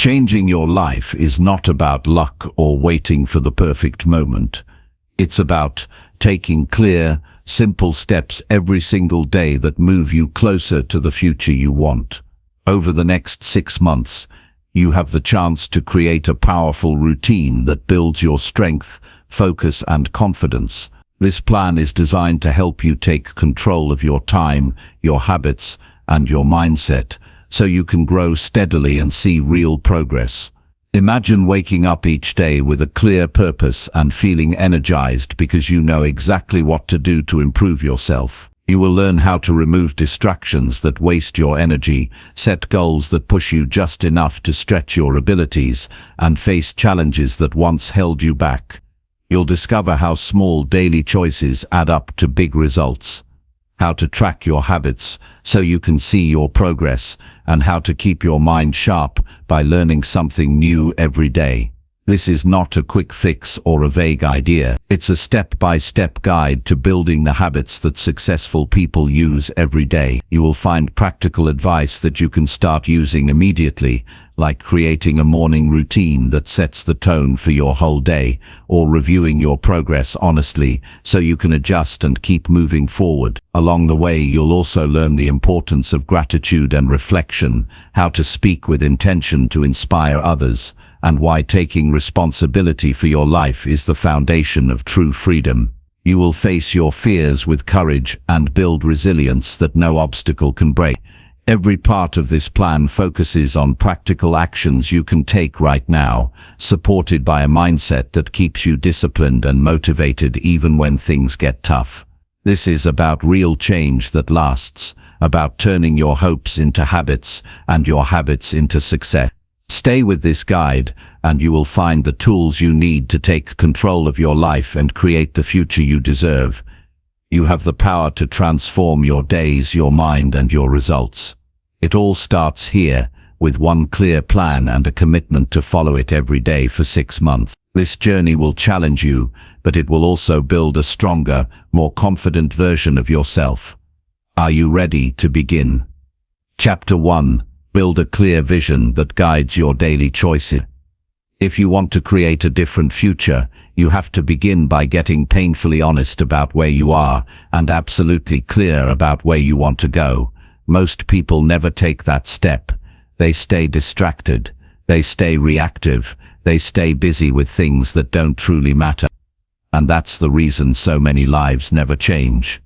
Changing your life is not about luck or waiting for the perfect moment. It's about taking clear, simple steps every single day that move you closer to the future you want. Over the next 6 months, you have the chance to create a powerful routine that builds your strength, focus, and confidence. This plan is designed to help you take control of your time, your habits, and your mindset, so you can grow steadily and see real progress. Imagine waking up each day with a clear purpose and feeling energized because you know exactly what to do to improve yourself. You will learn how to remove distractions that waste your energy, set goals that push you just enough to stretch your abilities, and face challenges that once held you back. You'll discover how small daily choices add up to big results, how to track your habits so you can see your progress, and how to keep your mind sharp by learning something new every day. This is not a quick fix or a vague idea. It's a step-by-step guide to building the habits that successful people use every day. You will find practical advice that you can start using immediately, like creating a morning routine that sets the tone for your whole day, or reviewing your progress honestly so you can adjust and keep moving forward. Along the way, you'll also learn the importance of gratitude and reflection, how to speak with intention to inspire others, and why taking responsibility for your life is the foundation of true freedom. You will face your fears with courage and build resilience that no obstacle can break. Every part of this plan focuses on practical actions you can take right now, supported by a mindset that keeps you disciplined and motivated even when things get tough. This is about real change that lasts, about turning your hopes into habits and your habits into success. Stay with this guide, and you will find the tools you need to take control of your life and create the future you deserve. You have the power to transform your days, your mind, and your results. It all starts here, with one clear plan and a commitment to follow it every day for 6 months. This journey will challenge you, but it will also build a stronger, more confident version of yourself. Are you ready to begin? Chapter 1. Build a clear vision that guides your daily choices. If you want to create a different future, you have to begin by getting painfully honest about where you are and absolutely clear about where you want to go. Most people never take that step. They stay distracted. They stay reactive. They stay busy with things that don't truly matter. And that's the reason so many lives never change.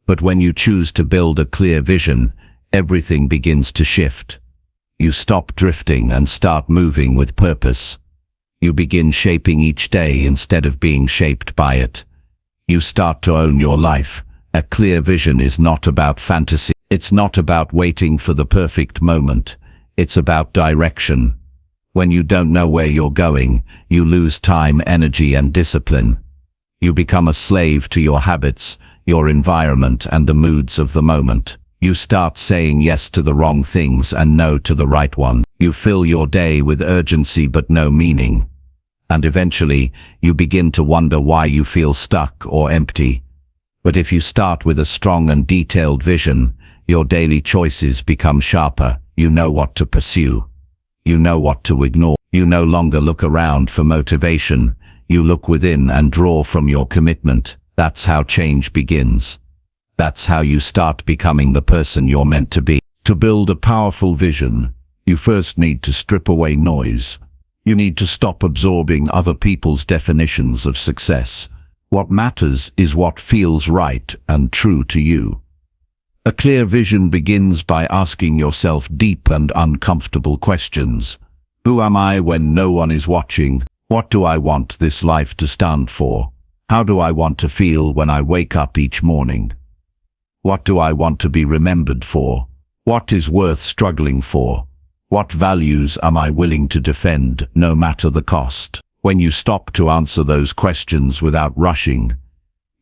But when you choose to build a clear vision, everything begins to shift. You stop drifting and start moving with purpose. You begin shaping each day instead of being shaped by it. You start to own your life. A clear vision is not about fantasy. It's not about waiting for the perfect moment. It's about direction. When you don't know where you're going, you lose time, energy, and discipline. You become a slave to your habits, your environment, and the moods of the moment. You start saying yes to the wrong things and no to the right one. You fill your day with urgency but no meaning. And eventually, you begin to wonder why you feel stuck or empty. But if you start with a strong and detailed vision, your daily choices become sharper. You know what to pursue. You know what to ignore. You no longer look around for motivation. You look within and draw from your commitment. That's how change begins. That's how you start becoming the person you're meant to be. To build a powerful vision, you first need to strip away noise. You need to stop absorbing other people's definitions of success. What matters is what feels right and true to you. A clear vision begins by asking yourself deep and uncomfortable questions. Who am I when no one is watching? What do I want this life to stand for? How do I want to feel when I wake up each morning? What do I want to be remembered for? What is worth struggling for? What values am I willing to defend, no matter the cost? When you stop to answer those questions without rushing,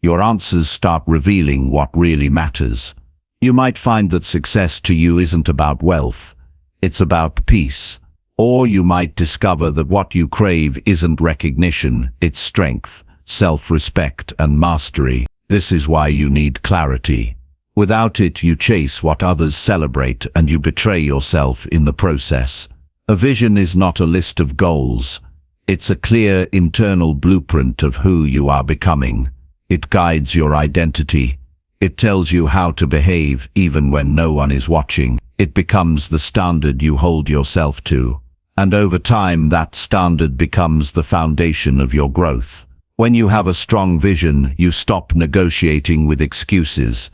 your answers start revealing what really matters. You might find that success to you isn't about wealth, it's about peace. Or you might discover that what you crave isn't recognition, it's strength, self-respect, and mastery. This is why you need clarity. Without it, you chase what others celebrate and you betray yourself in the process. A vision is not a list of goals. It's a clear internal blueprint of who you are becoming. It guides your identity. It tells you how to behave even when no one is watching. It becomes the standard you hold yourself to. And over time, that standard becomes the foundation of your growth. When you have a strong vision, you stop negotiating with excuses.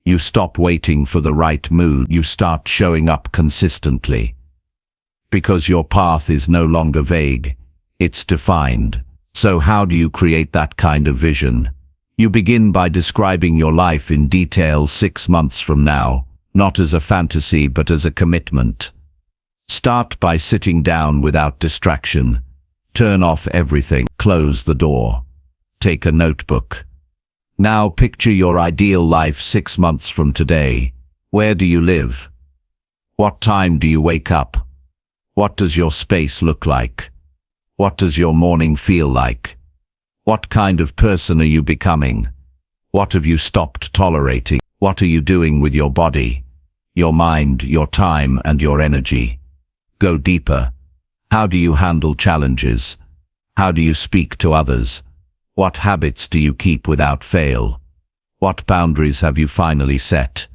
You stop waiting for the right mood. You start showing up consistently. Because your path is no longer vague, it's defined. So how do you create that kind of vision? You begin by describing your life in detail 6 months from now, not as a fantasy but as a commitment. Start by sitting down without distraction. Turn off everything. Close the door. Take a notebook. Now picture your ideal life 6 months from today. Where do you live? What time do you wake up? What does your space look like? What does your morning feel like? What kind of person are you becoming? What have you stopped tolerating? What are you doing with your body, your mind, your time, and your energy? Go deeper. How do you handle challenges? How do you speak to others? What habits do you keep without fail? What boundaries have you finally set?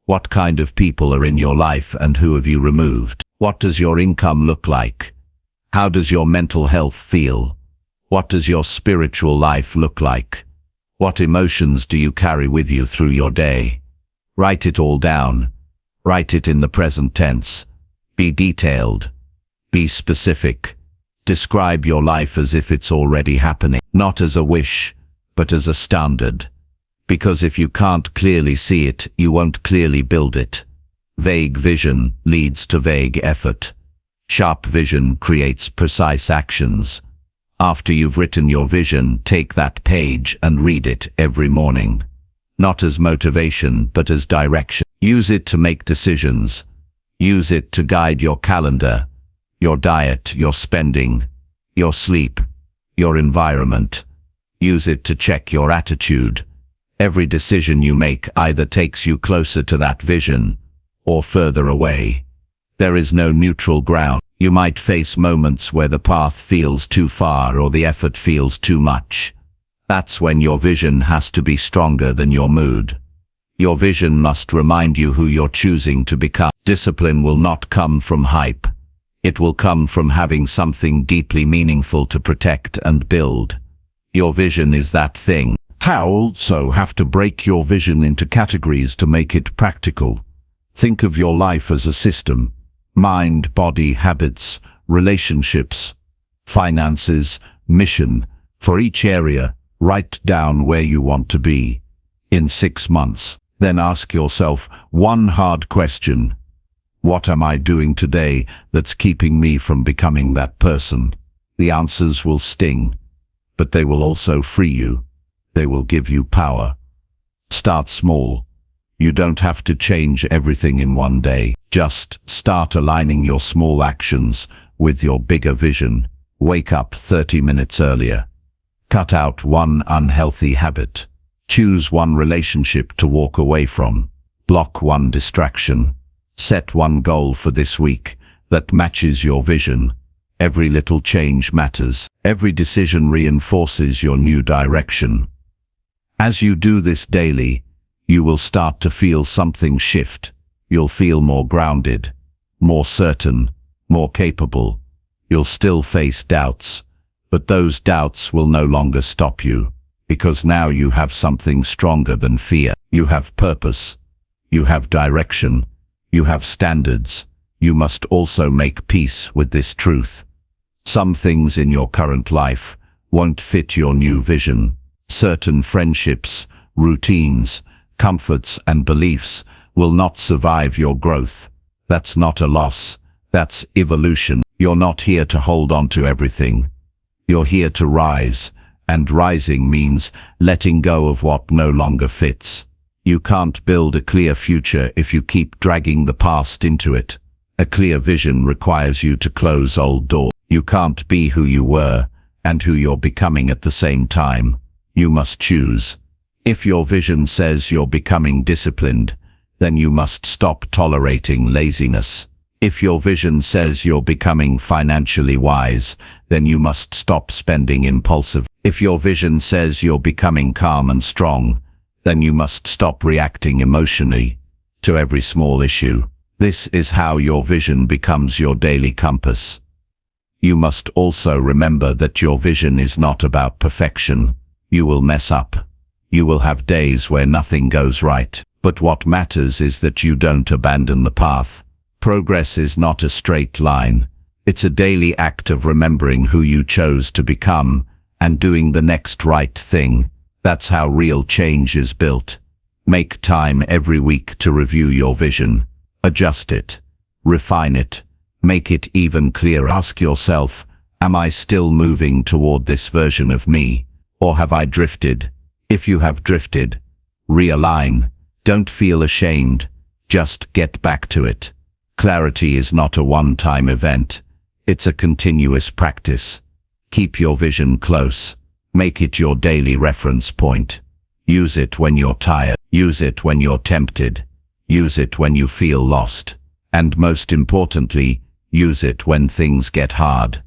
What kind of people are in your life and who have you removed? What does your income look like? How does your mental health feel? What does your spiritual life look like? What emotions do you carry with you through your day? Write it all down. Write it in the present tense. Be detailed. Be specific. Describe your life as if it's already happening, not as a wish, but as a standard. Because if you can't clearly see it, you won't clearly build it. Vague vision leads to vague effort. Sharp vision creates precise actions. After you've written your vision, take that page and read it every morning. Not as motivation, but as direction. Use it to make decisions. Use it to guide your calendar, your diet, your spending, your sleep, your environment. Use it to check your attitude. Every decision you make either takes you closer to that vision or further away. There is no neutral ground. You might face moments where the path feels too far or the effort feels too much. That's when your vision has to be stronger than your mood. Your vision must remind you who you're choosing to become. Discipline will not come from hype. It will come from having something deeply meaningful to protect and build. Your vision is that thing. How also have to break your vision into categories to make it practical. Think of your life as a system. Mind, body, habits, relationships, finances, mission. For each area, write down where you want to be in 6 months. Then ask yourself one hard question. What am I doing today that's keeping me from becoming that person? The answers will sting, but they will also free you. They will give you power. Start small. You don't have to change everything in one day. Just start aligning your small actions with your bigger vision. Wake up 30 minutes earlier. Cut out one unhealthy habit. Choose one relationship to walk away from. Block one distraction. Set one goal for this week that matches your vision. Every little change matters. Every decision reinforces your new direction. As you do this daily, you will start to feel something shift. You'll feel more grounded, more certain, more capable. You'll still face doubts, but those doubts will no longer stop you, because now you have something stronger than fear. You have purpose. You have direction. You have standards. You must also make peace with this truth. Some things in your current life won't fit your new vision. Certain friendships, routines, comforts and beliefs will not survive your growth. That's not a loss. That's evolution. You're not here to hold on to everything. You're here to rise, and rising means letting go of what no longer fits. You can't build a clear future if you keep dragging the past into it. A clear vision requires you to close old doors. You can't be who you were and who you're becoming at the same time. You must choose. If your vision says you're becoming disciplined, then you must stop tolerating laziness. If your vision says you're becoming financially wise, then you must stop spending impulsively. If your vision says you're becoming calm and strong, then you must stop reacting emotionally to every small issue. This is how your vision becomes your daily compass. You must also remember that your vision is not about perfection. You will mess up. You will have days where nothing goes right. But what matters is that you don't abandon the path. Progress is not a straight line. It's a daily act of remembering who you chose to become and doing the next right thing. That's how real change is built. Make time every week to review your vision. Adjust it. Refine it. Make it even clearer. Ask yourself, am I still moving toward this version of me? Or have I drifted? If you have drifted, realign. Don't feel ashamed. Just get back to it. Clarity is not a one-time event. It's a continuous practice. Keep your vision close. Make it your daily reference point. Use it when you're tired. Use it when you're tempted. Use it when you feel lost. And most importantly, use it when things get hard.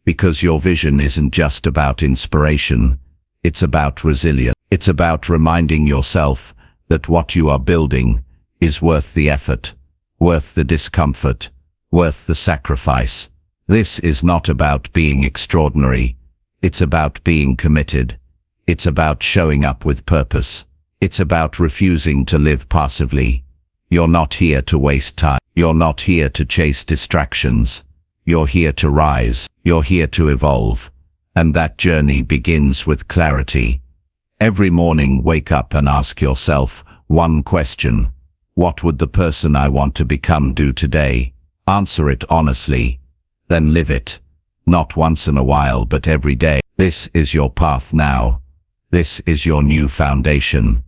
Because your vision isn't just about inspiration. It's about resilience. It's about reminding yourself that what you are building is worth the effort, worth the discomfort, worth the sacrifice. This is not about being extraordinary. It's about being committed. It's about showing up with purpose. It's about refusing to live passively. You're not here to waste time. You're not here to chase distractions. You're here to rise. You're here to evolve. And that journey begins with clarity. Every morning, wake up and ask yourself one question. What would the person I want to become do today? Answer it honestly. Then live it. Not once in a while, but every day. This is your path now. This is your new foundation.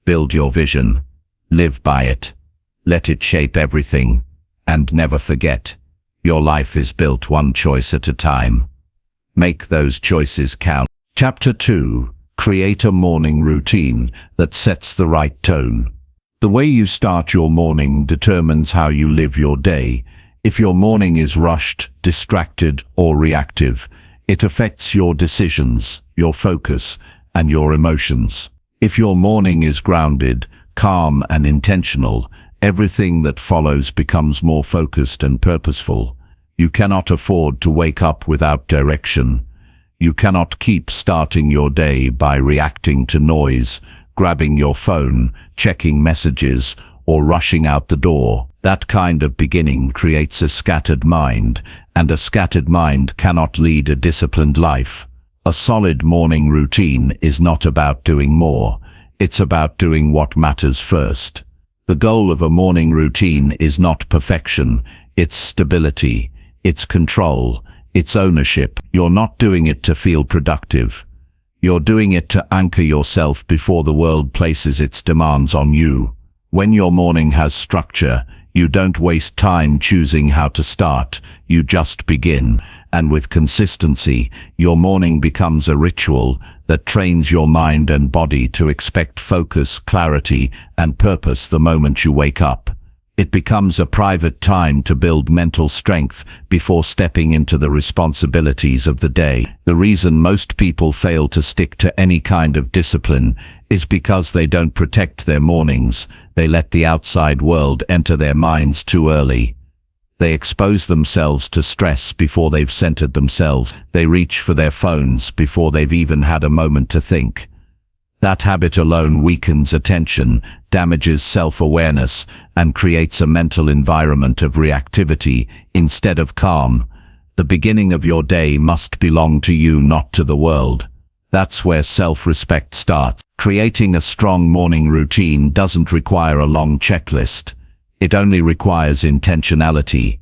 Build your vision. Live by it. Let it shape everything. And never forget, your life is built one choice at a time. Make those choices count. Chapter 2. Create a morning routine that sets the right tone. The way you start your morning determines how you live your day. If your morning is rushed, distracted, or reactive, it affects your decisions, your focus, and your emotions. If your morning is grounded, calm, and intentional, everything that follows becomes more focused and purposeful. You cannot afford to wake up without direction. You cannot keep starting your day by reacting to noise, grabbing your phone, checking messages, or rushing out the door. That kind of beginning creates a scattered mind, and a scattered mind cannot lead a disciplined life. A solid morning routine is not about doing more. It's about doing what matters first. The goal of a morning routine is not perfection. It's stability. It's control. It's ownership. You're not doing it to feel productive. You're doing it to anchor yourself before the world places its demands on you. When your morning has structure, you don't waste time choosing how to start. You just begin. And with consistency, your morning becomes a ritual that trains your mind and body to expect focus, clarity, and purpose the moment you wake up. It becomes a private time to build mental strength before stepping into the responsibilities of the day. The reason most people fail to stick to any kind of discipline is because they don't protect their mornings. They let the outside world enter their minds too early. They expose themselves to stress before they've centered themselves. They reach for their phones before they've even had a moment to think. That habit alone weakens attention, damages self-awareness, and creates a mental environment of reactivity instead of calm. The beginning of your day must belong to you, not to the world. That's where self-respect starts. Creating a strong morning routine doesn't require a long checklist. It only requires intentionality.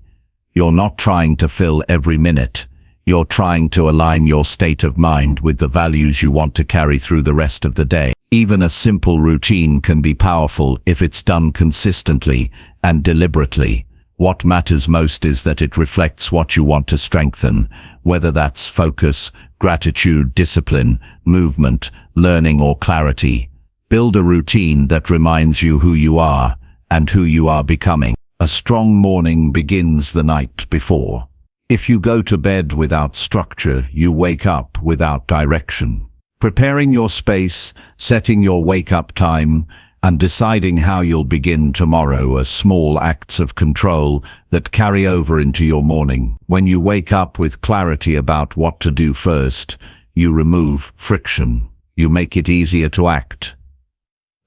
You're not trying to fill every minute. You're trying to align your state of mind with the values you want to carry through the rest of the day. Even a simple routine can be powerful if it's done consistently and deliberately. What matters most is that it reflects what you want to strengthen, whether that's focus, gratitude, discipline, movement, learning, or clarity. Build a routine that reminds you who you are and who you are becoming. A strong morning begins the night before. If you go to bed without structure, you wake up without direction. Preparing your space, setting your wake-up time, and deciding how you'll begin tomorrow are small acts of control that carry over into your morning. When you wake up with clarity about what to do first, you remove friction. You make it easier to act.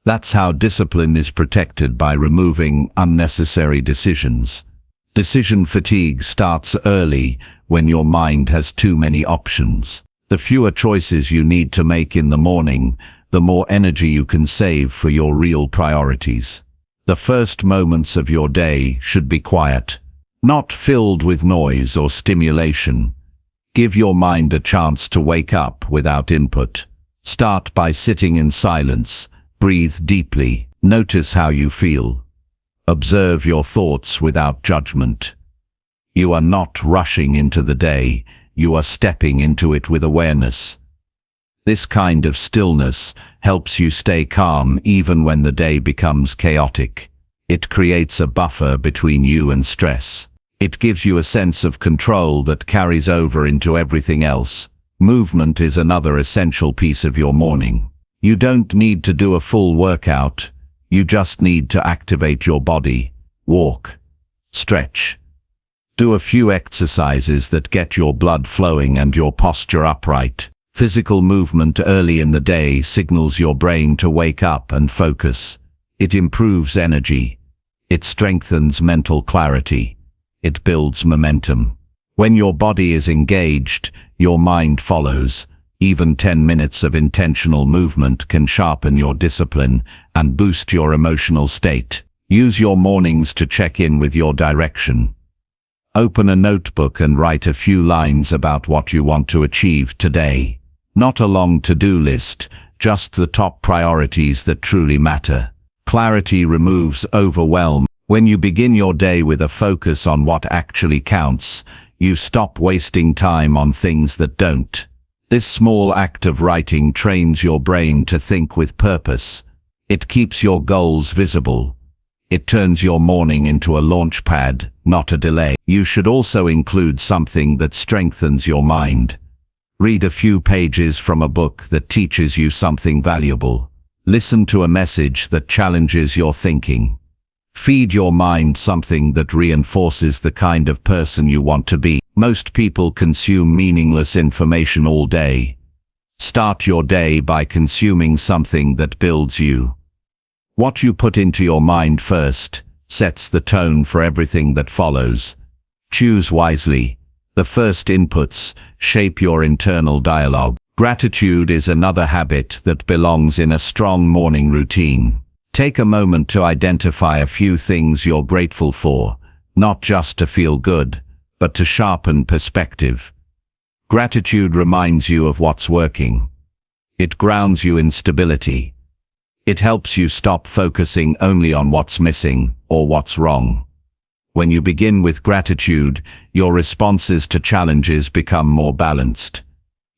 That's how discipline is protected, by removing unnecessary decisions. Decision fatigue starts early when your mind has too many options. The fewer choices you need to make in the morning, the more energy you can save for your real priorities. The first moments of your day should be quiet, not filled with noise or stimulation. Give your mind a chance to wake up without input. Start by sitting in silence. Breathe deeply. Notice how you feel. Observe your thoughts without judgment. You are not rushing into the day. You are stepping into it with awareness. This kind of stillness helps you stay calm even when the day becomes chaotic. It creates a buffer between you and stress. It gives you a sense of control that carries over into everything else. Movement is another essential piece of your morning. You don't need to do a full workout. You just need to activate your body. Walk. Stretch. Do a few exercises that get your blood flowing and your posture upright. Physical movement early in the day signals your brain to wake up and focus. It improves energy. It strengthens mental clarity. It builds momentum. When your body is engaged, your mind follows. Even 10 minutes of intentional movement can sharpen your discipline and boost your emotional state. Use your mornings to check in with your direction. Open a notebook and write a few lines about what you want to achieve today. Not a long to-do list, just the top priorities that truly matter. Clarity removes overwhelm. When you begin your day with a focus on what actually counts, you stop wasting time on things that don't. This small act of writing trains your brain to think with purpose. It keeps your goals visible. It turns your morning into a launch pad, not a delay. You should also include something that strengthens your mind. Read a few pages from a book that teaches you something valuable. Listen to a message that challenges your thinking. Feed your mind something that reinforces the kind of person you want to be. Most people consume meaningless information all day. Start your day by consuming something that builds you. What you put into your mind first sets the tone for everything that follows. Choose wisely. The first inputs shape your internal dialogue. Gratitude is another habit that belongs in a strong morning routine. Take a moment to identify a few things you're grateful for, not just to feel good, but to sharpen perspective. Gratitude reminds you of what's working. It grounds you in stability. It helps you stop focusing only on what's missing or what's wrong. When you begin with gratitude, your responses to challenges become more balanced.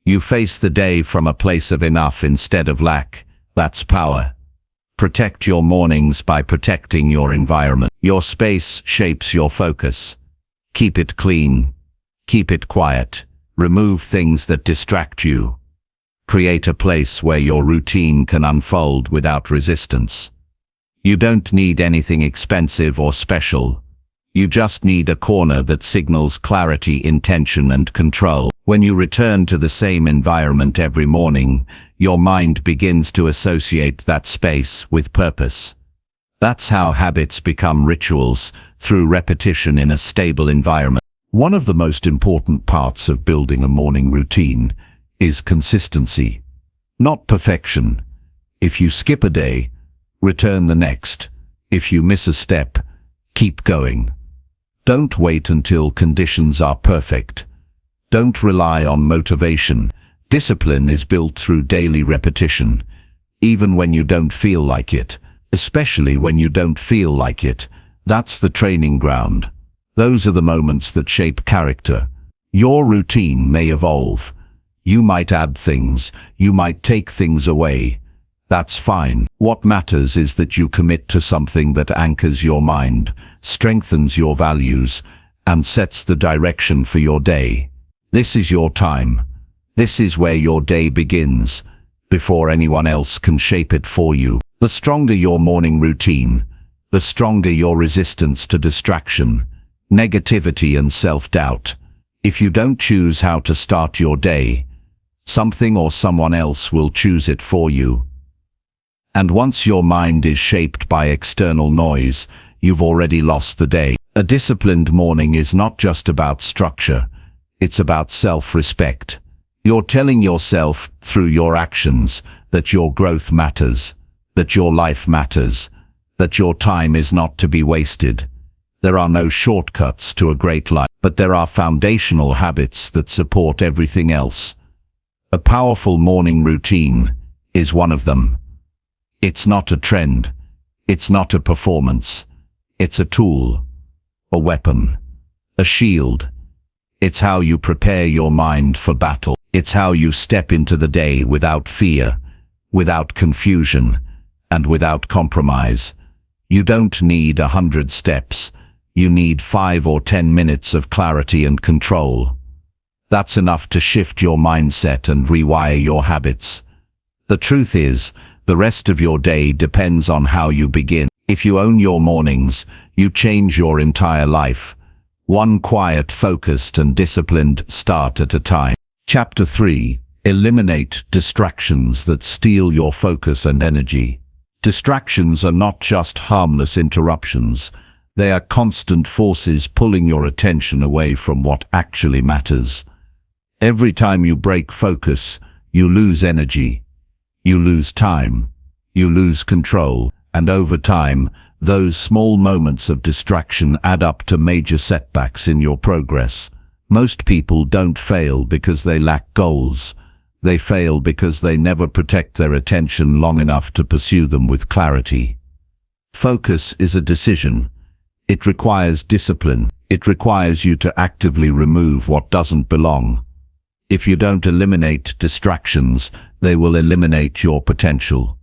You face the day from a place of enough instead of lack. That's power. Protect your mornings by protecting your environment. Your space shapes your focus. Keep it clean. Keep it quiet. Remove things that distract you. Create a place where your routine can unfold without resistance. You don't need anything expensive or special. You just need a corner that signals clarity, intention, and control. When you return to the same environment every morning, your mind begins to associate that space with purpose. That's how habits become rituals, through repetition in a stable environment. One of the most important parts of building a morning routine is consistency, not perfection. If you skip a day, return the next. If you miss a step, keep going. Don't wait until conditions are perfect. Don't rely on motivation. Discipline is built through daily repetition, even when you don't feel like it. Especially when you don't feel like it, that's the training ground. Those are the moments that shape character. Your routine may evolve. You might add things, you might take things away, That's fine. What matters is that you commit to something that anchors your mind, strengthens your values, and sets the direction for your day. This is your time. This is where your day begins, before anyone else can shape it for you. The stronger your morning routine, the stronger your resistance to distraction, negativity and self-doubt. If you don't choose how to start your day, something or someone else will choose it for you. And once your mind is shaped by external noise, you've already lost the day. A disciplined morning is not just about structure, it's about self-respect. You're telling yourself, through your actions, that your growth matters, that your life matters, that your time is not to be wasted. There are no shortcuts to a great life, but there are foundational habits that support everything else. A powerful morning routine is one of them. It's not a trend. It's not a performance. It's a tool, a weapon, a shield. It's how you prepare your mind for battle. It's how you step into the day without fear, without confusion, and without compromise. You don't need 100 steps. You need 5 or 10 minutes of clarity and control. That's enough to shift your mindset and rewire your habits. The truth is, the rest of your day depends on how you begin. If you own your mornings, you change your entire life. One quiet, focused and disciplined start at a time. Chapter 3. Eliminate distractions that steal your focus and energy. Distractions are not just harmless interruptions. They are constant forces pulling your attention away from what actually matters. Every time you break focus, you lose energy. You lose time, you lose control, and over time, those small moments of distraction add up to major setbacks in your progress. Most people don't fail because they lack goals. They fail because they never protect their attention long enough to pursue them with clarity. Focus is a decision. It requires discipline. It requires you to actively remove what doesn't belong. If you don't eliminate distractions, they will eliminate your potential.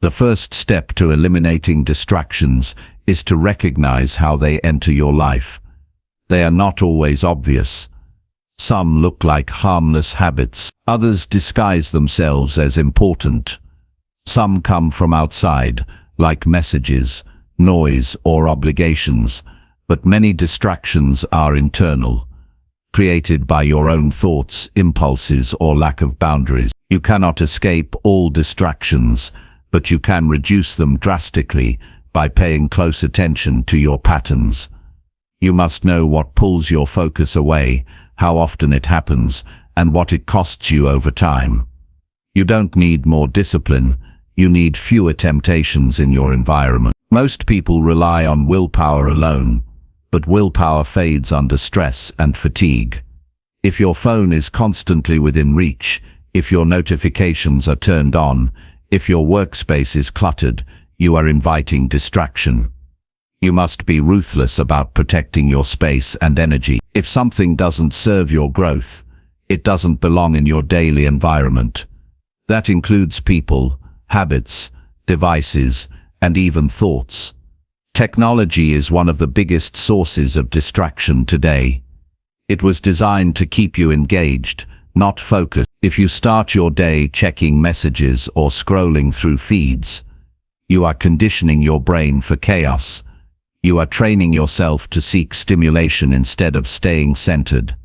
The first step to eliminating distractions is to recognize how they enter your life. They are not always obvious. Some look like harmless habits. Others disguise themselves as important. Some come from outside, like messages, noise, or obligations, but many distractions are internal, created by your own thoughts, impulses, or lack of boundaries. You cannot escape all distractions, but you can reduce them drastically by paying close attention to your patterns. You must know what pulls your focus away, how often it happens, and what it costs you over time. You don't need more discipline, you need fewer temptations in your environment. Most people rely on willpower alone, but willpower fades under stress and fatigue. If your phone is constantly within reach, if your notifications are turned on, if your workspace is cluttered, you are inviting distraction. You must be ruthless about protecting your space and energy. If something doesn't serve your growth, it doesn't belong in your daily environment. That includes people, habits, devices, and even thoughts. Technology is one of the biggest sources of distraction today. It was designed to keep you engaged, not focused. If you start your day checking messages or scrolling through feeds, you are conditioning your brain for chaos. You are training yourself to seek stimulation instead of staying centered.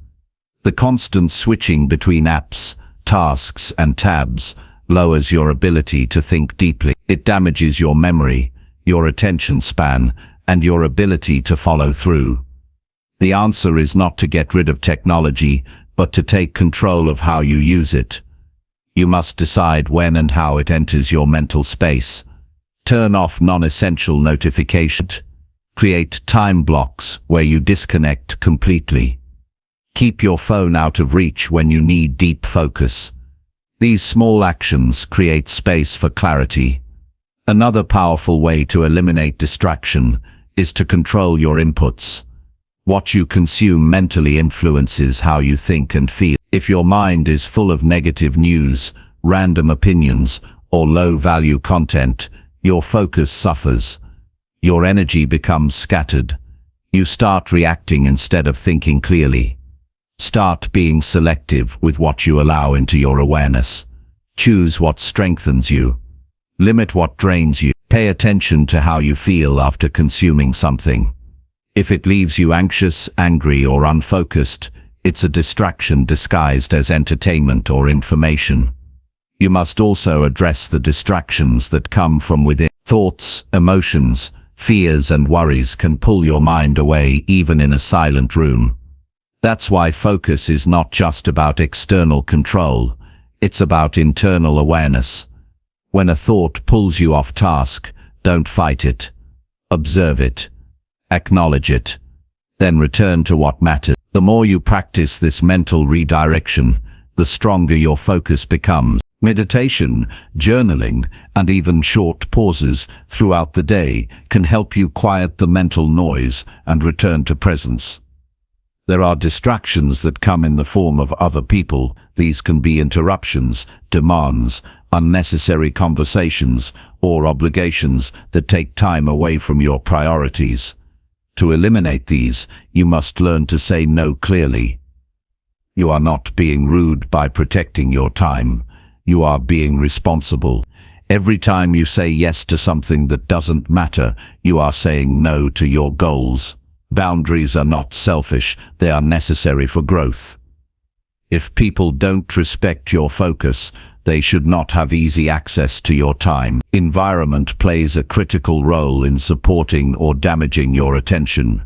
The constant switching between apps, tasks, and tabs lowers your ability to think deeply. It damages your memory, your attention span, and your ability to follow through. The answer is not to get rid of technology, but to take control of how you use it. You must decide when and how it enters your mental space. Turn off non-essential notifications. Create time blocks where you disconnect completely. Keep your phone out of reach when you need deep focus. These small actions create space for clarity. Another powerful way to eliminate distraction is to control your inputs. What you consume mentally influences how you think and feel. If your mind is full of negative news, random opinions, or low-value content, your focus suffers. Your energy becomes scattered. You start reacting instead of thinking clearly. Start being selective with what you allow into your awareness. Choose what strengthens you. Limit what drains you. Pay attention to how you feel after consuming something. If it leaves you anxious, angry, or unfocused, it's a distraction disguised as entertainment or information. You must also address the distractions that come from within. Thoughts, emotions, fears, and worries can pull your mind away even in a silent room. That's why focus is not just about external control, it's about internal awareness. When a thought pulls you off task, don't fight it. Observe it. Acknowledge it. Then return to what matters. The more you practice this mental redirection, the stronger your focus becomes. Meditation, journaling, and even short pauses throughout the day can help you quiet the mental noise and return to presence. There are distractions that come in the form of other people. These can be interruptions, demands, unnecessary conversations, or obligations that take time away from your priorities. To eliminate these, you must learn to say no clearly. You are not being rude by protecting your time. You are being responsible. Every time you say yes to something that doesn't matter, you are saying no to your goals. Boundaries are not selfish, they are necessary for growth. If people don't respect your focus, they should not have easy access to your time. Environment plays a critical role in supporting or damaging your attention.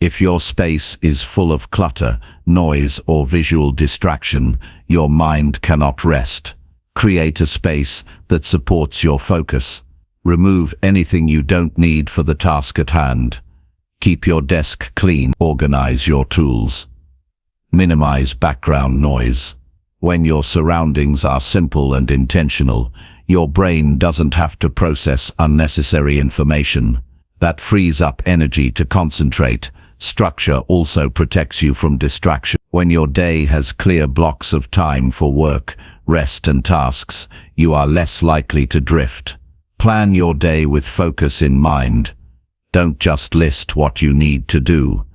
If your space is full of clutter, noise, or visual distraction, your mind cannot rest. Create a space that supports your focus. Remove anything you don't need for the task at hand. Keep your desk clean. Organize your tools. Minimize background noise. When your surroundings are simple and intentional, your brain doesn't have to process unnecessary information. That frees up energy to concentrate. Structure also protects you from distraction. When your day has clear blocks of time for work, rest, and tasks, you are less likely to drift. Plan your day with focus in mind. Don't just list what you need to do.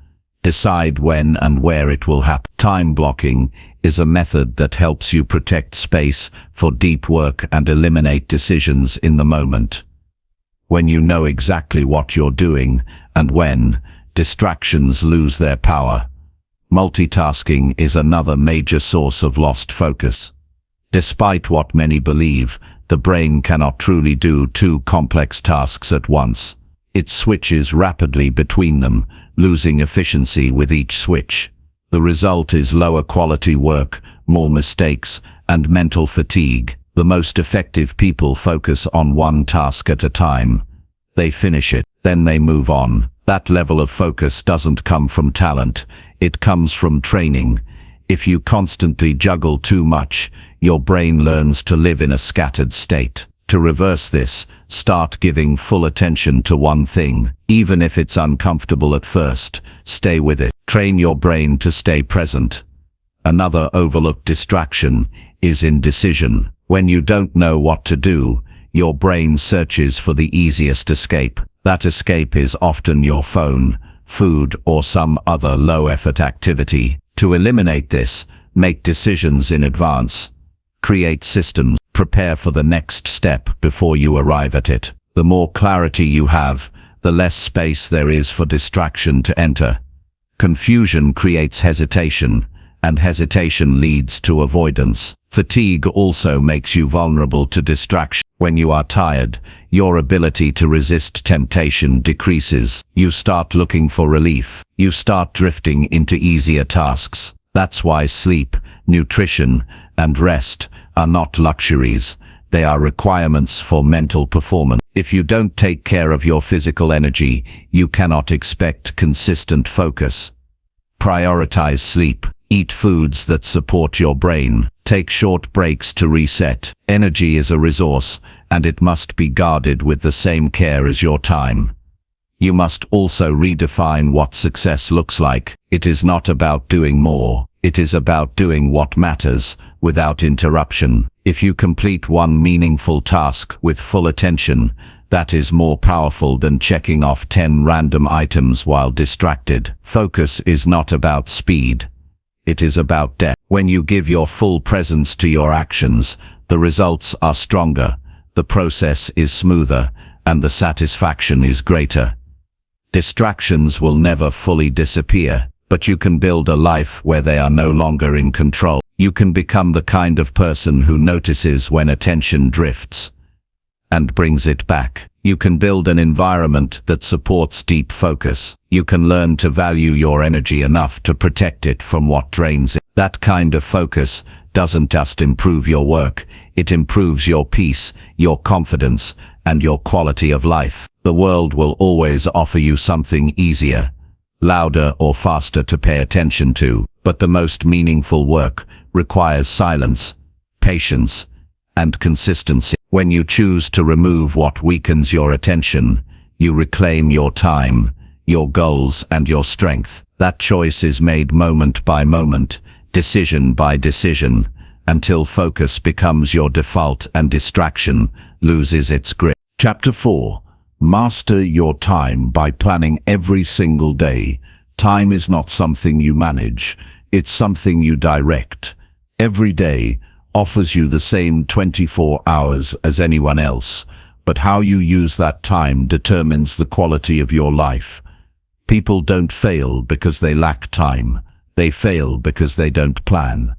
Decide when and where it will happen. Time blocking is a method that helps you protect space for deep work and eliminate decisions in the moment. When you know exactly what you're doing and when, distractions lose their power. Multitasking is another major source of lost focus. Despite what many believe, the brain cannot truly do two complex tasks at once. It switches rapidly between them, losing efficiency with each switch. The result is lower quality work, more mistakes, and mental fatigue. The most effective people focus on one task at a time. They finish it, then they move on. That level of focus doesn't come from talent, it comes from training. If you constantly juggle too much, your brain learns to live in a scattered state. To reverse this, start giving full attention to one thing. Even if it's uncomfortable at first, stay with it. Train your brain to stay present. Another overlooked distraction is indecision. When you don't know what to do, your brain searches for the easiest escape. That escape is often your phone, food, or some other low-effort activity. To eliminate this, make decisions in advance. Create systems. Prepare for the next step before you arrive at it. The more clarity you have, the less space there is for distraction to enter. Confusion creates hesitation, and hesitation leads to avoidance. Fatigue also makes you vulnerable to distraction. When you are tired, your ability to resist temptation decreases. You start looking for relief. You start drifting into easier tasks. That's why sleep, nutrition, and rest are not luxuries. They are requirements for mental performance. If you don't take care of your physical energy, you cannot expect consistent focus. Prioritize sleep. Eat foods that support your brain. Take short breaks to reset. Energy is a resource, and it must be guarded with the same care as your time. You must also redefine what success looks like. It is not about doing more. It is about doing what matters, without interruption. If you complete one meaningful task with full attention, that is more powerful than checking off 10 random items while distracted. Focus is not about speed. It is about depth. When you give your full presence to your actions, the results are stronger, the process is smoother, and the satisfaction is greater. Distractions will never fully disappear, but you can build a life where they are no longer in control. You can become the kind of person who notices when attention drifts and brings it back. You can build an environment that supports deep focus. You can learn to value your energy enough to protect it from what drains it. That kind of focus doesn't just improve your work, it improves your peace, your confidence, and your quality of life. The world will always offer you something easier, louder or faster to pay attention to, but the most meaningful work requires silence, patience, and consistency. When you choose to remove what weakens your attention, you reclaim your time, your goals, and your strength. That choice is made moment by moment, decision by decision, until focus becomes your default and distraction loses its grip. Chapter 4. Master your time by planning every single day. Time is not something you manage, it's something you direct. Every day offers you the same 24 hours as anyone else, but how you use that time determines the quality of your life. People don't fail because they lack time. They fail because they don't plan.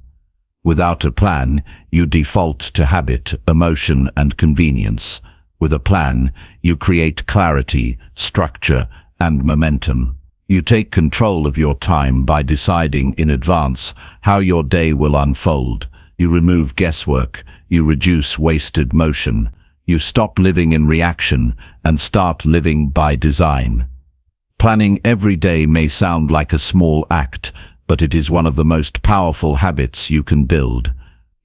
Without a plan, you default to habit, emotion, and convenience. With a plan, you create clarity, structure, and momentum. You take control of your time by deciding in advance how your day will unfold. You remove guesswork, you reduce wasted motion, you stop living in reaction and start living by design. Planning every day may sound like a small act, but it is one of the most powerful habits you can build.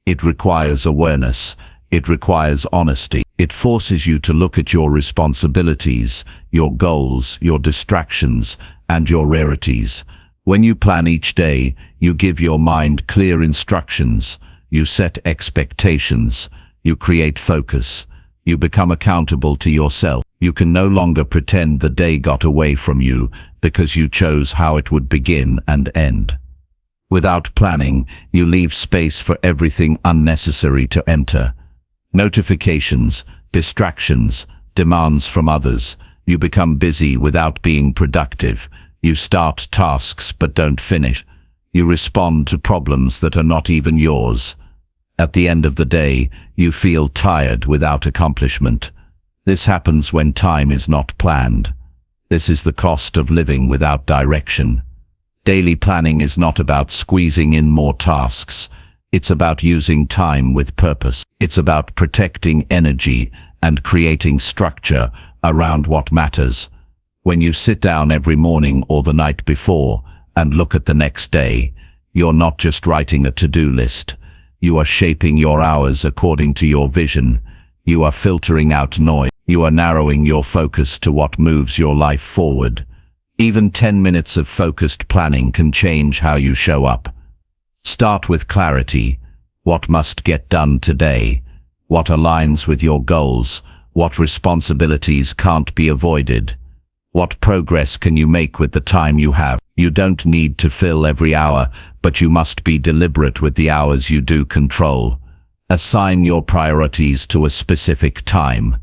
It requires awareness, it requires honesty, it forces you to look at your responsibilities, your goals, your distractions, and your rarities. When you plan each day, you give your mind clear instructions. You set expectations, you create focus, you become accountable to yourself. You can no longer pretend the day got away from you because you chose how it would begin and end. Without planning, you leave space for everything unnecessary to enter. Notifications, distractions, demands from others. You become busy without being productive. You start tasks but don't finish. You respond to problems that are not even yours. At the end of the day, you feel tired without accomplishment. This happens when time is not planned. This is the cost of living without direction. Daily planning is not about squeezing in more tasks. It's about using time with purpose. It's about protecting energy and creating structure around what matters. When you sit down every morning or the night before and look at the next day, you're not just writing a to-do list. You are shaping your hours according to your vision. You are filtering out noise. You are narrowing your focus to what moves your life forward. Even 10 minutes of focused planning can change how you show up. Start with clarity. What must get done today? What aligns with your goals? What responsibilities can't be avoided? What progress can you make with the time you have? You don't need to fill every hour, but you must be deliberate with the hours you do control. Assign your priorities to a specific time.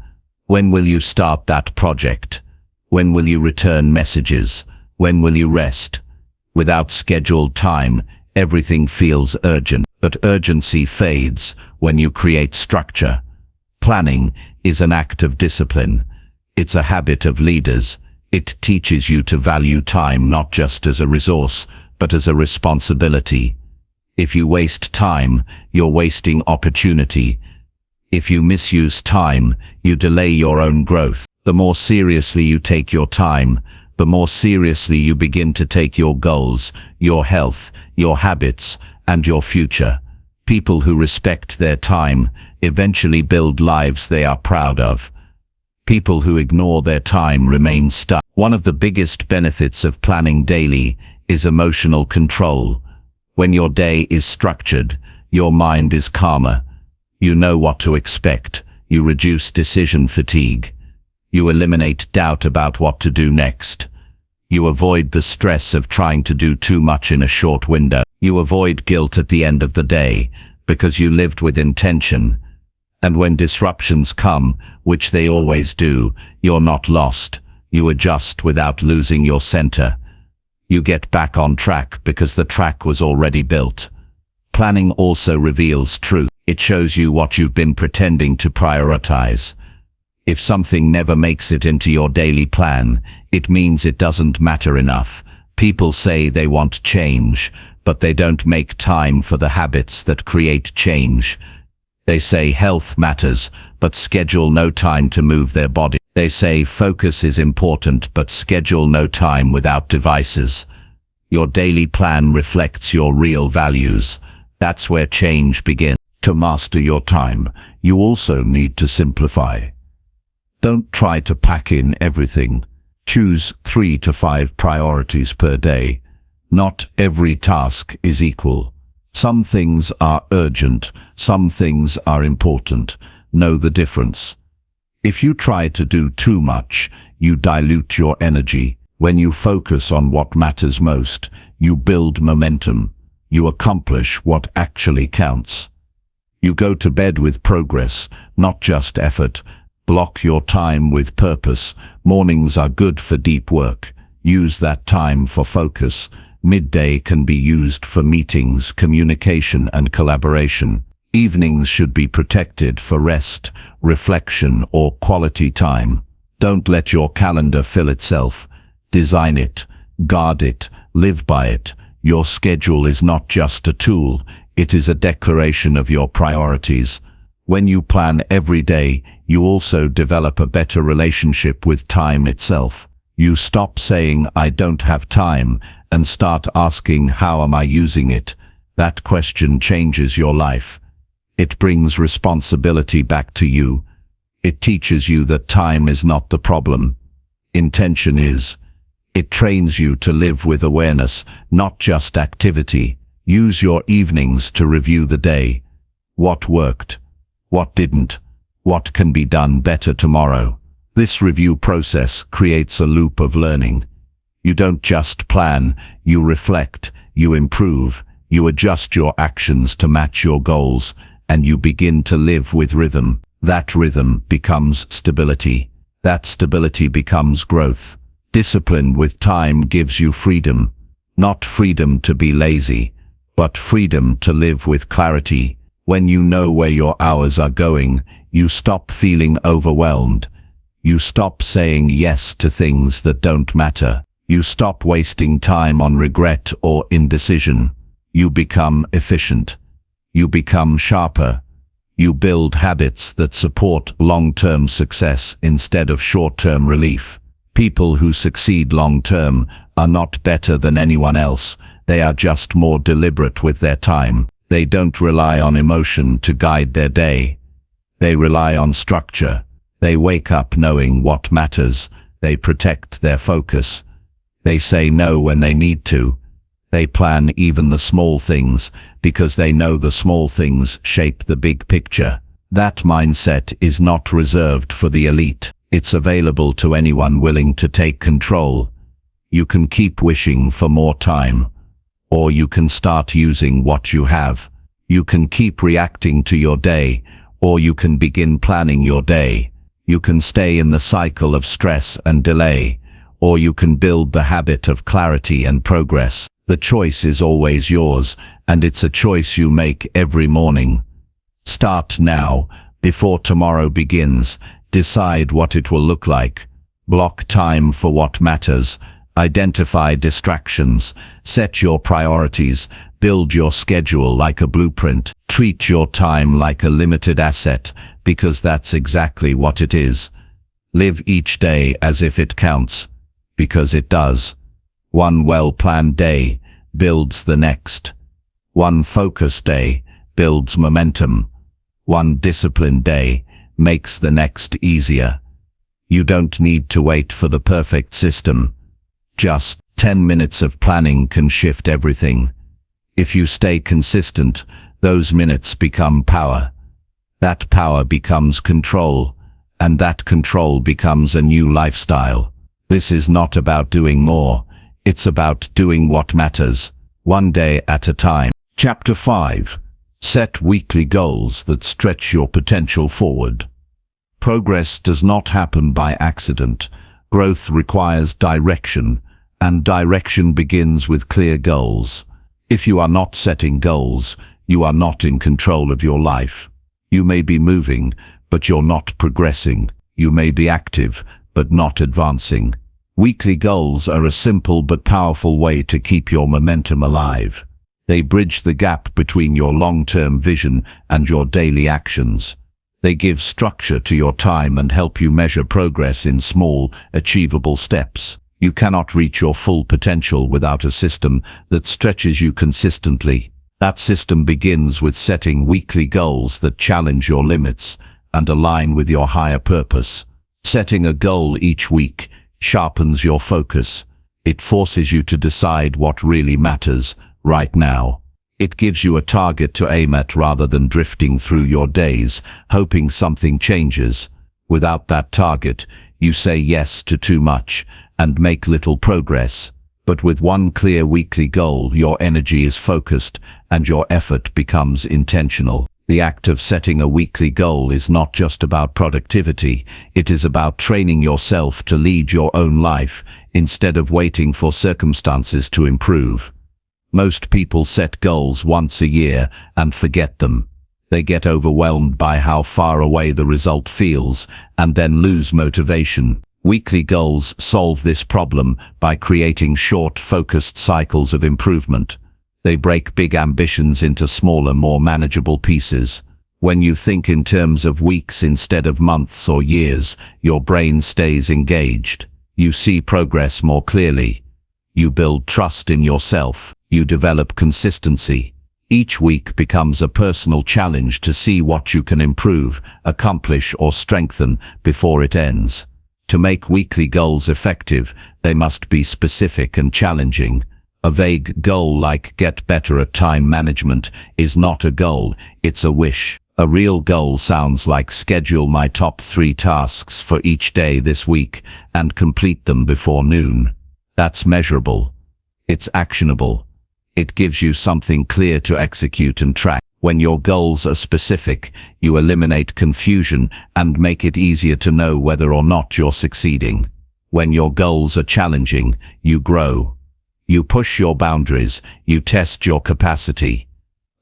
When will you start that project? When will you return messages? When will you rest? Without scheduled time, everything feels urgent, but urgency fades when you create structure. Planning is an act of discipline. It's a habit of leaders. It teaches you to value time not just as a resource, but as a responsibility. If you waste time, you're wasting opportunity. If you misuse time, you delay your own growth. The more seriously you take your time, the more seriously you begin to take your goals, your health, your habits, and your future. People who respect their time eventually build lives they are proud of. People who ignore their time remain stuck. One of the biggest benefits of planning daily is emotional control. When your day is structured, your mind is calmer. You know what to expect. You reduce decision fatigue. You eliminate doubt about what to do next. You avoid the stress of trying to do too much in a short window. You avoid guilt at the end of the day because you lived with intention. And when disruptions come, which they always do, you're not lost. You adjust without losing your center. You get back on track because the track was already built. Planning also reveals truth. It shows you what you've been pretending to prioritize. If something never makes it into your daily plan, it means it doesn't matter enough. People say they want change, but they don't make time for the habits that create change. They say health matters, but schedule no time to move their body. They say focus is important, but schedule no time without devices. Your daily plan reflects your real values. That's where change begins. To master your time, you also need to simplify. Don't try to pack in everything. Choose 3 to 5 priorities per day. Not every task is equal. Some things are urgent, some things are important. Know the difference. If you try to do too much, you dilute your energy. When you focus on what matters most, you build momentum. You accomplish what actually counts. You go to bed with progress, not just effort. Block your time with purpose. Mornings are good for deep work. Use that time for focus. Midday can be used for meetings, communication, and collaboration. Evenings should be protected for rest, reflection, or quality time. Don't let your calendar fill itself. Design it, guard it, live by it. Your schedule is not just a tool, it is a declaration of your priorities. When you plan every day, you also develop a better relationship with time itself. You stop saying, "I don't have time," and start asking, "How am I using it?" That question changes your life. It brings responsibility back to you. It teaches you that time is not the problem. Intention is. It trains you to live with awareness, not just activity. Use your evenings to review the day. What worked? What didn't? What can be done better tomorrow? This review process creates a loop of learning. You don't just plan, you reflect, you improve, you adjust your actions to match your goals, and you begin to live with rhythm. That rhythm becomes stability. That stability becomes growth. Discipline with time gives you freedom. Not freedom to be lazy, but freedom to live with clarity. When you know where your hours are going, you stop feeling overwhelmed. You stop saying yes to things that don't matter. You stop wasting time on regret or indecision. You become efficient. You become sharper. You build habits that support long-term success instead of short-term relief. People who succeed long-term are not better than anyone else. They are just more deliberate with their time. They don't rely on emotion to guide their day. They rely on structure. They wake up knowing what matters. They protect their focus. They say no when they need to. They plan even the small things because they know the small things shape the big picture. That mindset is not reserved for the elite. It's available to anyone willing to take control. You can keep wishing for more time, or you can start using what you have. You can keep reacting to your day, or you can begin planning your day. You can stay in the cycle of stress and delay, or you can build the habit of clarity and progress. The choice is always yours, and it's a choice you make every morning. Start now, before tomorrow begins. Decide what it will look like. Block time for what matters. Identify distractions. Set your priorities. Build your schedule like a blueprint. Treat your time like a limited asset, because that's exactly what it is. Live each day as if it counts, because it does. One well-planned day builds the next. One focused day builds momentum. One disciplined day makes the next easier. You don't need to wait for the perfect system. Just 10 minutes of planning can shift everything. If you stay consistent, those minutes become power. That power becomes control, and that control becomes a new lifestyle. This is not about doing more, it's about doing what matters, one day at a time. Chapter 5. Set weekly goals that stretch your potential forward. Progress does not happen by accident. Growth requires direction, and direction begins with clear goals. If you are not setting goals, you are not in control of your life. You may be moving, but you're not progressing. You may be active, but not advancing. Weekly goals are a simple but powerful way to keep your momentum alive. They bridge the gap between your long-term vision and your daily actions. They give structure to your time and help you measure progress in small, achievable steps. You cannot reach your full potential without a system that stretches you consistently. That system begins with setting weekly goals that challenge your limits and align with your higher purpose. Setting a goal each week sharpens your focus. It forces you to decide what really matters right now. It gives you a target to aim at rather than drifting through your days, hoping something changes. Without that target, you say yes to too much and make little progress. But with one clear weekly goal, your energy is focused and your effort becomes intentional. The act of setting a weekly goal is not just about productivity, it is about training yourself to lead your own life instead of waiting for circumstances to improve. Most people set goals once a year and forget them. They get overwhelmed by how far away the result feels and then lose motivation. Weekly goals solve this problem by creating short, focused cycles of improvement. They break big ambitions into smaller, more manageable pieces. When you think in terms of weeks instead of months or years, your brain stays engaged. You see progress more clearly. You build trust in yourself. You develop consistency. Each week becomes a personal challenge to see what you can improve, accomplish, or strengthen before it ends. To make weekly goals effective, they must be specific and challenging. A vague goal like get better at time management is not a goal, it's a wish. A real goal sounds like schedule my top 3 tasks for each day this week and complete them before noon. That's measurable. It's actionable. It gives you something clear to execute and track. When your goals are specific, you eliminate confusion and make it easier to know whether or not you're succeeding. When your goals are challenging, you grow. You push your boundaries, you test your capacity.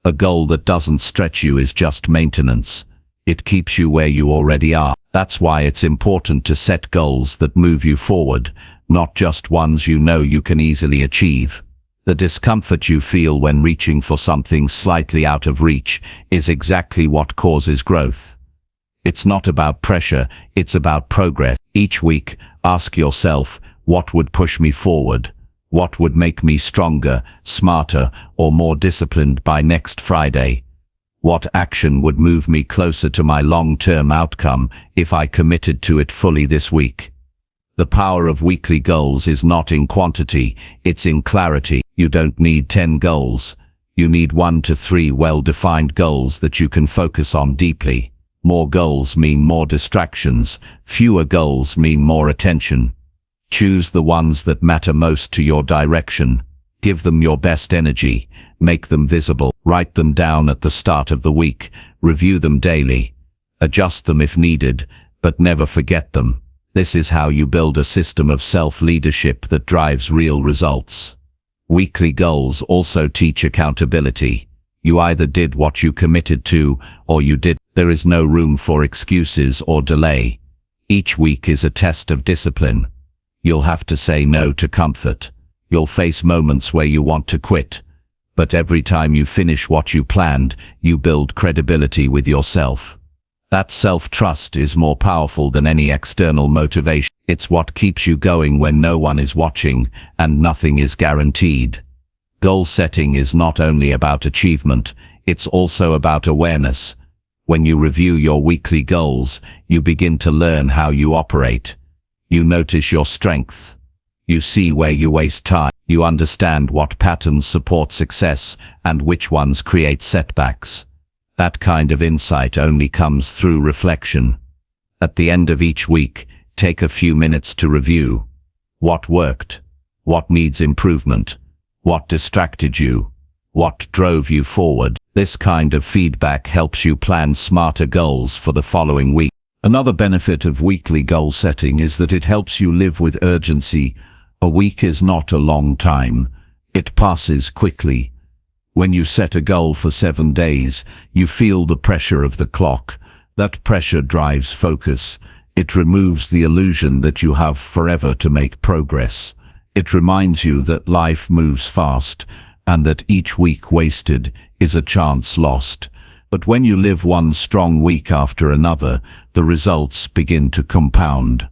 A goal that doesn't stretch you is just maintenance. It keeps you where you already are. That's why it's important to set goals that move you forward, not just ones you know you can easily achieve. The discomfort you feel when reaching for something slightly out of reach is exactly what causes growth. It's not about pressure, it's about progress. Each week, ask yourself, what would push me forward? What would make me stronger, smarter, or more disciplined by next Friday? What action would move me closer to my long-term outcome if I committed to it fully this week? The power of weekly goals is not in quantity, it's in clarity. You don't need 10 goals. You need 1 to 3 well-defined goals that you can focus on deeply. More goals mean more distractions. Fewer goals mean more attention. Choose the ones that matter most to your direction. Give them your best energy. Make them visible. Write them down at the start of the week. Review them daily. Adjust them if needed, but never forget them. This is how you build a system of self-leadership that drives real results. Weekly goals also teach accountability. You either did what you committed to, or you did. There is no room for excuses or delay. Each week is a test of discipline. You'll have to say no to comfort. You'll face moments where you want to quit. But every time you finish what you planned, you build credibility with yourself. That self-trust is more powerful than any external motivation. It's what keeps you going when no one is watching and nothing is guaranteed. Goal setting is not only about achievement, it's also about awareness. When you review your weekly goals, you begin to learn how you operate. You notice your strengths. You see where you waste time. You understand what patterns support success and which ones create setbacks. That kind of insight only comes through reflection. At the end of each week, take a few minutes to review. What worked? What needs improvement? What distracted you? What drove you forward? This kind of feedback helps you plan smarter goals for the following week. Another benefit of weekly goal setting is that it helps you live with urgency. A week is not a long time. It passes quickly. When you set a goal for 7 days, you feel the pressure of the clock. That pressure drives focus. It removes the illusion that you have forever to make progress. It reminds you that life moves fast, and that each week wasted is a chance lost. But when you live one strong week after another, the results begin to compound.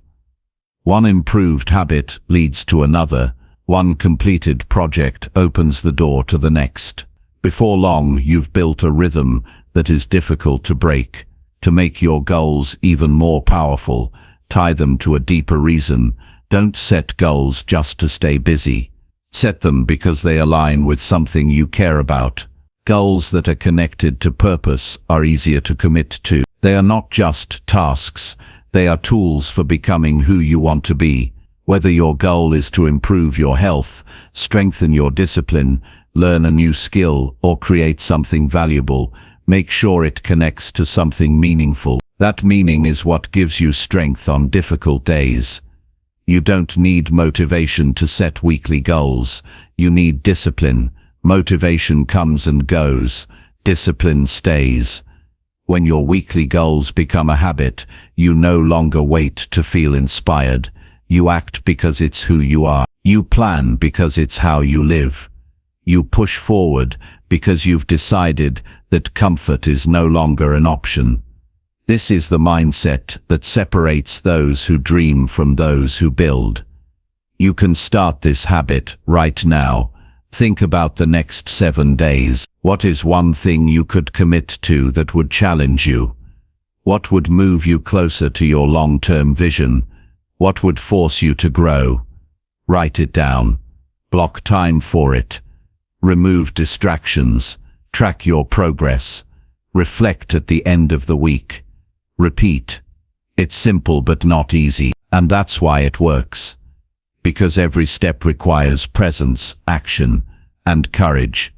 One improved habit leads to another. One completed project opens the door to the next. Before long, you've built a rhythm that is difficult to break. To make your goals even more powerful, tie them to a deeper reason. Don't set goals just to stay busy. Set them because they align with something you care about. Goals that are connected to purpose are easier to commit to. They are not just tasks. They are tools for becoming who you want to be. Whether your goal is to improve your health, strengthen your discipline, learn a new skill, or create something valuable, make sure it connects to something meaningful. That meaning is what gives you strength on difficult days. You don't need motivation to set weekly goals. You need discipline. Motivation comes and goes. Discipline stays. When your weekly goals become a habit, you no longer wait to feel inspired. You act because it's who you are. You plan because it's how you live. You push forward because you've decided that comfort is no longer an option. This is the mindset that separates those who dream from those who build. You can start this habit right now. Think about the next 7 days. What is one thing you could commit to that would challenge you? What would move you closer to your long-term vision? What would force you to grow? Write it down. Block time for it. Remove distractions. Track your progress. Reflect at the end of the week. Repeat. It's simple but not easy, and that's why it works. Because every step requires presence, action, and courage.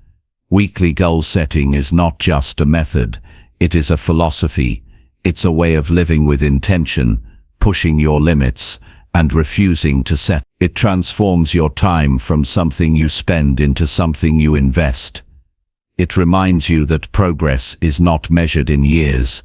Weekly goal setting is not just a method, it is a philosophy. It's a way of living with intention, pushing your limits, and refusing to settle. It transforms your time from something you spend into something you invest. It reminds you that progress is not measured in years.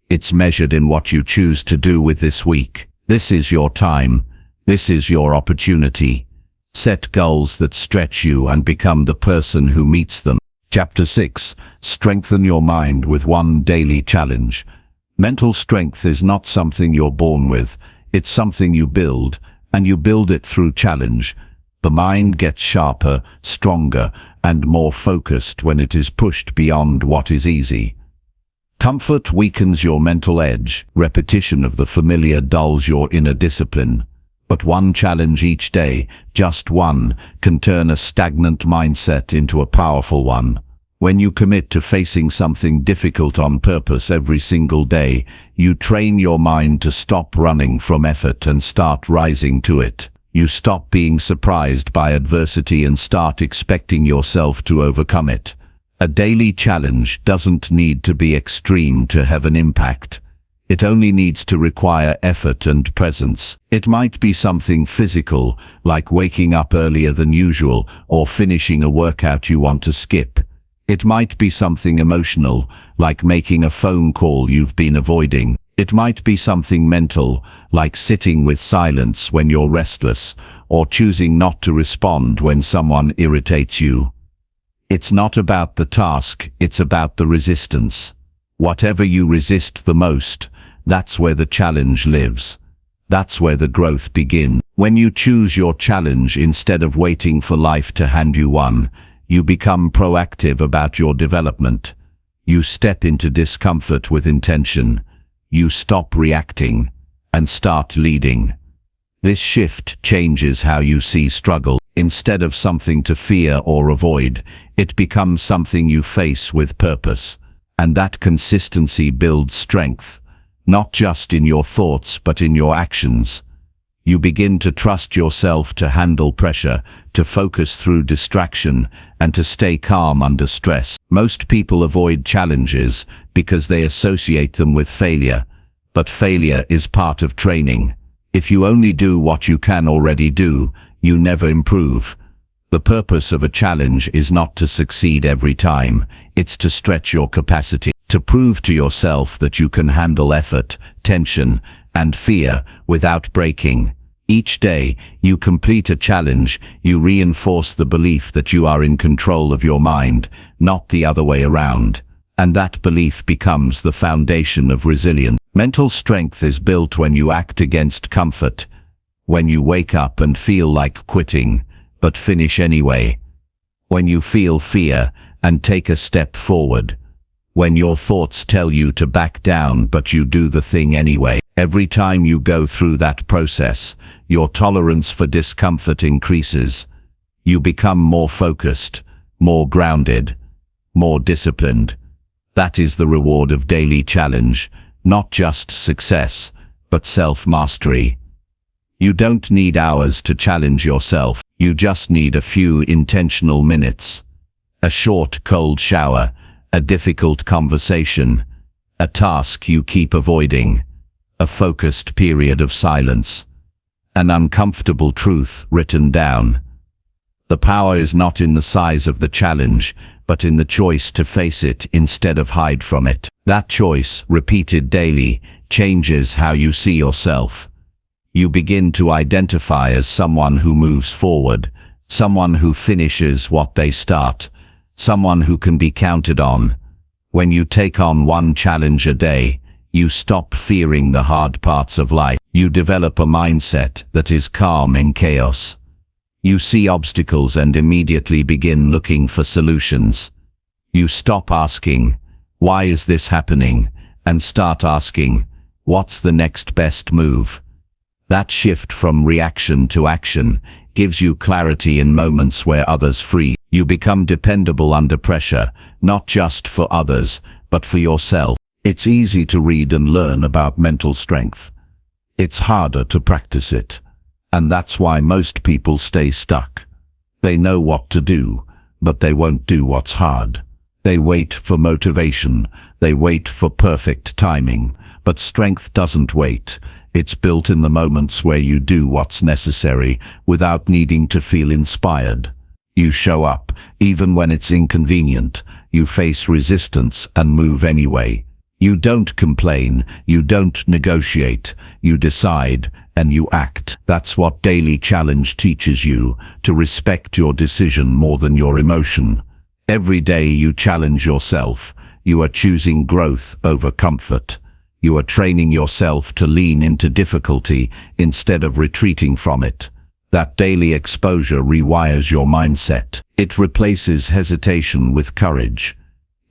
It's measured in what you choose to do with this week. This is your time. This is your opportunity. Set goals that stretch you and become the person who meets them. Chapter 6. Strengthen your mind with one daily challenge. Mental strength is not something you're born with. It's something you build, and you build it through challenge. The mind gets sharper, stronger, and more focused when it is pushed beyond what is easy. Comfort weakens your mental edge. Repetition of the familiar dulls your inner discipline. But one challenge each day, just one, can turn a stagnant mindset into a powerful one. When you commit to facing something difficult on purpose every single day, you train your mind to stop running from effort and start rising to it. You stop being surprised by adversity and start expecting yourself to overcome it. A daily challenge doesn't need to be extreme to have an impact. It only needs to require effort and presence. It might be something physical, like waking up earlier than usual or finishing a workout you want to skip. It might be something emotional, like making a phone call you've been avoiding. It might be something mental, like sitting with silence when you're restless, or choosing not to respond when someone irritates you. It's not about the task, it's about the resistance. Whatever you resist the most, that's where the challenge lives. That's where the growth begins. When you choose your challenge instead of waiting for life to hand you one, you become proactive about your development. You step into discomfort with intention. You stop reacting and start leading. This shift changes how you see struggle. Instead of something to fear or avoid, it becomes something you face with purpose. And that consistency builds strength, not just in your thoughts but in your actions. You begin to trust yourself to handle pressure, to focus through distraction, and to stay calm under stress. Most people avoid challenges because they associate them with failure, but failure is part of training. If you only do what you can already do, you never improve. The purpose of a challenge is not to succeed every time, it's to stretch your capacity, to prove to yourself that you can handle effort, tension, and fear without breaking. Each day you complete a challenge, you reinforce the belief that you are in control of your mind, not the other way around. And that belief becomes the foundation of resilience. Mental strength is built when you act against comfort, when you wake up and feel like quitting, but finish anyway. When you feel fear and take a step forward. When your thoughts tell you to back down but you do the thing anyway. Every time you go through that process, your tolerance for discomfort increases. You become more focused, more grounded, more disciplined. That is the reward of daily challenge, not just success, but self-mastery. You don't need hours to challenge yourself, you just need a few intentional minutes. A short cold shower, a difficult conversation, a task you keep avoiding, a focused period of silence, an uncomfortable truth written down. The power is not in the size of the challenge, but in the choice to face it instead of hide from it. That choice, repeated daily, changes how you see yourself. You begin to identify as someone who moves forward, someone who finishes what they start, someone who can be counted on. When you take on one challenge a day, you stop fearing the hard parts of life. You develop a mindset that is calm in chaos. You see obstacles and immediately begin looking for solutions. You stop asking, "Why is this happening?" and start asking, "What's the next best move?" That shift from reaction to action gives you clarity in moments where others freeze. You become dependable under pressure, not just for others, but for yourself. It's easy to read and learn about mental strength. It's harder to practice it. And that's why most people stay stuck. They know what to do, but they won't do what's hard. They wait for motivation, they wait for perfect timing, but strength doesn't wait. It's built in the moments where you do what's necessary without needing to feel inspired. You show up, even when it's inconvenient. You face resistance and move anyway. You don't complain, you don't negotiate, you decide and you act. That's what daily challenge teaches you, to respect your decision more than your emotion. Every day you challenge yourself, you are choosing growth over comfort. You are training yourself to lean into difficulty instead of retreating from it. That daily exposure rewires your mindset. It replaces hesitation with courage.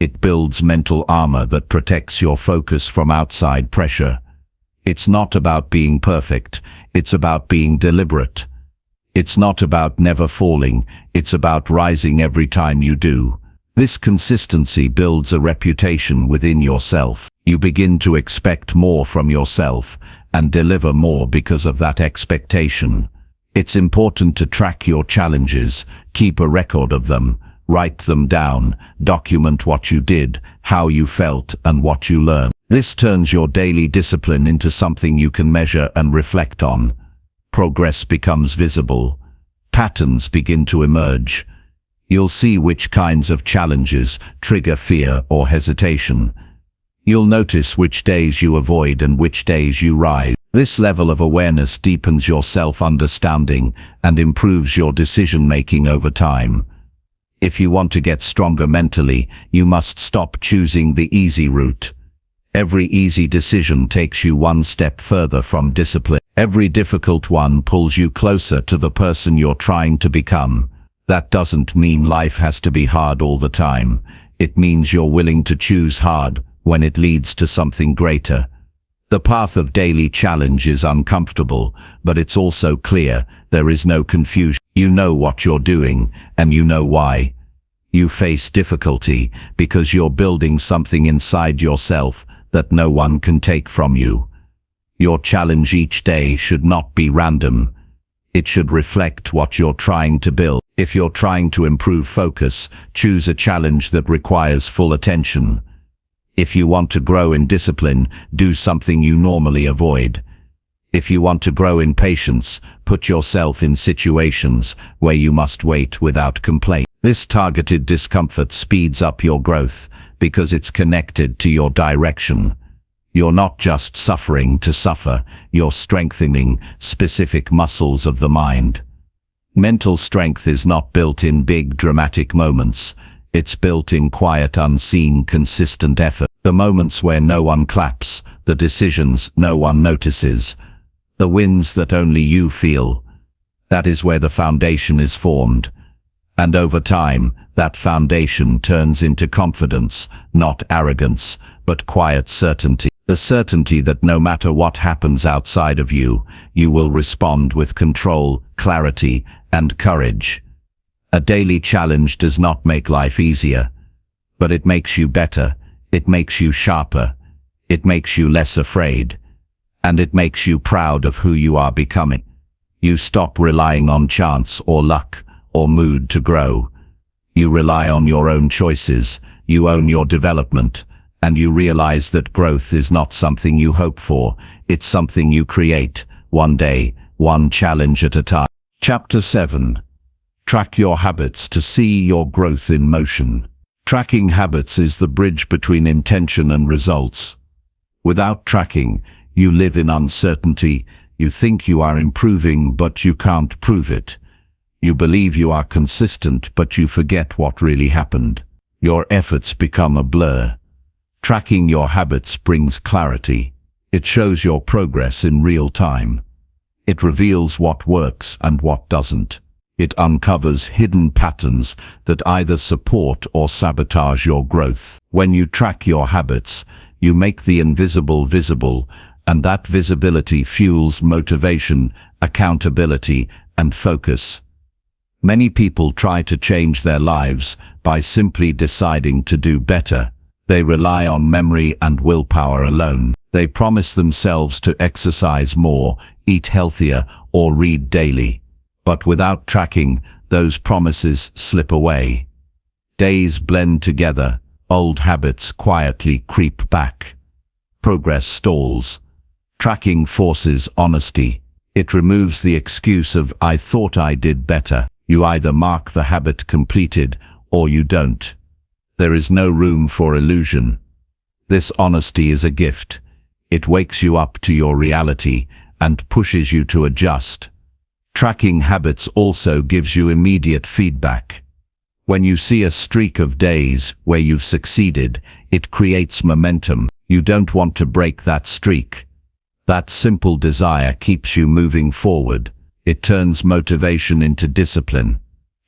It builds mental armor that protects your focus from outside pressure. It's not about being perfect, it's about being deliberate. It's not about never falling, it's about rising every time you do. This consistency builds a reputation within yourself. You begin to expect more from yourself and deliver more because of that expectation. It's important to track your challenges, keep a record of them, write them down, document what you did, how you felt, and what you learned. This turns your daily discipline into something you can measure and reflect on. Progress becomes visible. Patterns begin to emerge. You'll see which kinds of challenges trigger fear or hesitation. You'll notice which days you avoid and which days you rise. This level of awareness deepens your self-understanding and improves your decision-making over time. If you want to get stronger mentally, you must stop choosing the easy route. Every easy decision takes you one step further from discipline. Every difficult one pulls you closer to the person you're trying to become. That doesn't mean life has to be hard all the time. It means you're willing to choose hard when it leads to something greater. The path of daily challenge is uncomfortable, but it's also clear. There is no confusion. You know what you're doing, and you know why. You face difficulty because you're building something inside yourself that no one can take from you. Your challenge each day should not be random. It should reflect what you're trying to build. If you're trying to improve focus, choose a challenge that requires full attention. If you want to grow in discipline, do something you normally avoid. If you want to grow in patience, put yourself in situations where you must wait without complaint. This targeted discomfort speeds up your growth because it's connected to your direction. You're not just suffering to suffer, you're strengthening specific muscles of the mind. Mental strength is not built in big dramatic moments. It's built in quiet, unseen, consistent effort. The moments where no one claps, the decisions no one notices, the wins that only you feel. That is where the foundation is formed. And over time, that foundation turns into confidence, not arrogance, but quiet certainty. The certainty that no matter what happens outside of you, you will respond with control, clarity, and courage. A daily challenge does not make life easier, but it makes you better, it makes you sharper, it makes you less afraid, and it makes you proud of who you are becoming. You stop relying on chance or luck or mood to grow. You rely on your own choices, you own your development, and you realize that growth is not something you hope for, it's something you create, one day, one challenge at a time. Chapter 7. Track your habits to see your growth in motion. Tracking habits is the bridge between intention and results. Without tracking, you live in uncertainty. You think you are improving, but you can't prove it. You believe you are consistent, but you forget what really happened. Your efforts become a blur. Tracking your habits brings clarity. It shows your progress in real time. It reveals what works and what doesn't. It uncovers hidden patterns that either support or sabotage your growth. When you track your habits, you make the invisible visible, and that visibility fuels motivation, accountability, and focus. Many people try to change their lives by simply deciding to do better. They rely on memory and willpower alone. They promise themselves to exercise more, eat healthier, or read daily. But without tracking, those promises slip away. Days blend together, old habits quietly creep back. Progress stalls. Tracking forces honesty. It removes the excuse of "I thought I did better." You either mark the habit completed or you don't. There is no room for illusion. This honesty is a gift. It wakes you up to your reality and pushes you to adjust. Tracking habits also gives you immediate feedback. When you see a streak of days where you've succeeded, it creates momentum. You don't want to break that streak. That simple desire keeps you moving forward. It turns motivation into discipline.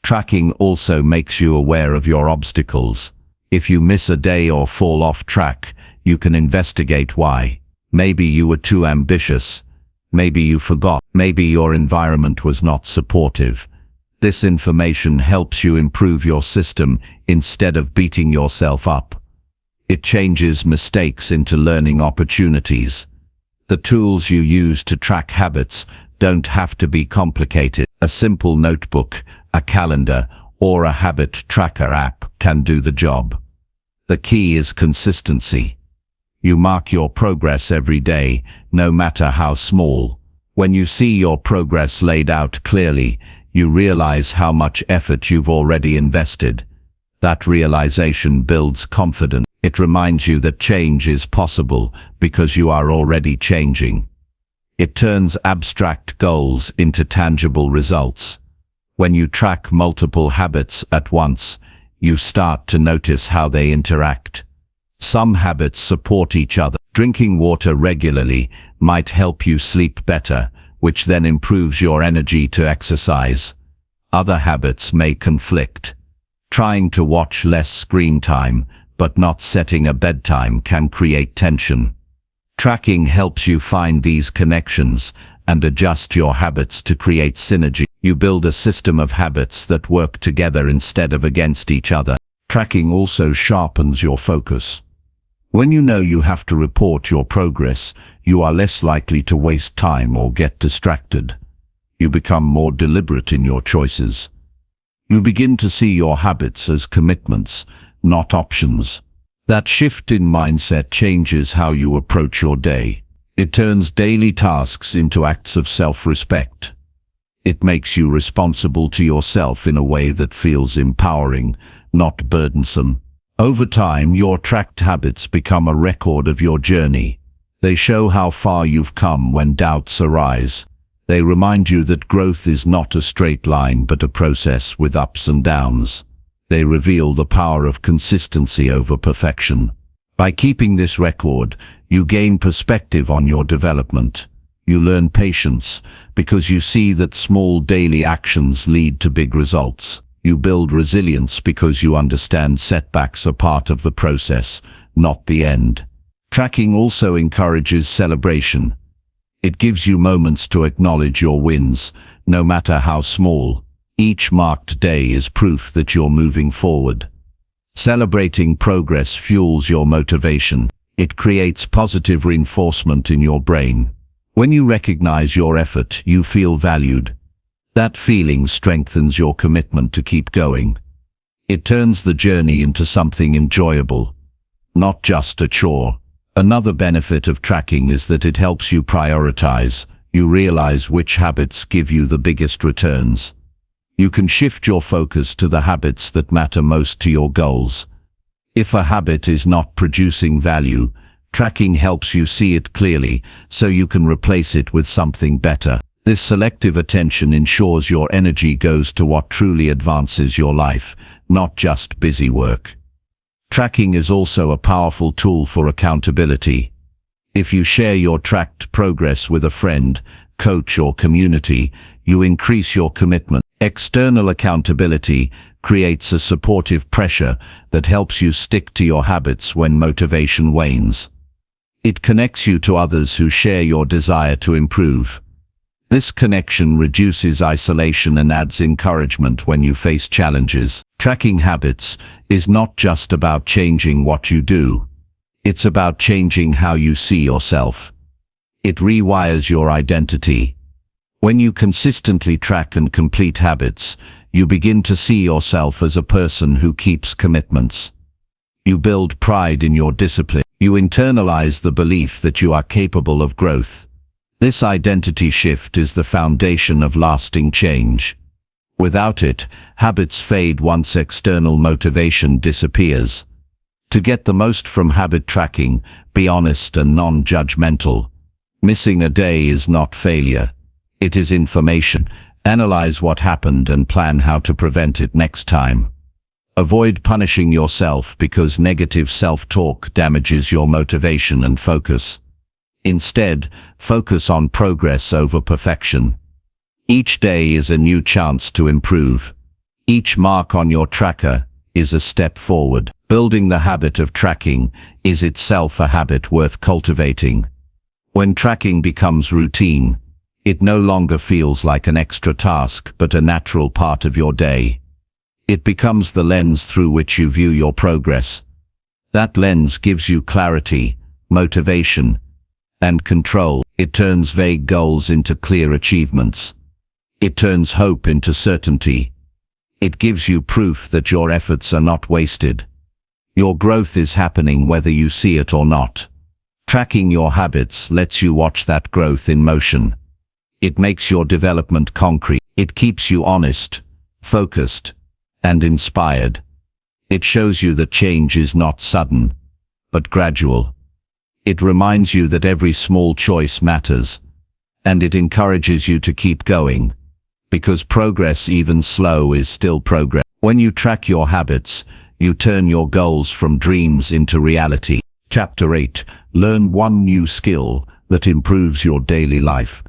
Tracking also makes you aware of your obstacles. If you miss a day or fall off track, you can investigate why. Maybe you were too ambitious. Maybe you forgot. Maybe your environment was not supportive. This information helps you improve your system instead of beating yourself up. It changes mistakes into learning opportunities. The tools you use to track habits don't have to be complicated. A simple notebook, a calendar, or a habit tracker app can do the job. The key is consistency. You mark your progress every day, no matter how small. When you see your progress laid out clearly, you realize how much effort you've already invested. That realization builds confidence. It reminds you that change is possible because you are already changing. It turns abstract goals into tangible results. When you track multiple habits at once, you start to notice how they interact. Some habits support each other. Drinking water regularly might help you sleep better, which then improves your energy to exercise. Other habits may conflict. Trying to watch less screen time, but not setting a bedtime can create tension. Tracking helps you find these connections and adjust your habits to create synergy. You build a system of habits that work together instead of against each other. Tracking also sharpens your focus. When you know you have to report your progress, you are less likely to waste time or get distracted. You become more deliberate in your choices. You begin to see your habits as commitments, not options. That shift in mindset changes how you approach your day. It turns daily tasks into acts of self-respect. It makes you responsible to yourself in a way that feels empowering, not burdensome. Over time, your tracked habits become a record of your journey. They show how far you've come when doubts arise. They remind you that growth is not a straight line but a process with ups and downs. They reveal the power of consistency over perfection. By keeping this record, you gain perspective on your development. You learn patience because you see that small daily actions lead to big results. You build resilience because you understand setbacks are part of the process, not the end. Tracking also encourages celebration. It gives you moments to acknowledge your wins, no matter how small. Each marked day is proof that you're moving forward. Celebrating progress fuels your motivation. It creates positive reinforcement in your brain. When you recognize your effort, you feel valued. That feeling strengthens your commitment to keep going. It turns the journey into something enjoyable, not just a chore. Another benefit of tracking is that it helps you prioritize. You realize which habits give you the biggest returns. You can shift your focus to the habits that matter most to your goals. If a habit is not producing value, tracking helps you see it clearly so you can replace it with something better. This selective attention ensures your energy goes to what truly advances your life, not just busy work. Tracking is also a powerful tool for accountability. If you share your tracked progress with a friend, coach, or community, you increase your commitment. External accountability creates a supportive pressure that helps you stick to your habits when motivation wanes. It connects you to others who share your desire to improve. This connection reduces isolation and adds encouragement when you face challenges. Tracking habits is not just about changing what you do. It's about changing how you see yourself. It rewires your identity. When you consistently track and complete habits, you begin to see yourself as a person who keeps commitments. You build pride in your discipline. You internalize the belief that you are capable of growth. This identity shift is the foundation of lasting change. Without it, habits fade once external motivation disappears. To get the most from habit tracking, be honest and non-judgmental. Missing a day is not failure. It is information. Analyze what happened and plan how to prevent it next time. Avoid punishing yourself because negative self-talk damages your motivation and focus. Instead, focus on progress over perfection. Each day is a new chance to improve. Each mark on your tracker is a step forward. Building the habit of tracking is itself a habit worth cultivating. When tracking becomes routine, it no longer feels like an extra task but a natural part of your day. It becomes the lens through which you view your progress. That lens gives you clarity, motivation, and control. It turns vague goals into clear achievements. It turns hope into certainty. It gives you proof that your efforts are not wasted. Your growth is happening whether you see it or not. Tracking your habits lets you watch that growth in motion. It makes your development concrete. It keeps you honest, focused, and inspired. It shows you that change is not sudden, but gradual. It reminds you that every small choice matters, and it encourages you to keep going, because progress, even slow, is still progress. When you track your habits, you turn your goals from dreams into reality. Chapter 8. Learn one new skill that improves your daily life.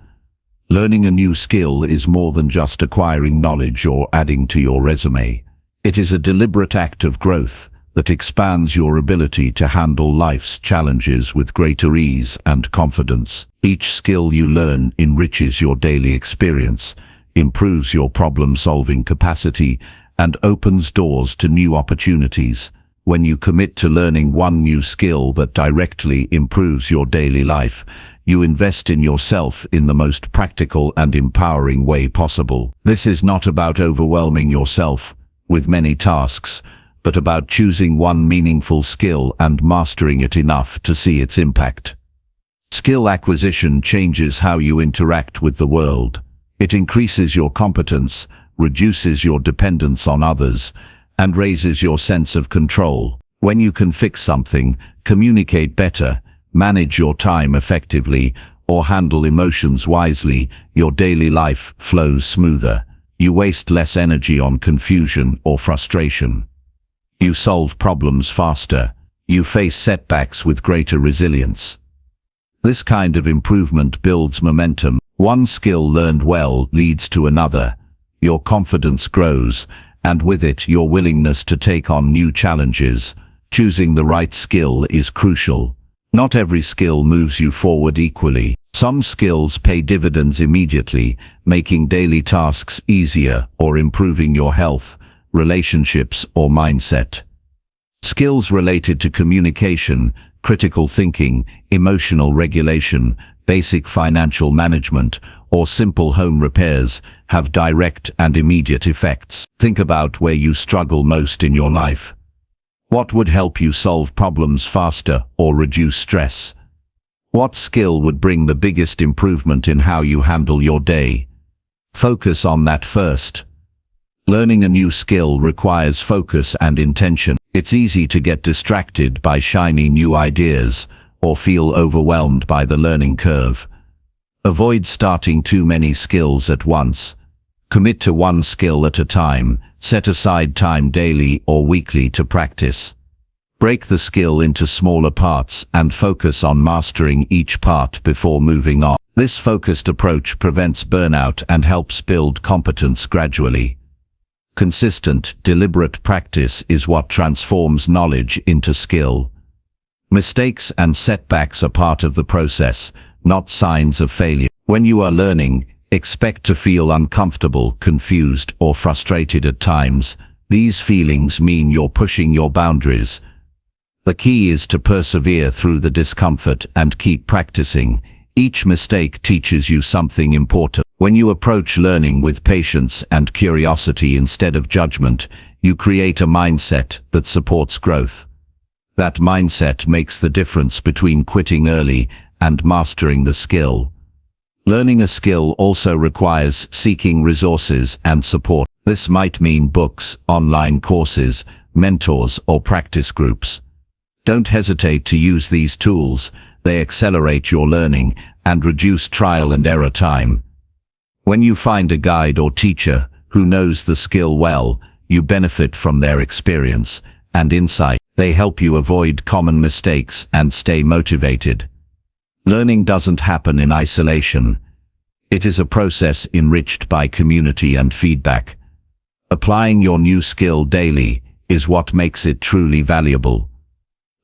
Learning a new skill is more than just acquiring knowledge or adding to your resume. It is a deliberate act of growth that expands your ability to handle life's challenges with greater ease and confidence. Each skill you learn enriches your daily experience. improves your problem-solving capacity, and opens doors to new opportunities. When you commit to learning one new skill that directly improves your daily life, you invest in yourself in the most practical and empowering way possible. This is not about overwhelming yourself with many tasks, but about choosing one meaningful skill and mastering it enough to see its impact. Skill acquisition changes how you interact with the world. It increases your competence, reduces your dependence on others, and raises your sense of control. When you can fix something, communicate better, manage your time effectively, or handle emotions wisely, your daily life flows smoother. You waste less energy on confusion or frustration. You solve problems faster. You face setbacks with greater resilience. This kind of improvement builds momentum. One skill learned well leads to another. Your confidence grows, and with it your willingness to take on new challenges. Choosing the right skill is crucial. Not every skill moves you forward equally. Some skills pay dividends immediately, making daily tasks easier or improving your health, relationships, or mindset. Skills related to communication, critical thinking, emotional regulation, basic financial management, or simple home repairs have direct and immediate effects. Think about where you struggle most in your life. What would help you solve problems faster or reduce stress? What skill would bring the biggest improvement in how you handle your day? Focus on that first. Learning a new skill requires focus and intention. It's easy to get distracted by shiny new ideas or feel overwhelmed by the learning curve. Avoid starting too many skills at once. Commit to one skill at a time. Set aside time daily or weekly to practice. Break the skill into smaller parts and focus on mastering each part before moving on. This focused approach prevents burnout and helps build competence gradually. Consistent, deliberate practice is what transforms knowledge into skill. Mistakes and setbacks are part of the process, not signs of failure. When you are learning, expect to feel uncomfortable, confused, or frustrated at times. These feelings mean you're pushing your boundaries. The key is to persevere through the discomfort and keep practicing. Each mistake teaches you something important. When you approach learning with patience and curiosity instead of judgment, you create a mindset that supports growth. That mindset makes the difference between quitting early and mastering the skill. Learning a skill also requires seeking resources and support. This might mean books, online courses, mentors, or practice groups. Don't hesitate to use these tools. They accelerate your learning and reduce trial and error time. When you find a guide or teacher who knows the skill well, you benefit from their experience and insight. They help you avoid common mistakes and stay motivated. Learning doesn't happen in isolation. It is a process enriched by community and feedback. Applying your new skill daily is what makes it truly valuable.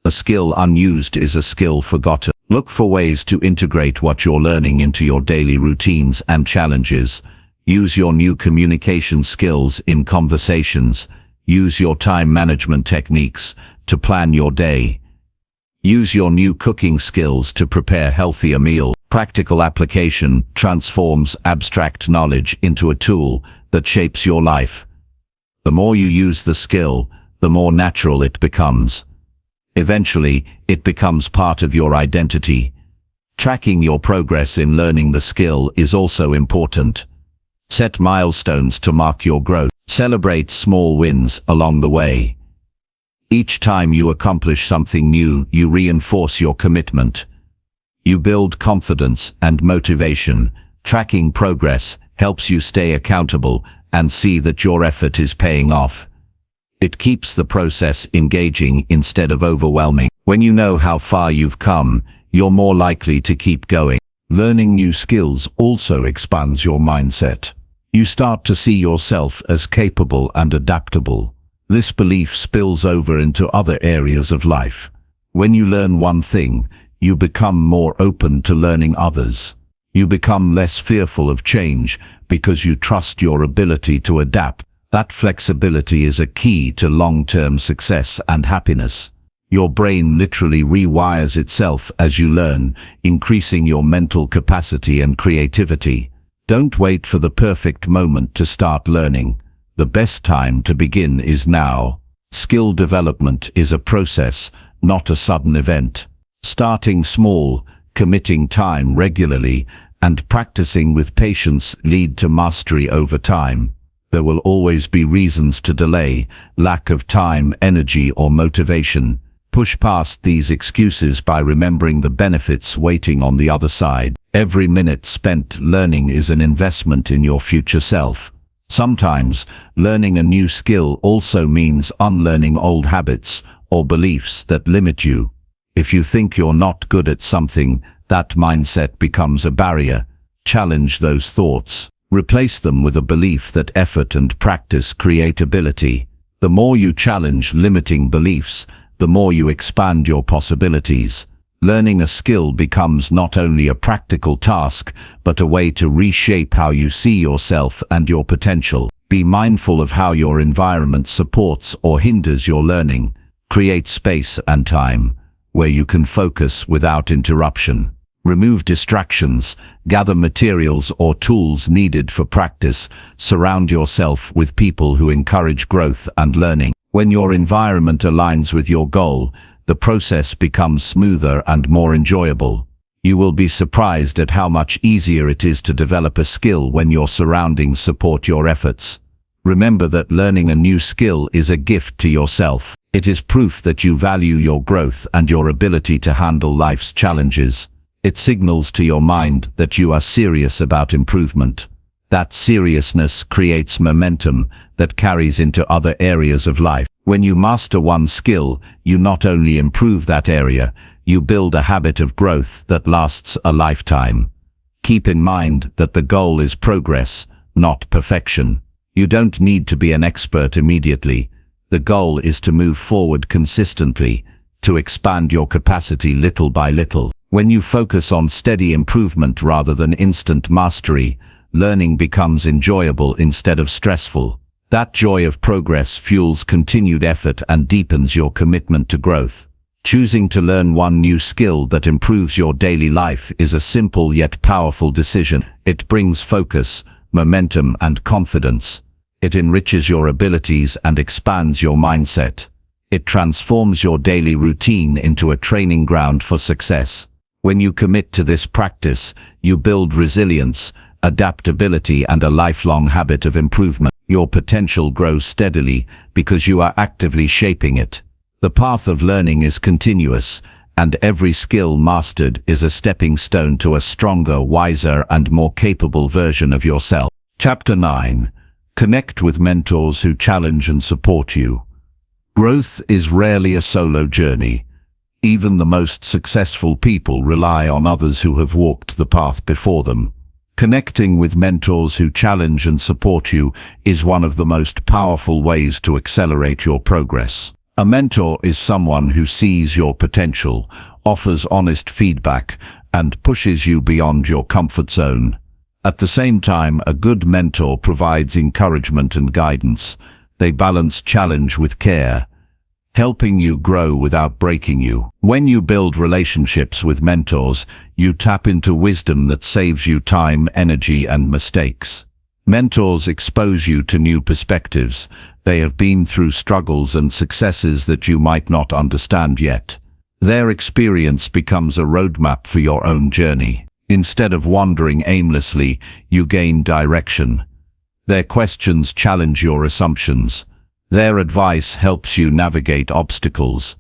A skill unused is a skill forgotten. Look for ways to integrate what you're learning into your daily routines and challenges. Use your new communication skills in conversations. Use your time management techniques to plan your day. Use your new cooking skills to prepare healthier meals. Practical application transforms abstract knowledge into a tool that shapes your life. The more you use the skill, the more natural it becomes. Eventually, it becomes part of your identity. Tracking your progress in learning the skill is also important. Set milestones to mark your growth. Celebrate small wins along the way. Each time you accomplish something new, you reinforce your commitment. You build confidence and motivation. Tracking progress helps you stay accountable and see that your effort is paying off. It keeps the process engaging instead of overwhelming. When you know how far you've come, you're more likely to keep going. Learning new skills also expands your mindset. You start to see yourself as capable and adaptable. This belief spills over into other areas of life. When you learn one thing, you become more open to learning others. You become less fearful of change because you trust your ability to adapt. That flexibility is a key to long-term success and happiness. Your brain literally rewires itself as you learn, increasing your mental capacity and creativity. Don't wait for the perfect moment to start learning. The best time to begin is now. Skill development is a process, not a sudden event. Starting small, committing time regularly, and practicing with patience lead to mastery over time. There will always be reasons to delay, lack of time, energy, or motivation. Push past these excuses by remembering the benefits waiting on the other side. Every minute spent learning is an investment in your future self. Sometimes, learning a new skill also means unlearning old habits or beliefs that limit you. If you think you're not good at something, that mindset becomes a barrier. Challenge those thoughts. Replace them with a belief that effort and practice create ability. The more you challenge limiting beliefs, the more you expand your possibilities. Learning a skill becomes not only a practical task, but a way to reshape how you see yourself and your potential. Be mindful of how your environment supports or hinders your learning. Create space and time where you can focus without interruption. Remove distractions, gather materials or tools needed for practice. Surround yourself with people who encourage growth and learning. When your environment aligns with your goal, the process becomes smoother and more enjoyable. You will be surprised at how much easier it is to develop a skill when your surroundings support your efforts. Remember that learning a new skill is a gift to yourself. It is proof that you value your growth and your ability to handle life's challenges. It signals to your mind that you are serious about improvement. That seriousness creates momentum that carries into other areas of life. When you master one skill, you not only improve that area, you build a habit of growth that lasts a lifetime. Keep in mind that the goal is progress, not perfection. You don't need to be an expert immediately. The goal is to move forward consistently, to expand your capacity little by little. When you focus on steady improvement rather than instant mastery, learning becomes enjoyable instead of stressful. That joy of progress fuels continued effort and deepens your commitment to growth. Choosing to learn one new skill that improves your daily life is a simple yet powerful decision. It brings focus, momentum, and confidence. It enriches your abilities and expands your mindset. It transforms your daily routine into a training ground for success. When you commit to this practice, you build resilience, adaptability, and a lifelong habit of improvement. Your potential grows steadily because you are actively shaping it. The path of learning is continuous, and every skill mastered is a stepping stone to a stronger, wiser, and more capable version of yourself. Chapter 9. Connect with mentors who challenge and support you. Growth is rarely a solo journey. Even the most successful people rely on others who have walked the path before them. Connecting with mentors who challenge and support you is one of the most powerful ways to accelerate your progress. A mentor is someone who sees your potential, offers honest feedback, and pushes you beyond your comfort zone. At the same time, a good mentor provides encouragement and guidance. They balance challenge with care, helping you grow without breaking you. When you build relationships with mentors, you tap into wisdom that saves you time, energy, and mistakes. Mentors expose you to new perspectives. They have been through struggles and successes that you might not understand yet. Their experience becomes a roadmap for your own journey. Instead of wandering aimlessly, you gain direction. Their questions challenge your assumptions. Their advice helps you navigate obstacles.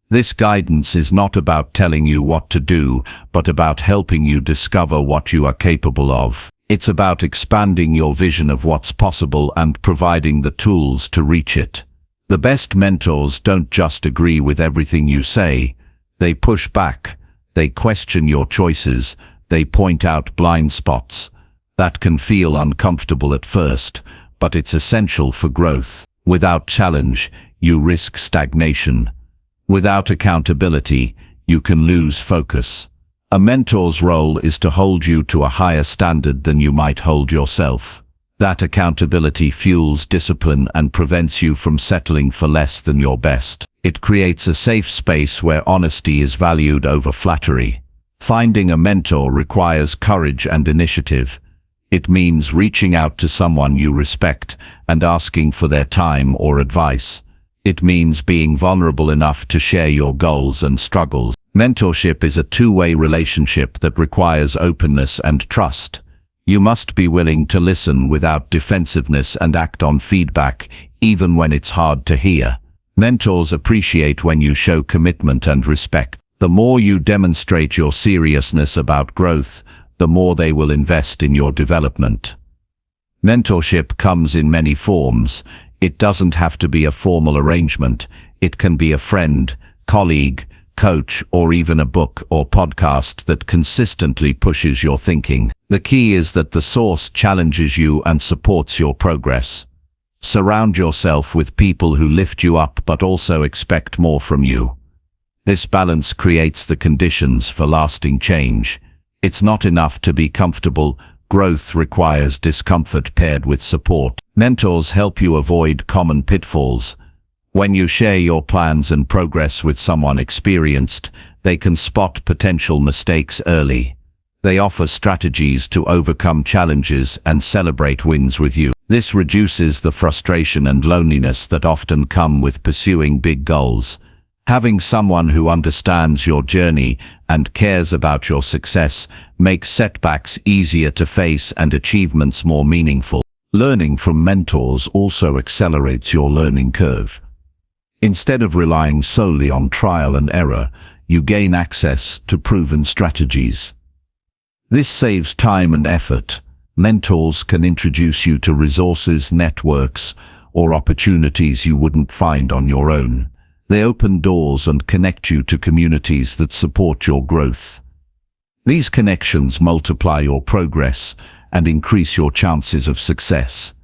This guidance is not about telling you what to do, but about helping you discover what you are capable of. It's about expanding your vision of what's possible and providing the tools to reach it. The best mentors don't just agree with everything you say. They push back. They question your choices. They point out blind spots. That can feel uncomfortable at first, but it's essential for growth. Without challenge, you risk stagnation. Without accountability, you can lose focus. A mentor's role is to hold you to a higher standard than you might hold yourself. That accountability fuels discipline and prevents you from settling for less than your best. It creates a safe space where honesty is valued over flattery. Finding a mentor requires courage and initiative. It means reaching out to someone you respect and asking for their time or advice. It means being vulnerable enough to share your goals and struggles. Mentorship is a two-way relationship that requires openness and trust. You must be willing to listen without defensiveness and act on feedback, even when it's hard to hear. Mentors appreciate when you show commitment and respect. The more you demonstrate your seriousness about growth, the more they will invest in your development. Mentorship comes in many forms. It doesn't have to be a formal arrangement. It can be a friend, colleague, coach, or even a book or podcast that consistently pushes your thinking. The key is that the source challenges you and supports your progress. Surround yourself with people who lift you up but also expect more from you. This balance creates the conditions for lasting change. It's not enough to be comfortable. Growth requires discomfort paired with support. Mentors help you avoid common pitfalls. When you share your plans and progress with someone experienced, they can spot potential mistakes early. They offer strategies to overcome challenges and celebrate wins with you. This reduces the frustration and loneliness that often come with pursuing big goals. Having someone who understands your journey and cares about your success makes setbacks easier to face and achievements more meaningful. Learning from mentors also accelerates your learning curve. Instead of relying solely on trial and error, you gain access to proven strategies. This saves time and effort. Mentors can introduce you to resources, networks, or opportunities you wouldn't find on your own. They open doors and connect you to communities that support your growth. These connections multiply your progress and increase your chances of success.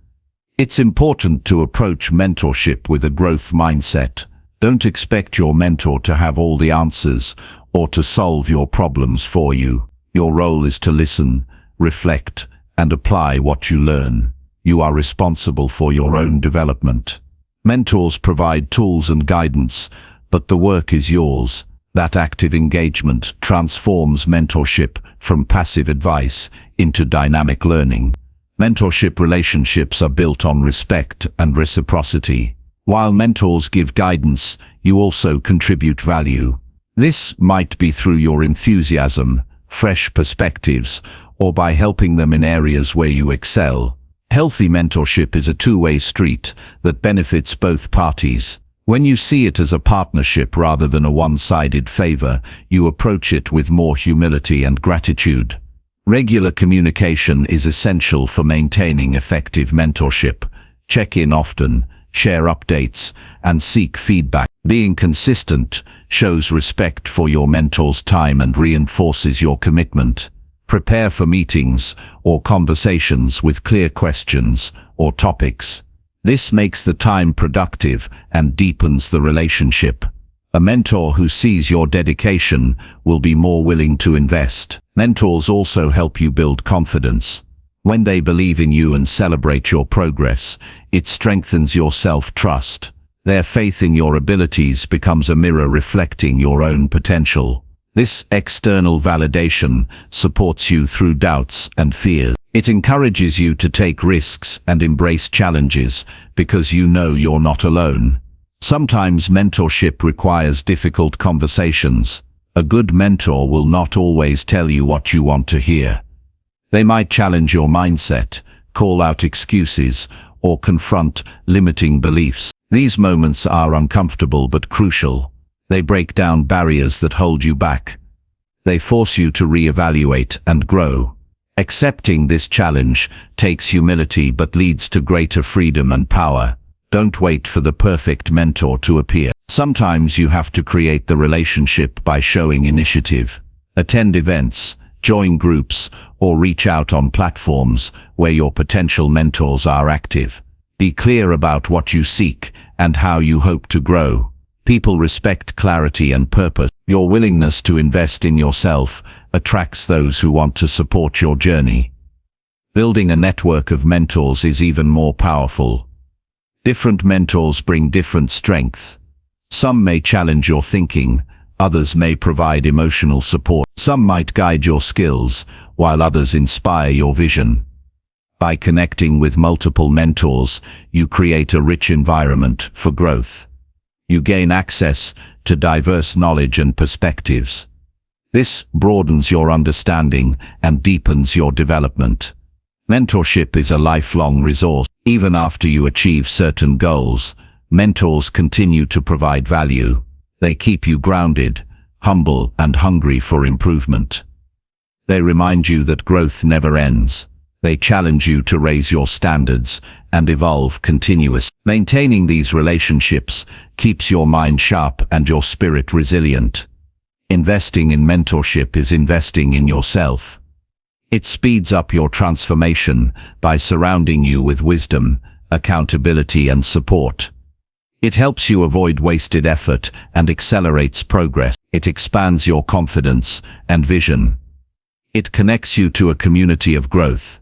It's important to approach mentorship with a growth mindset. Don't expect your mentor to have all the answers or to solve your problems for you. Your role is to listen, reflect, and apply what you learn. You are responsible for your own development. Mentors provide tools and guidance, but the work is yours. That active engagement transforms mentorship from passive advice into dynamic learning. Mentorship relationships are built on respect and reciprocity. While mentors give guidance, you also contribute value. This might be through your enthusiasm, fresh perspectives, or by helping them in areas where you excel. Healthy mentorship is a two-way street that benefits both parties. When you see it as a partnership rather than a one-sided favor, you approach it with more humility and gratitude. Regular communication is essential for maintaining effective mentorship. Check in often, share updates, and seek feedback. Being consistent shows respect for your mentor's time and reinforces your commitment. Prepare for meetings or conversations with clear questions or topics. This makes the time productive and deepens the relationship. A mentor who sees your dedication will be more willing to invest. Mentors also help you build confidence. When they believe in you and celebrate your progress, it strengthens your self-trust. Their faith in your abilities becomes a mirror reflecting your own potential. This external validation supports you through doubts and fears. It encourages you to take risks and embrace challenges because you know you're not alone. Sometimes mentorship requires difficult conversations. A good mentor will not always tell you what you want to hear. They might challenge your mindset, call out excuses, or confront limiting beliefs. These moments are uncomfortable but crucial. They break down barriers that hold you back. They force you to reevaluate and grow. Accepting this challenge takes humility but leads to greater freedom and power. Don't wait for the perfect mentor to appear. Sometimes you have to create the relationship by showing initiative. Attend events, join groups, or reach out on platforms where your potential mentors are active. Be clear about what you seek and how you hope to grow. People respect clarity and purpose. Your willingness to invest in yourself attracts those who want to support your journey. Building a network of mentors is even more powerful. Different mentors bring different strengths. Some may challenge your thinking, others may provide emotional support. Some might guide your skills, while others inspire your vision. By connecting with multiple mentors, you create a rich environment for growth. You gain access to diverse knowledge and perspectives. This broadens your understanding and deepens your development. Mentorship is a lifelong resource. Even after you achieve certain goals, mentors continue to provide value. They keep you grounded, humble, and hungry for improvement. They remind you that growth never ends. They challenge you to raise your standards and evolve continuously. Maintaining these relationships keeps your mind sharp and your spirit resilient. Investing in mentorship is investing in yourself. It speeds up your transformation by surrounding you with wisdom, accountability, and support. It helps you avoid wasted effort and accelerates progress. It expands your confidence and vision. It connects you to a community of growth.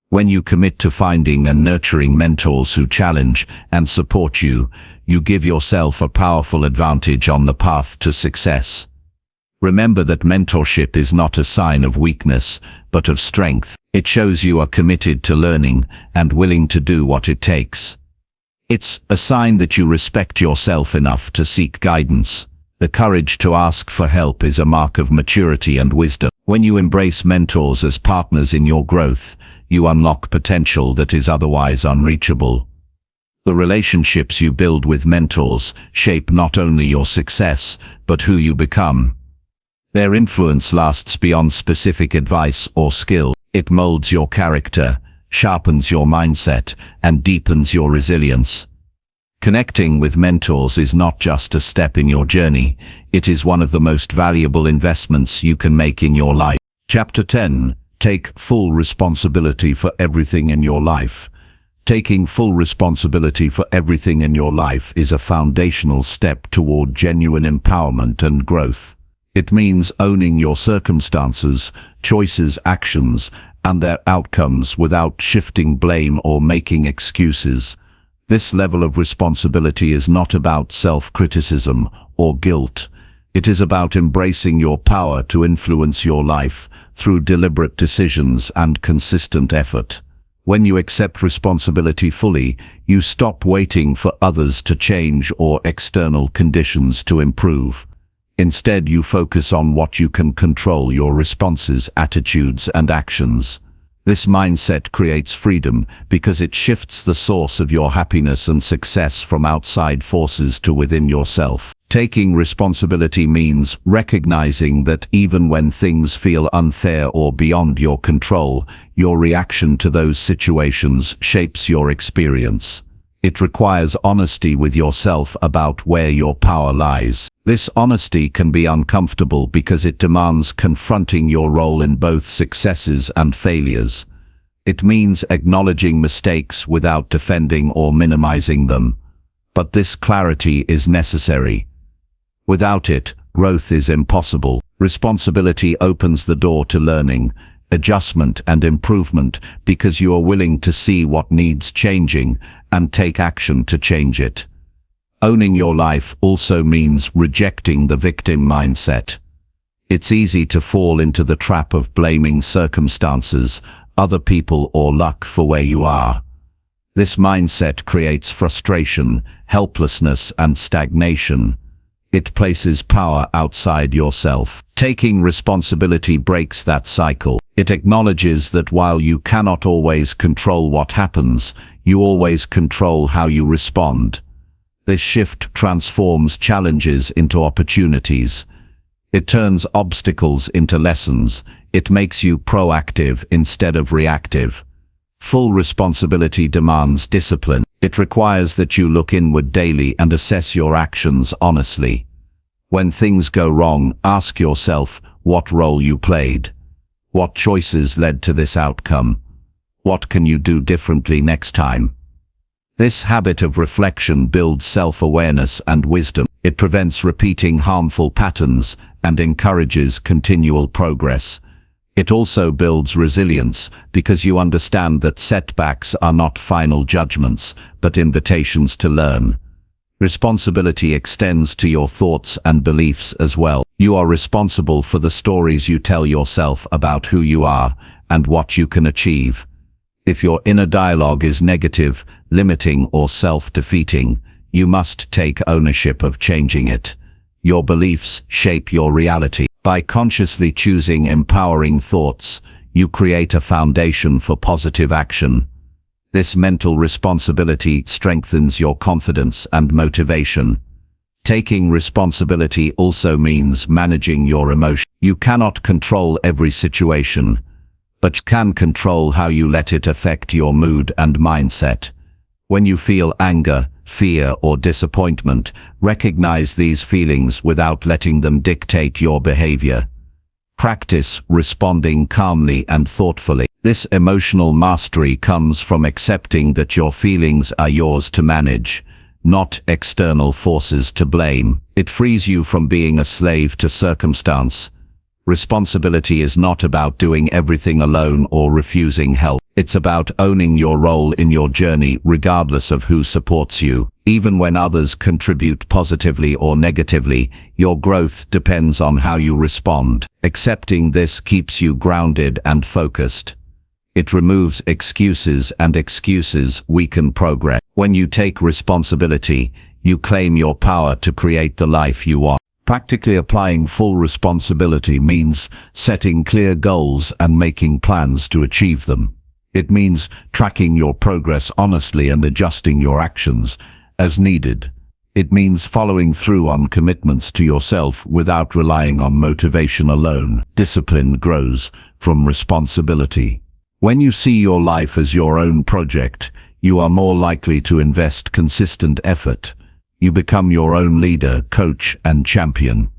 When you commit to finding and nurturing mentors who challenge and support you, you give yourself a powerful advantage on the path to success. Remember that mentorship is not a sign of weakness, but of strength. It shows you are committed to learning and willing to do what it takes. It's a sign that you respect yourself enough to seek guidance. The courage to ask for help is a mark of maturity and wisdom. When you embrace mentors as partners in your growth, you unlock potential that is otherwise unreachable. The relationships you build with mentors shape not only your success, but who you become. Their influence lasts beyond specific advice or skill. It molds your character, sharpens your mindset, and deepens your resilience. Connecting with mentors is not just a step in your journey, it is one of the most valuable investments you can make in your life. Chapter 10. Take full responsibility for everything in your life. Taking full responsibility for everything in your life is a foundational step toward genuine empowerment and growth. It means owning your circumstances, choices, actions, and their outcomes without shifting blame or making excuses. This level of responsibility is not about self-criticism or guilt. It is about embracing your power to influence your life through deliberate decisions and consistent effort. When you accept responsibility fully, you stop waiting for others to change or external conditions to improve. Instead, you focus on what you can control: your responses, attitudes, and actions. This mindset creates freedom because it shifts the source of your happiness and success from outside forces to within yourself. Taking responsibility means recognizing that even when things feel unfair or beyond your control, your reaction to those situations shapes your experience. It requires honesty with yourself about where your power lies. This honesty can be uncomfortable because it demands confronting your role in both successes and failures. It means acknowledging mistakes without defending or minimizing them. But this clarity is necessary. Without it, growth is impossible. Responsibility opens the door to learning, adjustment, and improvement because you are willing to see what needs changing and take action to change it. Owning your life also means rejecting the victim mindset. It's easy to fall into the trap of blaming circumstances, other people, or luck for where you are. This mindset creates frustration, helplessness, and stagnation. It places power outside yourself. Taking responsibility breaks that cycle. It acknowledges that while you cannot always control what happens, you always control how you respond. This shift transforms challenges into opportunities. It turns obstacles into lessons. It makes you proactive instead of reactive. Full responsibility demands discipline. It requires that you look inward daily and assess your actions honestly. When things go wrong, ask yourself what role you played. What choices led to this outcome? What can you do differently next time? This habit of reflection builds self-awareness and wisdom. It prevents repeating harmful patterns and encourages continual progress. It also builds resilience because you understand that setbacks are not final judgments, but invitations to learn. Responsibility extends to your thoughts and beliefs as well. You are responsible for the stories you tell yourself about who you are and what you can achieve. If your inner dialogue is negative, limiting, or self-defeating, you must take ownership of changing it. Your beliefs shape your reality. By consciously choosing empowering thoughts, you create a foundation for positive action. This mental responsibility strengthens your confidence and motivation. Taking responsibility also means managing your emotions. You cannot control every situation, but you can control how you let it affect your mood and mindset. When you feel anger, fear, or disappointment, recognize these feelings without letting them dictate your behavior. Practice responding calmly and thoughtfully. This emotional mastery comes from accepting that your feelings are yours to manage, not external forces to blame. It frees you from being a slave to circumstance. Responsibility is not about doing everything alone or refusing help. It's about owning your role in your journey regardless of who supports you. Even when others contribute positively or negatively, your growth depends on how you respond. Accepting this keeps you grounded and focused. It removes excuses, and excuses weaken progress. When you take responsibility, you claim your power to create the life you want. Practically applying full responsibility means setting clear goals and making plans to achieve them. It means tracking your progress honestly and adjusting your actions as needed. It means following through on commitments to yourself without relying on motivation alone. Discipline grows from responsibility. When you see your life as your own project, you are more likely to invest consistent effort. You become your own leader, coach, and champion.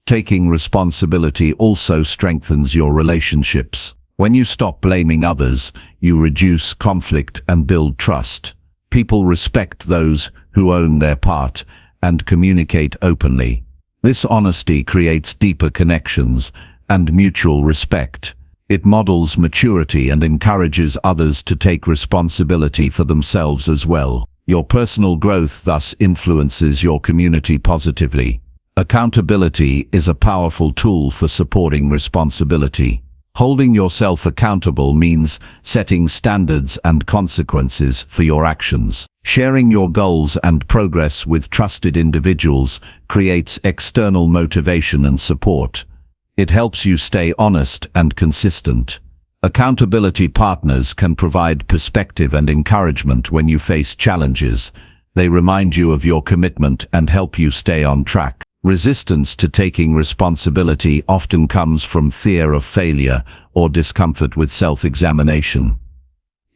Taking responsibility also strengthens your relationships. When you stop blaming others, you reduce conflict and build trust. People respect those who own their part and communicate openly. This honesty creates deeper connections and mutual respect. It models maturity and encourages others to take responsibility for themselves as well. Your personal growth thus influences your community positively. Accountability is a powerful tool for supporting responsibility. Holding yourself accountable means setting standards and consequences for your actions. Sharing your goals and progress with trusted individuals creates external motivation and support. It helps you stay honest and consistent. Accountability partners can provide perspective and encouragement when you face challenges. They remind you of your commitment and help you stay on track. Resistance to taking responsibility often comes from fear of failure or discomfort with self-examination.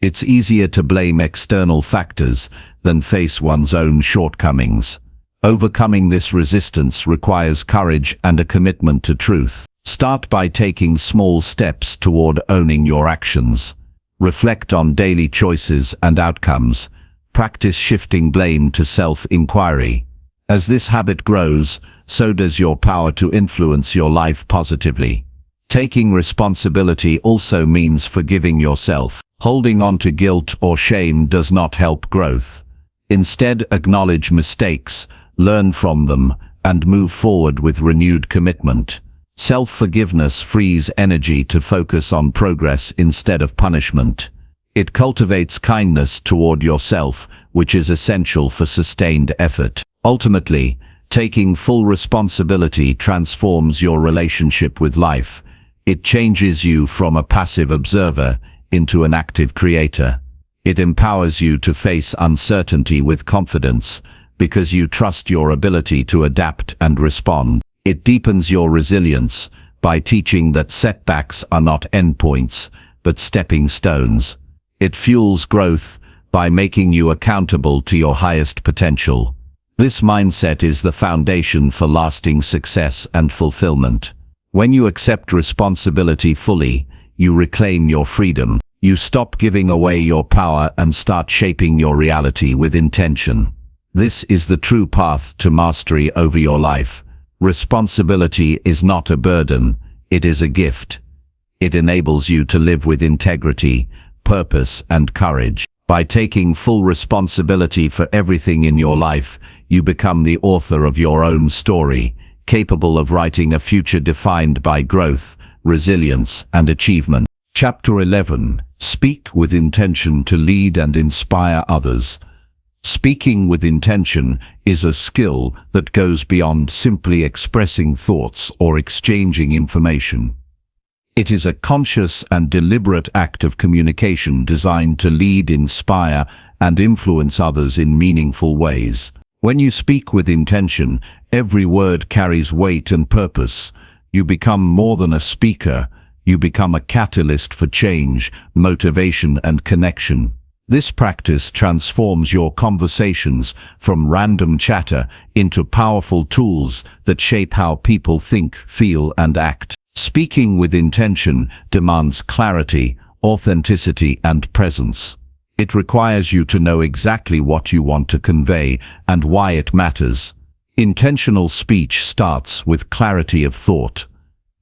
It's easier to blame external factors than face one's own shortcomings. Overcoming this resistance requires courage and a commitment to truth. Start by taking small steps toward owning your actions. Reflect on daily choices and outcomes. Practice shifting blame to self-inquiry. As this habit grows, so does your power to influence your life positively. Taking responsibility also means forgiving yourself. Holding on to guilt or shame does not help growth. Instead, acknowledge mistakes, learn from them, and move forward with renewed commitment. Self-forgiveness frees energy to focus on progress instead of punishment. It cultivates kindness toward yourself, which is essential for sustained effort. Ultimately, taking full responsibility transforms your relationship with life. It changes you from a passive observer into an active creator. It empowers you to face uncertainty with confidence because you trust your ability to adapt and respond. It deepens your resilience by teaching that setbacks are not endpoints, but stepping stones. It fuels growth by making you accountable to your highest potential. This mindset is the foundation for lasting success and fulfillment. When you accept responsibility fully, you reclaim your freedom. You stop giving away your power and start shaping your reality with intention. This is the true path to mastery over your life. Responsibility is not a burden, it is a gift. It enables you to live with integrity, purpose, and courage. By taking full responsibility for everything in your life, you become the author of your own story, capable of writing a future defined by growth, resilience, and achievement. Chapter 11. Speak with intention to lead and inspire others. Speaking with intention is a skill that goes beyond simply expressing thoughts or exchanging information. It is a conscious and deliberate act of communication designed to lead, inspire, and influence others in meaningful ways. When you speak with intention, every word carries weight and purpose. You become more than a speaker. You become a catalyst for change, motivation, and connection. This practice transforms your conversations from random chatter into powerful tools that shape how people think, feel, and act. Speaking with intention demands clarity, authenticity, and presence. It requires you to know exactly what you want to convey and why it matters. Intentional speech starts with clarity of thought.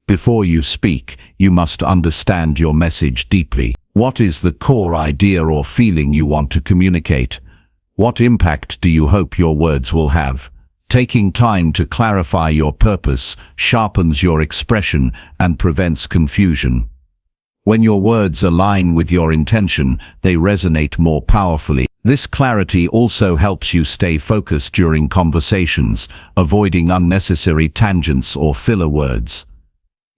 Before you speak, you must understand your message deeply. What is the core idea or feeling you want to communicate? What impact do you hope your words will have? Taking time to clarify your purpose sharpens your expression and prevents confusion. When your words align with your intention, they resonate more powerfully. This clarity also helps you stay focused during conversations, avoiding unnecessary tangents or filler words.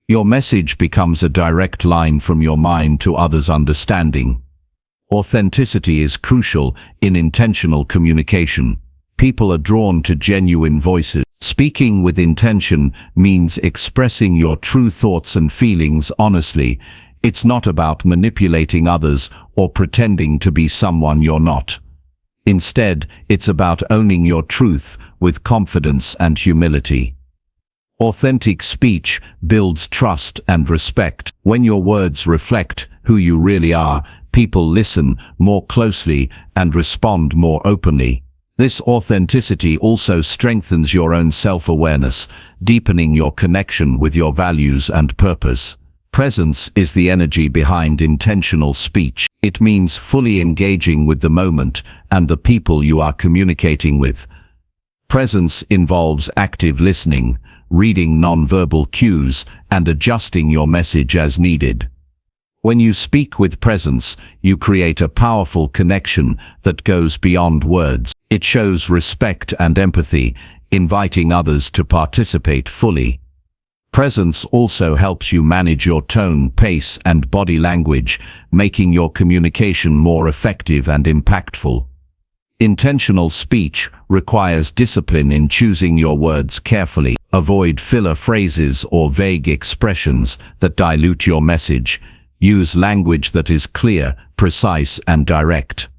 Your message becomes a direct line from your mind to others' understanding. Authenticity is crucial in intentional communication. People are drawn to genuine voices. Speaking with intention means expressing your true thoughts and feelings honestly. It's not about manipulating others or pretending to be someone you're not. Instead, it's about owning your truth with confidence and humility. Authentic speech builds trust and respect. When your words reflect who you really are, people listen more closely and respond more openly. This authenticity also strengthens your own self-awareness, deepening your connection with your values and purpose. Presence is the energy behind intentional speech. It means fully engaging with the moment and the people you are communicating with. Presence involves active listening, reading nonverbal cues, and adjusting your message as needed. When you speak with presence, you create a powerful connection that goes beyond words. It shows respect and empathy, inviting others to participate fully. Presence also helps you manage your tone, pace, and body language, making your communication more effective and impactful. Intentional speech requires discipline in choosing your words carefully. Avoid filler phrases or vague expressions that dilute your message. Use language that is clear, precise, and direct.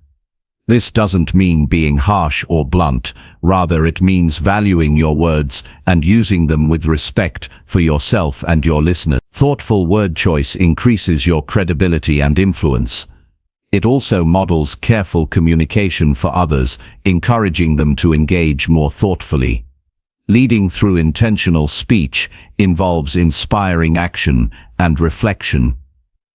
This doesn't mean being harsh or blunt, rather it means valuing your words and using them with respect for yourself and your listeners. Thoughtful word choice increases your credibility and influence. It also models careful communication for others, encouraging them to engage more thoughtfully. Leading through intentional speech involves inspiring action and reflection.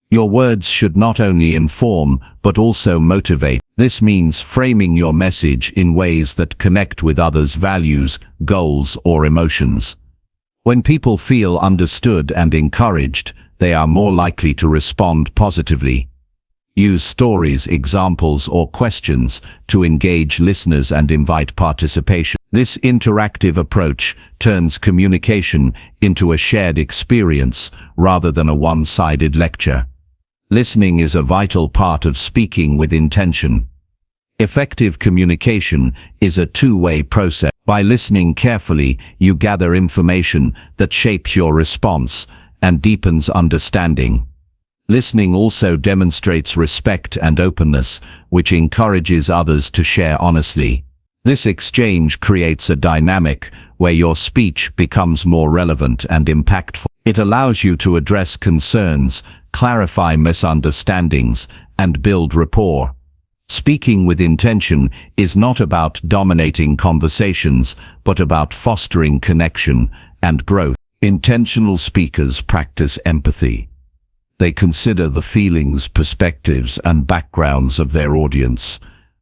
Your words should not only inform, but also motivate. This means framing your message in ways that connect with others' values, goals, or emotions. When people feel understood and encouraged, they are more likely to respond positively. Use stories, examples, or questions to engage listeners and invite participation. This interactive approach turns communication into a shared experience rather than a one-sided lecture. Listening is a vital part of speaking with intention. Effective communication is a two-way process. By listening carefully, you gather information that shapes your response and deepens understanding. Listening also demonstrates respect and openness, which encourages others to share honestly. This exchange creates a dynamic where your speech becomes more relevant and impactful. It allows you to address concerns, clarify misunderstandings, and build rapport. Speaking with intention is not about dominating conversations, but about fostering connection and growth. Intentional speakers practice empathy. They consider the feelings, perspectives, and backgrounds of their audience.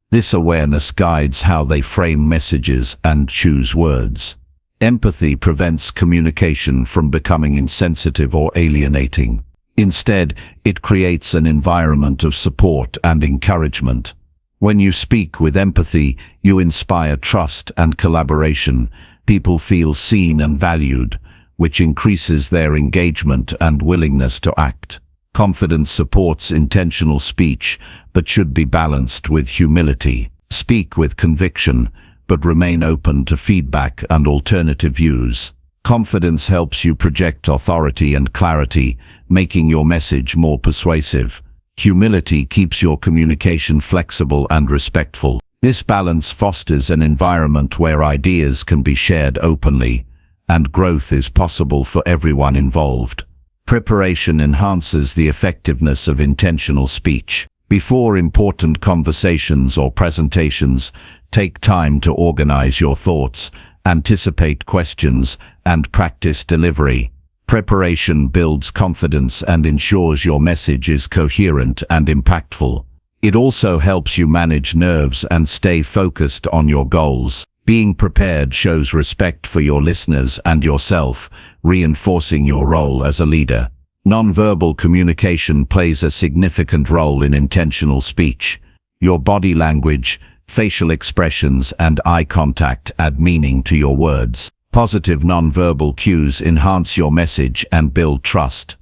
This awareness guides how they frame messages and choose words. Empathy prevents communication from becoming insensitive or alienating. Instead, it creates an environment of support and encouragement. When you speak with empathy, you inspire trust and collaboration. People feel seen and valued, which increases their engagement and willingness to act. Confidence supports intentional speech, but should be balanced with humility. Speak with conviction, but remain open to feedback and alternative views. Confidence helps you project authority and clarity, making your message more persuasive. Humility keeps your communication flexible and respectful. This balance fosters an environment where ideas can be shared openly, and growth is possible for everyone involved. Preparation enhances the effectiveness of intentional speech. Before important conversations or presentations, take time to organize your thoughts, anticipate questions, and practice delivery. Preparation builds confidence and ensures your message is coherent and impactful. It also helps you manage nerves and stay focused on your goals. Being prepared shows respect for your listeners and yourself, reinforcing your role as a leader. Nonverbal communication plays a significant role in intentional speech. Your body language, facial expressions, and eye contact add meaning to your words. Positive nonverbal cues enhance your message and build trust.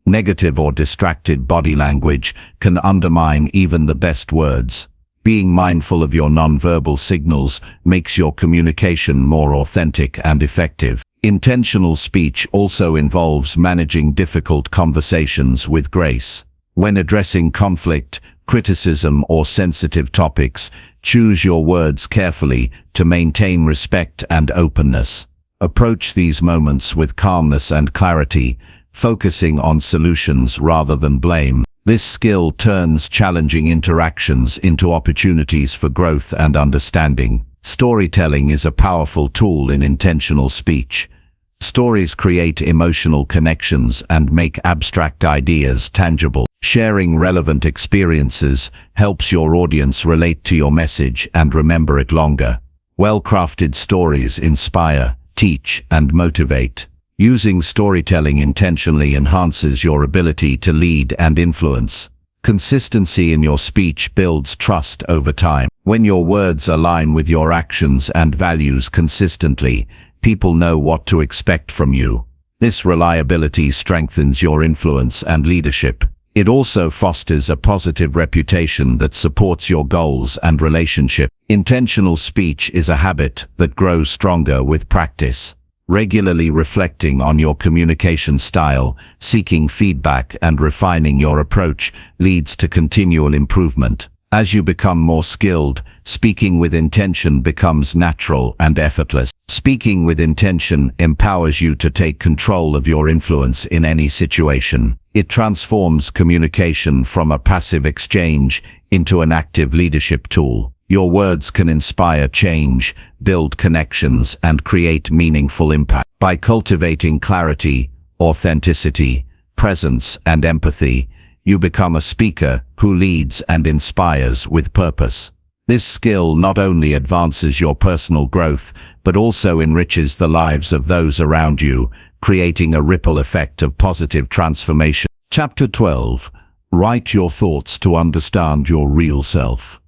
Negative or distracted body language can undermine even the best words. Being mindful of your nonverbal signals makes your communication more authentic and effective. Intentional speech also involves managing difficult conversations with grace. When addressing conflict, criticism, or sensitive topics, choose your words carefully to maintain respect and openness. Approach these moments with calmness and clarity, focusing on solutions rather than blame. This skill turns challenging interactions into opportunities for growth and understanding. Storytelling is a powerful tool in intentional speech. Stories create emotional connections and make abstract ideas tangible. Sharing relevant experiences helps your audience relate to your message and remember it longer. Well-crafted stories inspire, teach, and motivate. Using storytelling intentionally enhances your ability to lead and influence. Consistency in your speech builds trust over time. When your words align with your actions and values consistently, people know what to expect from you. This reliability strengthens your influence and leadership. It also fosters a positive reputation that supports your goals and relationship. Intentional speech is a habit that grows stronger with practice. Regularly reflecting on your communication style, seeking feedback, and refining your approach leads to continual improvement. As you become more skilled, speaking with intention becomes natural and effortless. Speaking with intention empowers you to take control of your influence in any situation. It transforms communication from a passive exchange into an active leadership tool. Your words can inspire change, build connections, and create meaningful impact. By cultivating clarity, authenticity, presence, and empathy, you become a speaker who leads and inspires with purpose. This skill not only advances your personal growth, but also enriches the lives of those around you, creating a ripple effect of positive transformation. Chapter 12. Write your thoughts to understand your real self.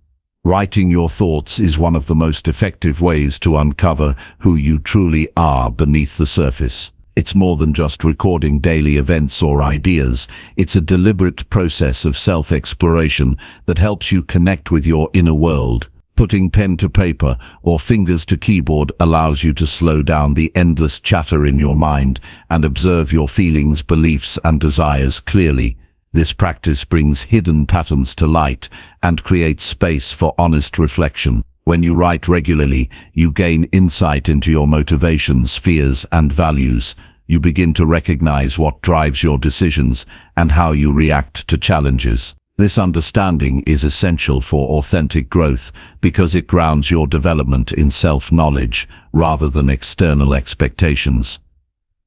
Writing your thoughts is one of the most effective ways to uncover who you truly are beneath the surface. It's more than just recording daily events or ideas. It's a deliberate process of self-exploration that helps you connect with your inner world. Putting pen to paper or fingers to keyboard allows you to slow down the endless chatter in your mind and observe your feelings, beliefs, and desires clearly. This practice brings hidden patterns to light and creates space for honest reflection. When you write regularly, you gain insight into your motivations, fears, and values. You begin to recognize what drives your decisions and how you react to challenges. This understanding is essential for authentic growth because it grounds your development in self-knowledge rather than external expectations.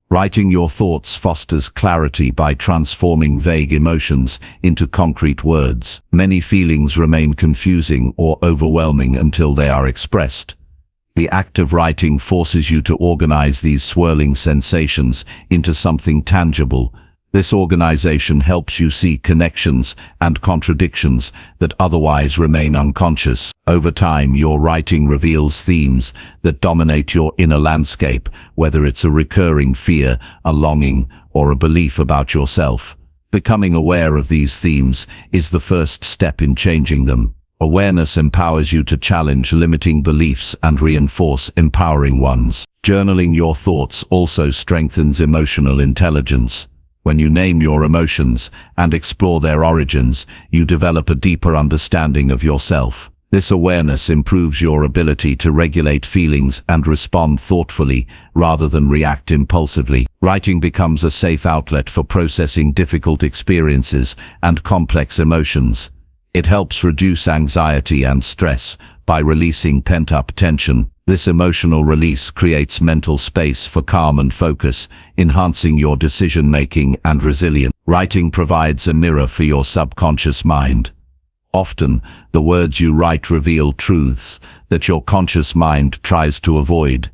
Writing your thoughts fosters clarity by transforming vague emotions into concrete words. Many feelings remain confusing or overwhelming until they are expressed. The act of writing forces you to organize these swirling sensations into something tangible. This organization helps you see connections and contradictions that otherwise remain unconscious. Over time, your writing reveals themes that dominate your inner landscape, whether it's a recurring fear, a longing, or a belief about yourself. Becoming aware of these themes is the first step in changing them. Awareness empowers you to challenge limiting beliefs and reinforce empowering ones. Journaling your thoughts also strengthens emotional intelligence. When you name your emotions and explore their origins, you develop a deeper understanding of yourself. This awareness improves your ability to regulate feelings and respond thoughtfully rather than react impulsively. Writing becomes a safe outlet for processing difficult experiences and complex emotions. It helps reduce anxiety and stress by releasing pent-up tension. This emotional release creates mental space for calm and focus, enhancing your decision-making and resilience. Writing provides a mirror for your subconscious mind. Often, the words you write reveal truths that your conscious mind tries to avoid.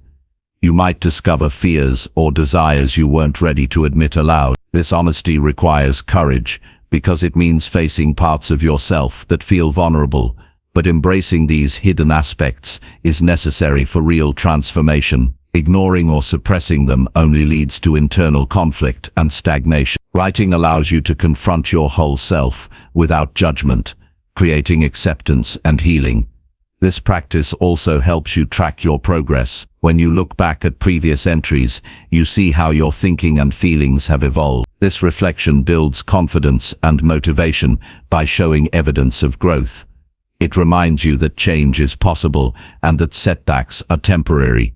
You might discover fears or desires you weren't ready to admit aloud. This honesty requires courage because it means facing parts of yourself that feel vulnerable. But embracing these hidden aspects is necessary for real transformation. Ignoring or suppressing them only leads to internal conflict and stagnation. Writing allows you to confront your whole self without judgment, creating acceptance and healing. This practice also helps you track your progress. When you look back at previous entries, you see how your thinking and feelings have evolved. This reflection builds confidence and motivation by showing evidence of growth. It reminds you that change is possible and that setbacks are temporary.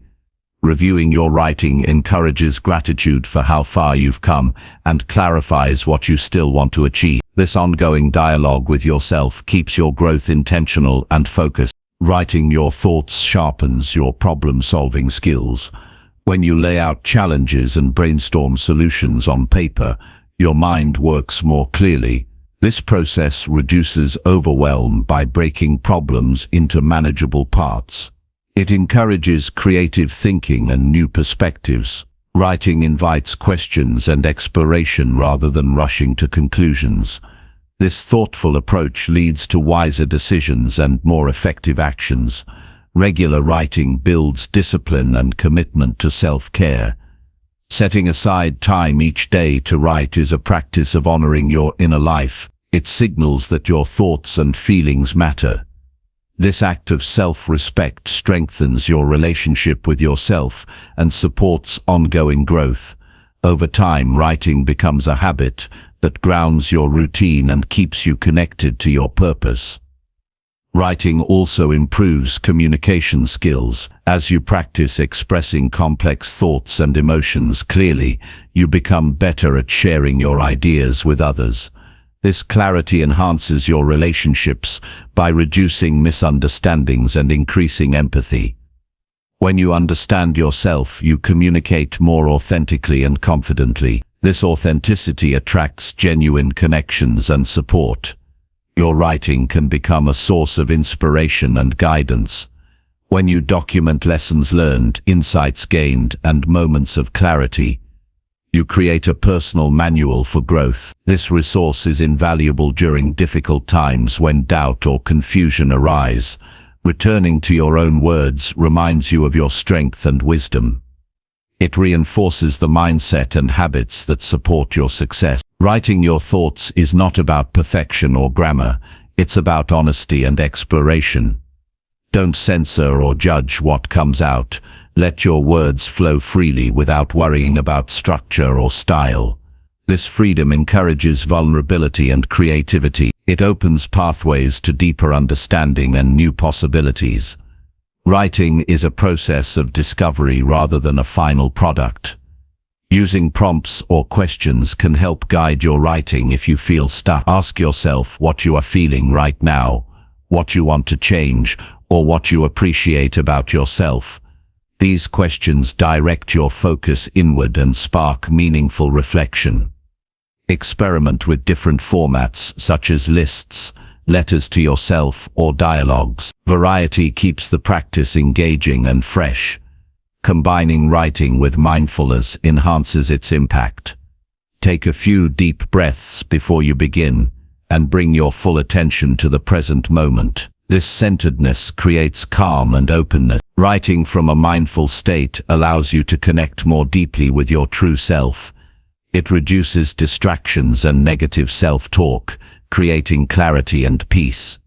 Reviewing your writing encourages gratitude for how far you've come and clarifies what you still want to achieve. This ongoing dialogue with yourself keeps your growth intentional and focused. Writing your thoughts sharpens your problem-solving skills. When you lay out challenges and brainstorm solutions on paper, your mind works more clearly. This process reduces overwhelm by breaking problems into manageable parts. It encourages creative thinking and new perspectives. Writing invites questions and exploration rather than rushing to conclusions. This thoughtful approach leads to wiser decisions and more effective actions. Regular writing builds discipline and commitment to self-care. Setting aside time each day to write is a practice of honoring your inner life. It signals that your thoughts and feelings matter. This act of self-respect strengthens your relationship with yourself and supports ongoing growth. Over time, writing becomes a habit that grounds your routine and keeps you connected to your purpose. Writing also improves communication skills. As you practice expressing complex thoughts and emotions clearly, you become better at sharing your ideas with others. This clarity enhances your relationships by reducing misunderstandings and increasing empathy. When you understand yourself, you communicate more authentically and confidently. This authenticity attracts genuine connections and support. Your writing can become a source of inspiration and guidance. When you document lessons learned, insights gained, and moments of clarity, you create a personal manual for growth. This resource is invaluable during difficult times when doubt or confusion arise. Returning to your own words reminds you of your strength and wisdom. It reinforces the mindset and habits that support your success. Writing your thoughts is not about perfection or grammar. It's about honesty and exploration. Don't censor or judge what comes out. Let your words flow freely without worrying about structure or style. This freedom encourages vulnerability and creativity. It opens pathways to deeper understanding and new possibilities. Writing is a process of discovery rather than a final product. Using prompts or questions can help guide your writing if you feel stuck. Ask yourself what you are feeling right now, what you want to change, or what you appreciate about yourself. These questions direct your focus inward and spark meaningful reflection. Experiment with different formats such as lists, letters to yourself, or dialogues. Variety keeps the practice engaging and fresh. Combining writing with mindfulness enhances its impact. Take a few deep breaths before you begin, and bring your full attention to the present moment. This centeredness creates calm and openness. Writing from a mindful state allows you to connect more deeply with your true self. It reduces distractions and negative self-talk, creating clarity and peace.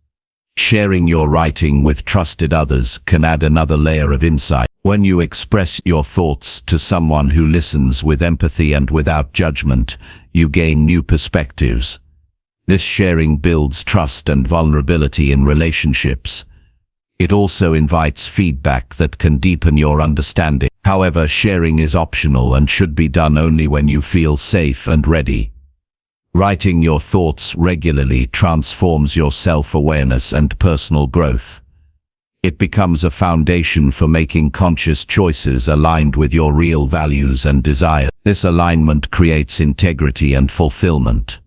Sharing your writing with trusted others can add another layer of insight. When you express your thoughts to someone who listens with empathy and without judgment, you gain new perspectives. This sharing builds trust and vulnerability in relationships. It also invites feedback that can deepen your understanding. However, sharing is optional and should be done only when you feel safe and ready. Writing your thoughts regularly transforms your self-awareness and personal growth. It becomes a foundation for making conscious choices aligned with your real values and desires. This alignment creates integrity and fulfillment.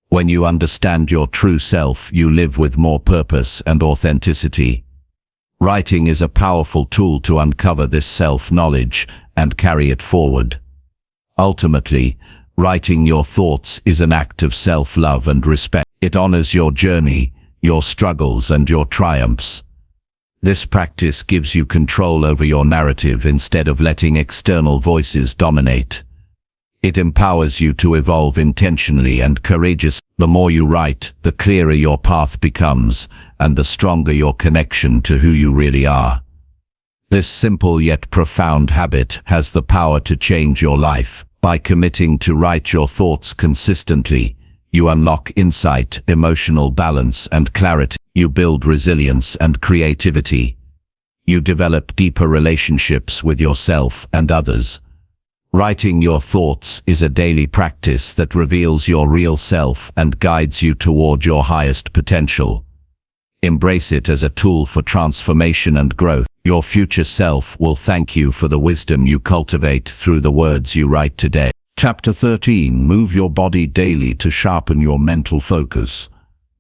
When you understand your true self, you live with more purpose and authenticity. Writing is a powerful tool to uncover this self-knowledge and carry it forward. Ultimately, writing your thoughts is an act of self-love and respect. It honors your journey, your struggles, and your triumphs. This practice gives you control over your narrative instead of letting external voices dominate. It empowers you to evolve intentionally and courageously. The more you write, the clearer your path becomes, and the stronger your connection to who you really are. This simple yet profound habit has the power to change your life. By committing to write your thoughts consistently, you unlock insight, emotional balance, and clarity. You build resilience and creativity. You develop deeper relationships with yourself and others. Writing your thoughts is a daily practice that reveals your real self and guides you toward your highest potential. Embrace it as a tool for transformation and growth. Your future self will thank you for the wisdom you cultivate through the words you write today. Chapter 13. Move your body daily to sharpen your mental focus.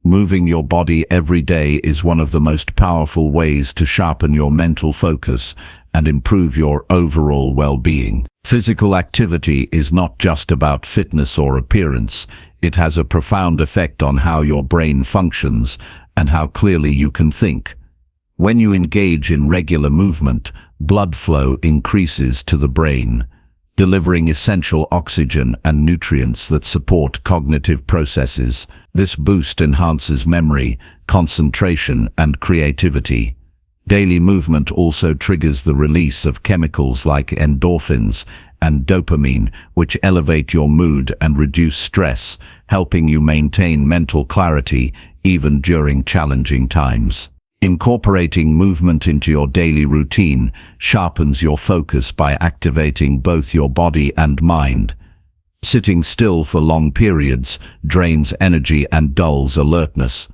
Moving your body every day is one of the most powerful ways to sharpen your mental focus and improve your overall well-being. Physical activity is not just about fitness or appearance. It has a profound effect on how your brain functions and how clearly you can think. When you engage in regular movement, blood flow increases to the brain, delivering essential oxygen and nutrients that support cognitive processes. This boost enhances memory, concentration, and creativity. Daily movement also triggers the release of chemicals like endorphins and dopamine, which elevate your mood and reduce stress, helping you maintain mental clarity even during challenging times. Incorporating movement into your daily routine sharpens your focus by activating both your body and mind. Sitting still for long periods drains energy and dulls alertness.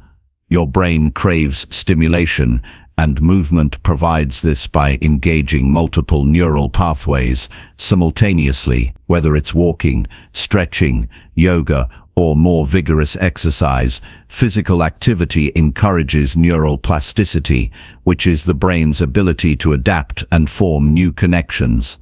Your brain craves stimulation, and movement provides this by engaging multiple neural pathways simultaneously. Whether it's walking, stretching, yoga, or more vigorous exercise, physical activity encourages neural plasticity, which is the brain's ability to adapt and form new connections.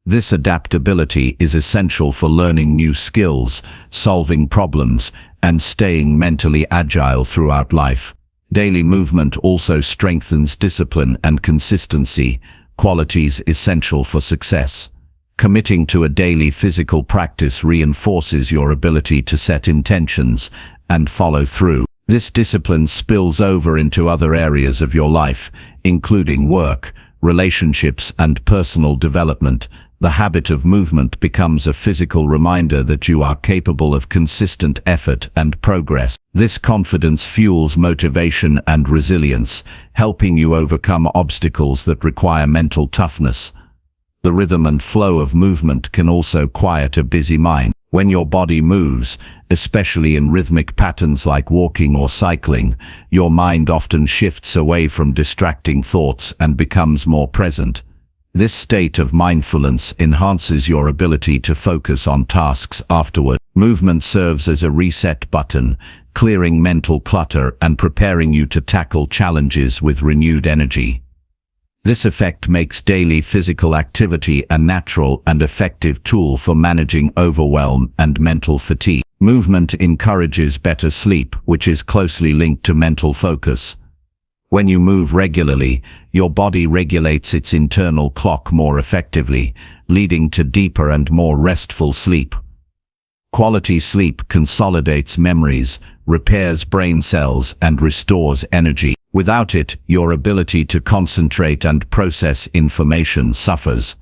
This adaptability is essential for learning new skills, solving problems, and staying mentally agile throughout life. Daily movement also strengthens discipline and consistency, qualities essential for success. Committing to a daily physical practice reinforces your ability to set intentions and follow through. This discipline spills over into other areas of your life, including work, relationships, and personal development. The habit of movement becomes a physical reminder that you are capable of consistent effort and progress. This confidence fuels motivation and resilience, helping you overcome obstacles that require mental toughness. The rhythm and flow of movement can also quiet a busy mind. When your body moves, especially in rhythmic patterns like walking or cycling, your mind often shifts away from distracting thoughts and becomes more present. This state of mindfulness enhances your ability to focus on tasks afterward. Movement serves as a reset button, clearing mental clutter and preparing you to tackle challenges with renewed energy. This effect makes daily physical activity a natural and effective tool for managing overwhelm and mental fatigue. Movement encourages better sleep, which is closely linked to mental focus. When you move regularly, your body regulates its internal clock more effectively, leading to deeper and more restful sleep. Quality sleep consolidates memories, repairs brain cells, and restores energy. Without it, your ability to concentrate and process information suffers.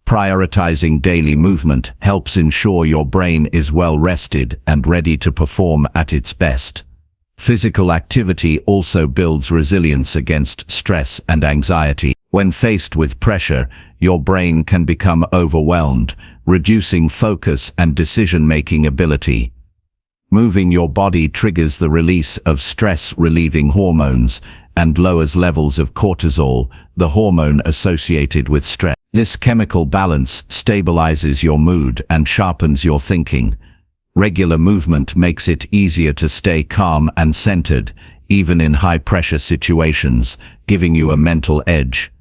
Prioritizing daily movement helps ensure your brain is well rested and ready to perform at its best. Physical activity also builds resilience against stress and anxiety. When faced with pressure, your brain can become overwhelmed, reducing focus and decision-making ability. Moving your body triggers the release of stress-relieving hormones and lowers levels of cortisol, the hormone associated with stress. This chemical balance stabilizes your mood and sharpens your thinking. Regular movement makes it easier to stay calm and centered, even in high-pressure situations, giving you a mental edge.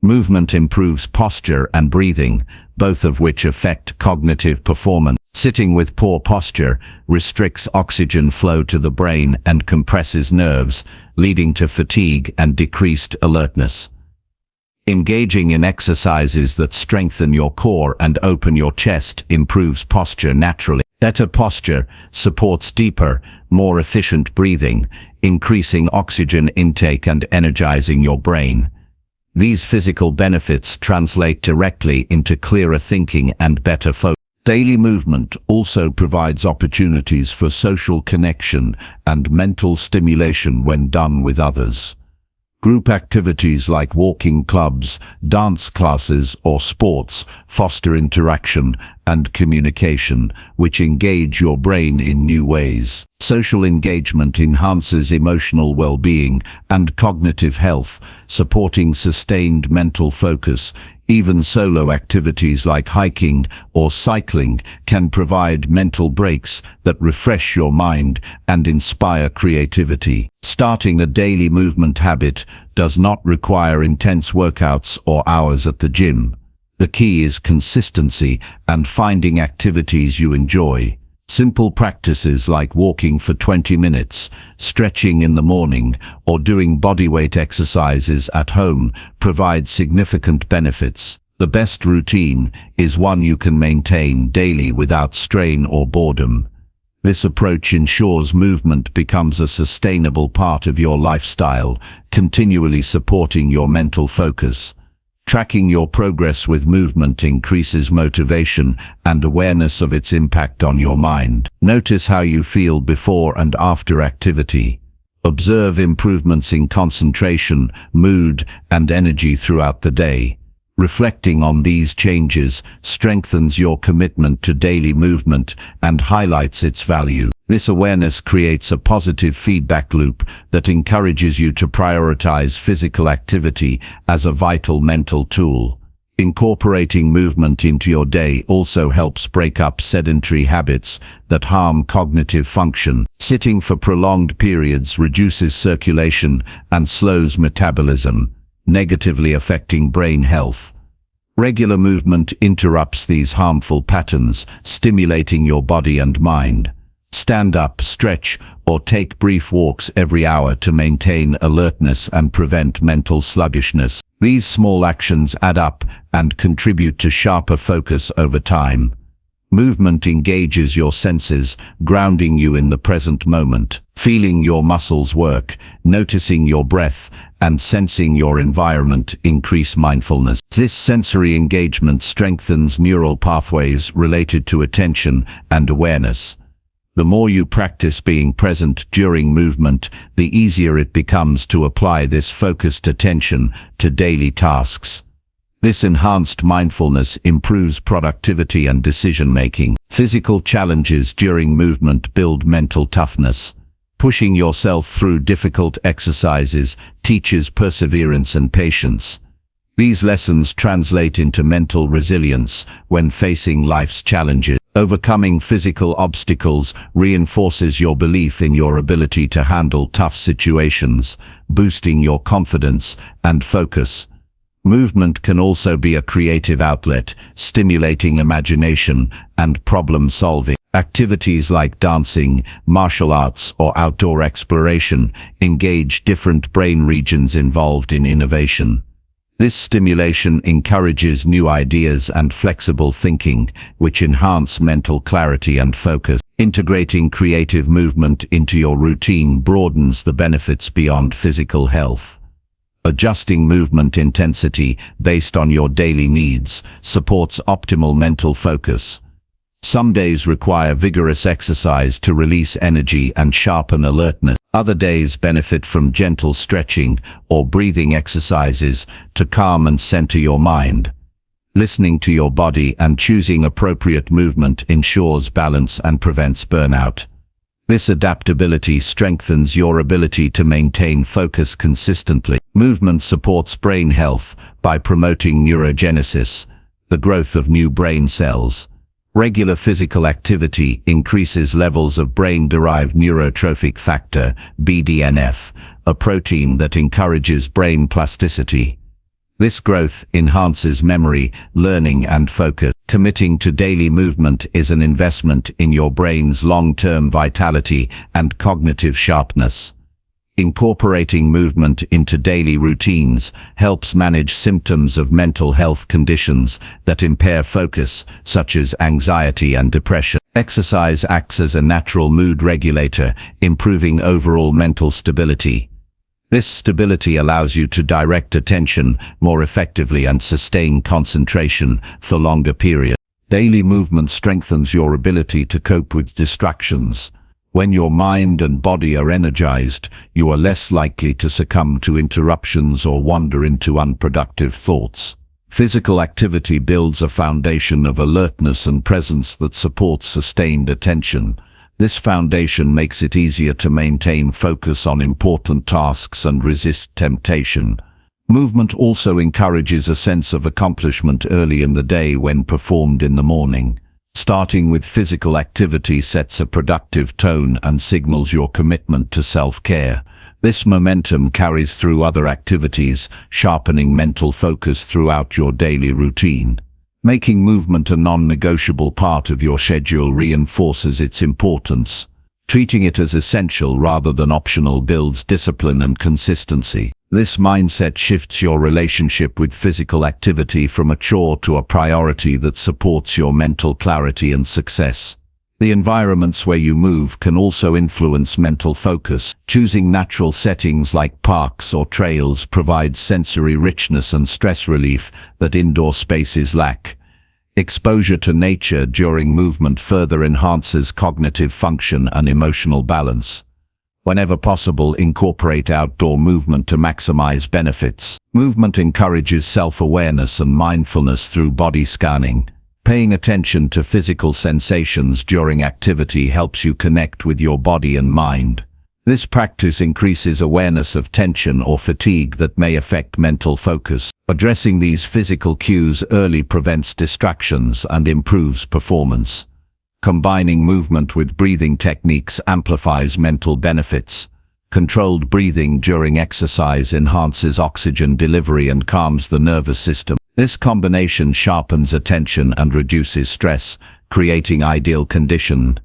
Movement improves posture and breathing, both of which affect cognitive performance. Sitting with poor posture restricts oxygen flow to the brain and compresses nerves, leading to fatigue and decreased alertness. Engaging in exercises that strengthen your core and open your chest improves posture naturally. Better posture supports deeper, more efficient breathing, increasing oxygen intake and energizing your brain. These physical benefits translate directly into clearer thinking and better focus. Daily movement also provides opportunities for social connection and mental stimulation when done with others. Group activities like walking clubs, dance classes, or sports foster interaction and communication, which engage your brain in new ways. Social engagement enhances emotional well-being and cognitive health, supporting sustained mental focus. Even solo activities like hiking or cycling can provide mental breaks that refresh your mind and inspire creativity. Starting a daily movement habit does not require intense workouts or hours at the gym. The key is consistency and finding activities you enjoy. Simple practices like walking for 20 minutes, stretching in the morning, or doing bodyweight exercises at home provide significant benefits. The best routine is one you can maintain daily without strain or boredom. This approach ensures movement becomes a sustainable part of your lifestyle, continually supporting your mental focus. Tracking your progress with movement increases motivation and awareness of its impact on your mind. Notice how you feel before and after activity. Observe improvements in concentration, mood, and energy throughout the day. Reflecting on these changes strengthens your commitment to daily movement and highlights its value. This awareness creates a positive feedback loop that encourages you to prioritize physical activity as a vital mental tool. Incorporating movement into your day also helps break up sedentary habits that harm cognitive function. Sitting for prolonged periods reduces circulation and slows metabolism, negatively affecting brain health. Regular movement interrupts these harmful patterns, stimulating your body and mind. Stand up, stretch, or take brief walks every hour to maintain alertness and prevent mental sluggishness. These small actions add up and contribute to sharper focus over time. Movement engages your senses, grounding you in the present moment. Feeling your muscles work, noticing your breath, and sensing your environment increase mindfulness. This sensory engagement strengthens neural pathways related to attention and awareness. The more you practice being present during movement, the easier it becomes to apply this focused attention to daily tasks. This enhanced mindfulness improves productivity and decision-making. Physical challenges during movement build mental toughness. Pushing yourself through difficult exercises teaches perseverance and patience. These lessons translate into mental resilience when facing life's challenges. Overcoming physical obstacles reinforces your belief in your ability to handle tough situations, boosting your confidence and focus. Movement can also be a creative outlet, stimulating imagination and problem-solving. Activities like dancing, martial arts, or outdoor exploration engage different brain regions involved in innovation. This stimulation encourages new ideas and flexible thinking, which enhance mental clarity and focus. Integrating creative movement into your routine broadens the benefits beyond physical health. Adjusting movement intensity based on your daily needs supports optimal mental focus. Some days require vigorous exercise to release energy and sharpen alertness. Other days benefit from gentle stretching or breathing exercises to calm and center your mind. Listening to your body and choosing appropriate movement ensures balance and prevents burnout. This adaptability strengthens your ability to maintain focus consistently. Movement supports brain health by promoting neurogenesis, the growth of new brain cells. Regular physical activity increases levels of brain-derived neurotrophic factor, BDNF, a protein that encourages brain plasticity. This growth enhances memory, learning, and focus. Committing to daily movement is an investment in your brain's long-term vitality and cognitive sharpness. Incorporating movement into daily routines helps manage symptoms of mental health conditions that impair focus, such as anxiety and depression. Exercise acts as a natural mood regulator, improving overall mental stability. This stability allows you to direct attention more effectively and sustain concentration for longer periods. Daily movement strengthens your ability to cope with distractions. When your mind and body are energized, you are less likely to succumb to interruptions or wander into unproductive thoughts. Physical activity builds a foundation of alertness and presence that supports sustained attention. This foundation makes it easier to maintain focus on important tasks and resist temptation. Movement also encourages a sense of accomplishment early in the day when performed in the morning. Starting with physical activity sets a productive tone and signals your commitment to self-care. This momentum carries through other activities, sharpening mental focus throughout your daily routine. Making movement a non-negotiable part of your schedule reinforces its importance. Treating it as essential rather than optional builds discipline and consistency. This mindset shifts your relationship with physical activity from a chore to a priority that supports your mental clarity and success. The environments where you move can also influence mental focus. Choosing natural settings like parks or trails provides sensory richness and stress relief that indoor spaces lack. Exposure to nature during movement further enhances cognitive function and emotional balance. Whenever possible, incorporate outdoor movement to maximize benefits. Movement encourages self-awareness and mindfulness through body scanning. Paying attention to physical sensations during activity helps you connect with your body and mind. This practice increases awareness of tension or fatigue that may affect mental focus. Addressing these physical cues early prevents distractions and improves performance. Combining movement with breathing techniques amplifies mental benefits. Controlled breathing during exercise enhances oxygen delivery and calms the nervous system. This combination sharpens attention and reduces stress, creating ideal condition.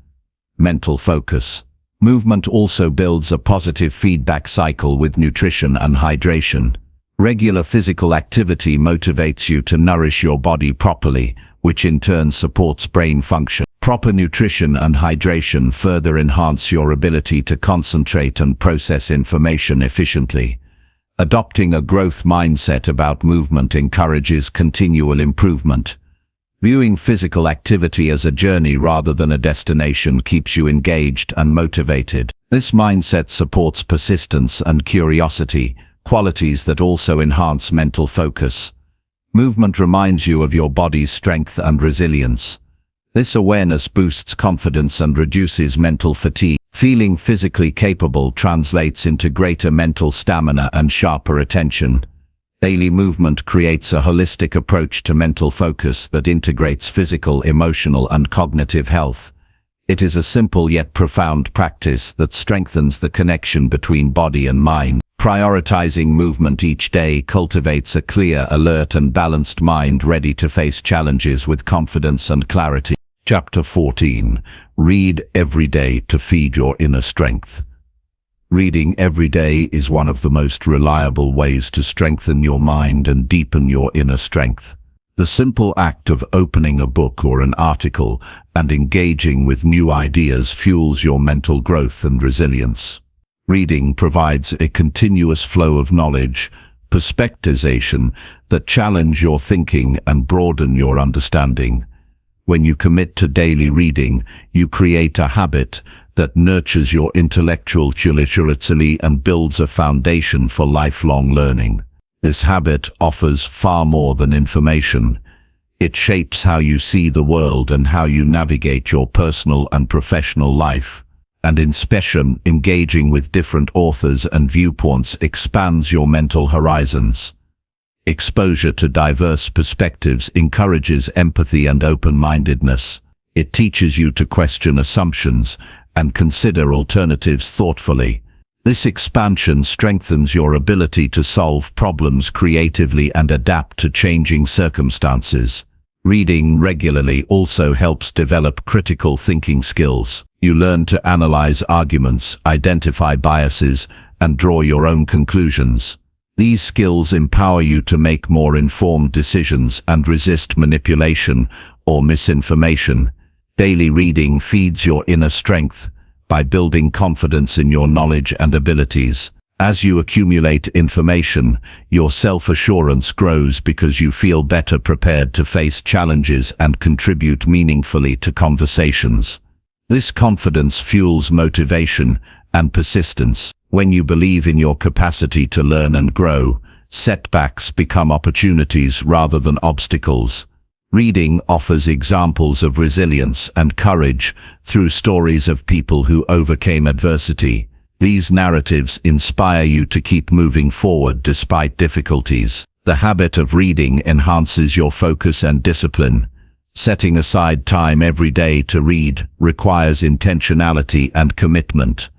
Mental focus. Movement also builds a positive feedback cycle with nutrition and hydration. Regular physical activity motivates you to nourish your body properly, which in turn supports brain function. Proper nutrition and hydration further enhance your ability to concentrate and process information efficiently. Adopting a growth mindset about movement encourages continual improvement. Viewing physical activity as a journey rather than a destination keeps you engaged and motivated. This mindset supports persistence and curiosity, qualities that also enhance mental focus. Movement reminds you of your body's strength and resilience. This awareness boosts confidence and reduces mental fatigue. Feeling physically capable translates into greater mental stamina and sharper attention. Daily movement creates a holistic approach to mental focus that integrates physical, emotional, and cognitive health. It is a simple yet profound practice that strengthens the connection between body and mind. Prioritizing movement each day cultivates a clear, alert, and balanced mind ready to face challenges with confidence and clarity. Chapter 14. Read every day to feed your inner strength. Reading every day is one of the most reliable ways to strengthen your mind and deepen your inner strength. The simple act of opening a book or an article and engaging with new ideas fuels your mental growth and resilience. Reading provides a continuous flow of knowledge, perspectivization that challenge your thinking and broaden your understanding. When you commit to daily reading, you create a habit that nurtures your intellectual curiosity and builds a foundation for lifelong learning. This habit offers far more than information. It shapes how you see the world and how you navigate your personal and professional life. And in special, engaging with different authors and viewpoints expands your mental horizons. Exposure to diverse perspectives encourages empathy and open-mindedness. It teaches you to question assumptions and consider alternatives thoughtfully. This expansion strengthens your ability to solve problems creatively and adapt to changing circumstances. Reading regularly also helps develop critical thinking skills. You learn to analyze arguments, identify biases, and draw your own conclusions. These skills empower you to make more informed decisions and resist manipulation or misinformation. Daily reading feeds your inner strength by building confidence in your knowledge and abilities. As you accumulate information, your self-assurance grows because you feel better prepared to face challenges and contribute meaningfully to conversations. This confidence fuels motivation and persistence. When you believe in your capacity to learn and grow, setbacks become opportunities rather than obstacles. Reading offers examples of resilience and courage through stories of people who overcame adversity. These narratives inspire you to keep moving forward despite difficulties. The habit of reading enhances your focus and discipline. Setting aside time every day to read requires intentionality and commitment.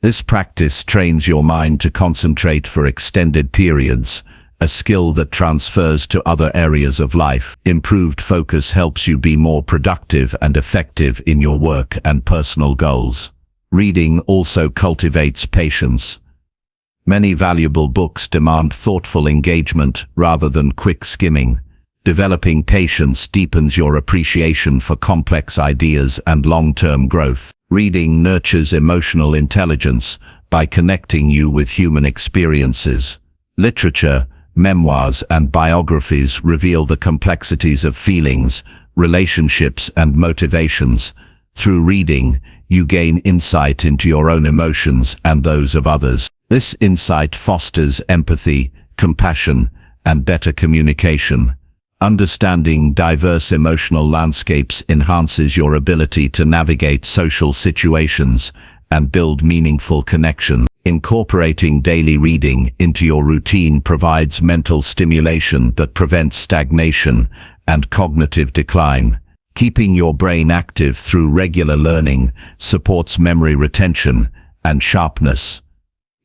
This practice trains your mind to concentrate for extended periods, a skill that transfers to other areas of life. Improved focus helps you be more productive and effective in your work and personal goals. Reading also cultivates patience. Many valuable books demand thoughtful engagement rather than quick skimming. Developing patience deepens your appreciation for complex ideas and long-term growth. Reading nurtures emotional intelligence by connecting you with human experiences. Literature, memoirs, and biographies reveal the complexities of feelings, relationships, and motivations. Through reading, you gain insight into your own emotions and those of others. This insight fosters empathy, compassion, and better communication. Understanding diverse emotional landscapes enhances your ability to navigate social situations and build meaningful connections. Incorporating daily reading into your routine provides mental stimulation that prevents stagnation and cognitive decline. Keeping your brain active through regular learning supports memory retention and sharpness.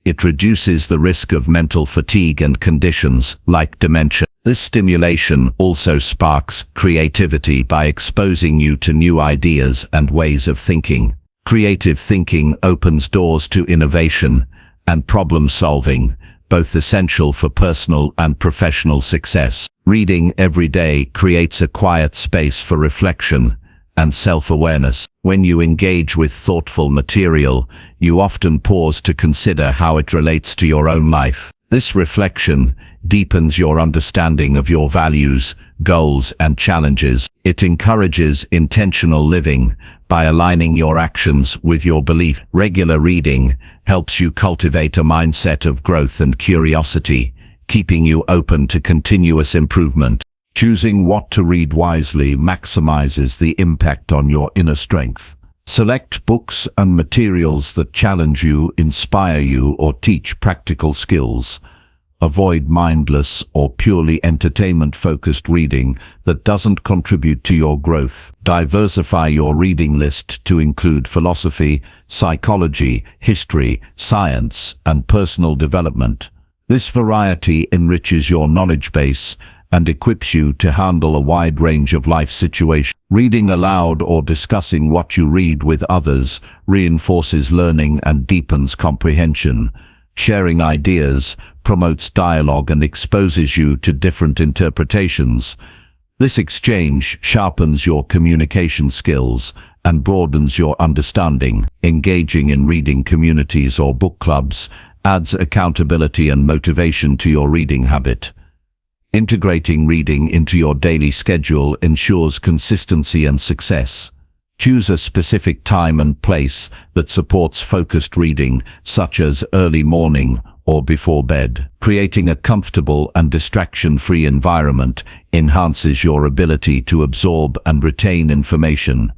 It reduces the risk of mental fatigue and conditions like dementia. This stimulation also sparks creativity by exposing you to new ideas and ways of thinking. Creative thinking opens doors to innovation and problem solving, both essential for personal and professional success. Reading every day creates a quiet space for reflection and self-awareness. When you engage with thoughtful material, you often pause to consider how it relates to your own life. This reflection deepens your understanding of your values, goals, and challenges. It encourages intentional living by aligning your actions with your belief. Regular reading helps you cultivate a mindset of growth and curiosity, keeping you open to continuous improvement. Choosing what to read wisely maximizes the impact on your inner strength. Select books and materials that challenge you, inspire you, or teach practical skills. Avoid mindless or purely entertainment-focused reading that doesn't contribute to your growth. Diversify your reading list to include philosophy, psychology, history, science, and personal development. This variety enriches your knowledge base and equips you to handle a wide range of life situations. Reading aloud or discussing what you read with others reinforces learning and deepens comprehension. Sharing ideas promotes dialogue and exposes you to different interpretations. This exchange sharpens your communication skills and broadens your understanding. Engaging in reading communities or book clubs adds accountability and motivation to your reading habit. Integrating reading into your daily schedule ensures consistency and success. Choose a specific time and place that supports focused reading, such as early morning or before bed. Creating a comfortable and distraction-free environment enhances your ability to absorb and retain information.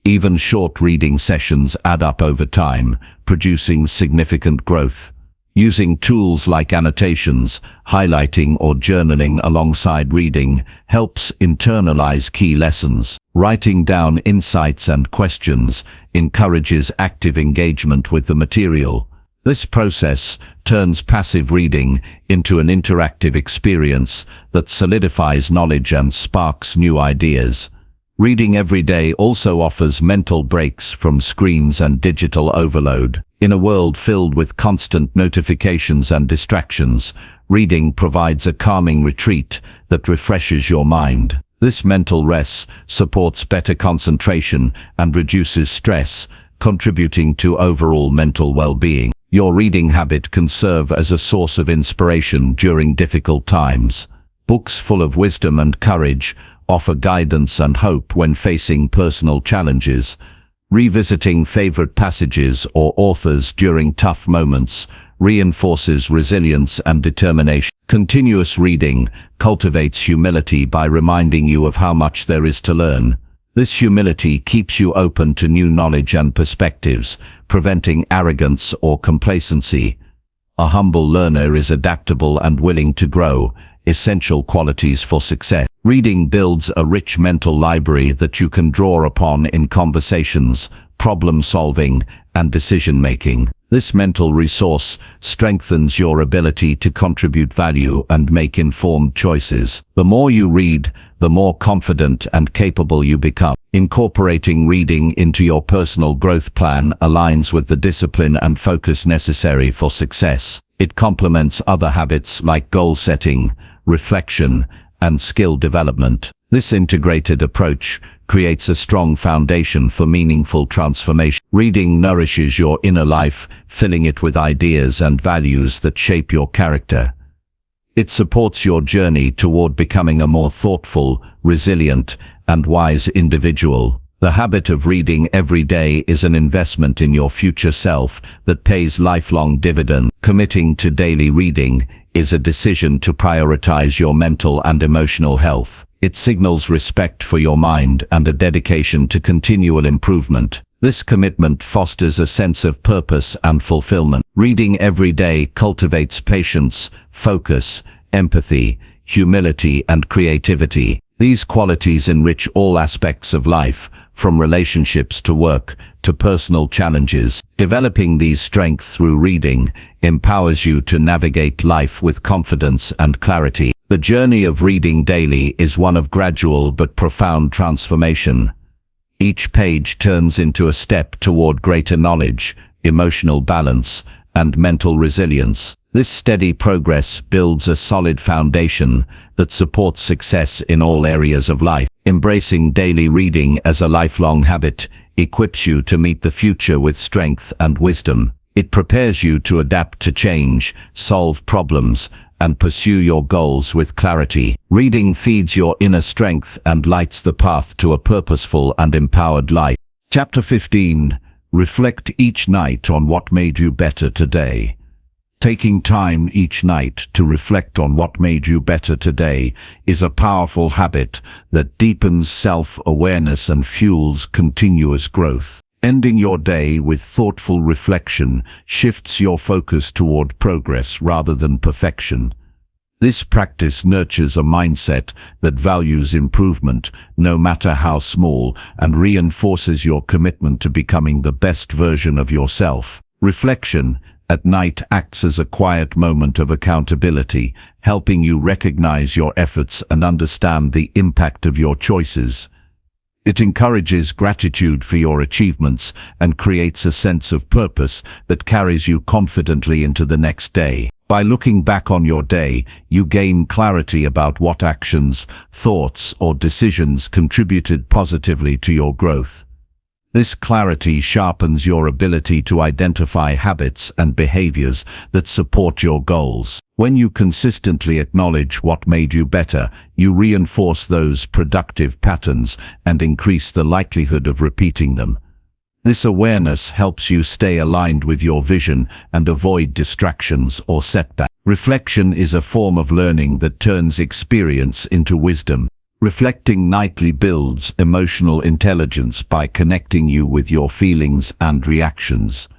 Even short reading sessions add up over time, producing significant growth. Using tools like annotations, highlighting, or journaling alongside reading helps internalize key lessons. Writing down insights and questions encourages active engagement with the material. This process turns passive reading into an interactive experience that solidifies knowledge and sparks new ideas. Reading every day also offers mental breaks from screens and digital overload. In a world filled with constant notifications and distractions, reading provides a calming retreat that refreshes your mind. This mental rest supports better concentration and reduces stress, contributing to overall mental well-being. Your reading habit can serve as a source of inspiration during difficult times. Books full of wisdom and courage offer guidance and hope when facing personal challenges. Revisiting favorite passages or authors during tough moments reinforces resilience and determination. Continuous reading cultivates humility by reminding you of how much there is to learn. This humility keeps you open to new knowledge and perspectives, preventing arrogance or complacency. A humble learner is adaptable and willing to grow, essential qualities for success. Reading builds a rich mental library that you can draw upon in conversations, problem solving, and decision making. This mental resource strengthens your ability to contribute value and make informed choices. The more you read, the more confident and capable you become. Incorporating reading into your personal growth plan aligns with the discipline and focus necessary for success. It complements other habits like goal setting, reflection, and skill development. This integrated approach creates a strong foundation for meaningful transformation. Reading nourishes your inner life, filling it with ideas and values that shape your character. It supports your journey toward becoming a more thoughtful, resilient, and wise individual. The habit of reading every day is an investment in your future self that pays lifelong dividends. Committing to daily reading is a decision to prioritize your mental and emotional health. It signals respect for your mind and a dedication to continual improvement. This commitment fosters a sense of purpose and fulfillment. Reading every day cultivates patience, focus, empathy, humility, and creativity. These qualities enrich all aspects of life, from relationships to work to personal challenges. Developing these strengths through reading empowers you to navigate life with confidence and clarity. The journey of reading daily is one of gradual but profound transformation. Each page turns into a step toward greater knowledge, emotional balance, and mental resilience. This steady progress builds a solid foundation that supports success in all areas of life. Embracing daily reading as a lifelong habit equips you to meet the future with strength and wisdom. It prepares you to adapt to change, solve problems, and pursue your goals with clarity. Reading feeds your inner strength and lights the path to a purposeful and empowered life. Chapter 15. Reflect each night on what made you better today. Taking time each night to reflect on what made you better today is a powerful habit that deepens self-awareness and fuels continuous growth. Ending your day with thoughtful reflection shifts your focus toward progress rather than perfection. This practice nurtures a mindset that values improvement, no matter how small, and reinforces your commitment to becoming the best version of yourself. Reflection at night acts as a quiet moment of accountability, helping you recognize your efforts and understand the impact of your choices. It encourages gratitude for your achievements and creates a sense of purpose that carries you confidently into the next day. By looking back on your day, you gain clarity about what actions, thoughts, or decisions contributed positively to your growth. This clarity sharpens your ability to identify habits and behaviors that support your goals. When you consistently acknowledge what made you better, you reinforce those productive patterns and increase the likelihood of repeating them. This awareness helps you stay aligned with your vision and avoid distractions or setbacks. Reflection is a form of learning that turns experience into wisdom. Reflecting nightly builds emotional intelligence by connecting you with your feelings and reactions.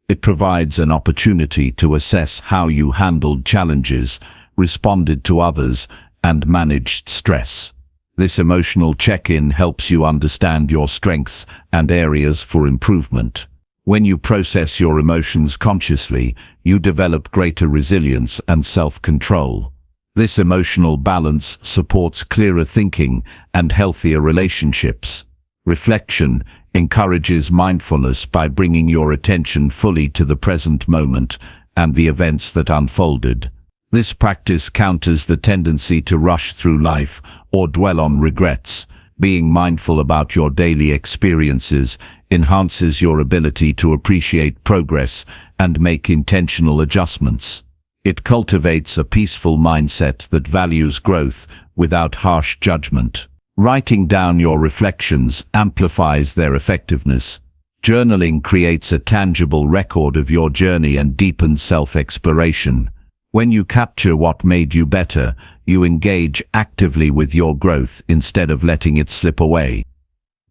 It provides an opportunity to assess how you handled challenges, responded to others, and managed stress. This emotional check-in helps you understand your strengths and areas for improvement. When you process your emotions consciously, you develop greater resilience and self-control. This emotional balance supports clearer thinking and healthier relationships. Reflection encourages mindfulness by bringing your attention fully to the present moment and the events that unfolded. This practice counters the tendency to rush through life or dwell on regrets. Being mindful about your daily experiences enhances your ability to appreciate progress and make intentional adjustments. It cultivates a peaceful mindset that values growth without harsh judgment. Writing down your reflections amplifies their effectiveness. Journaling creates a tangible record of your journey and deepens self-exploration. When you capture what made you better, you engage actively with your growth instead of letting it slip away.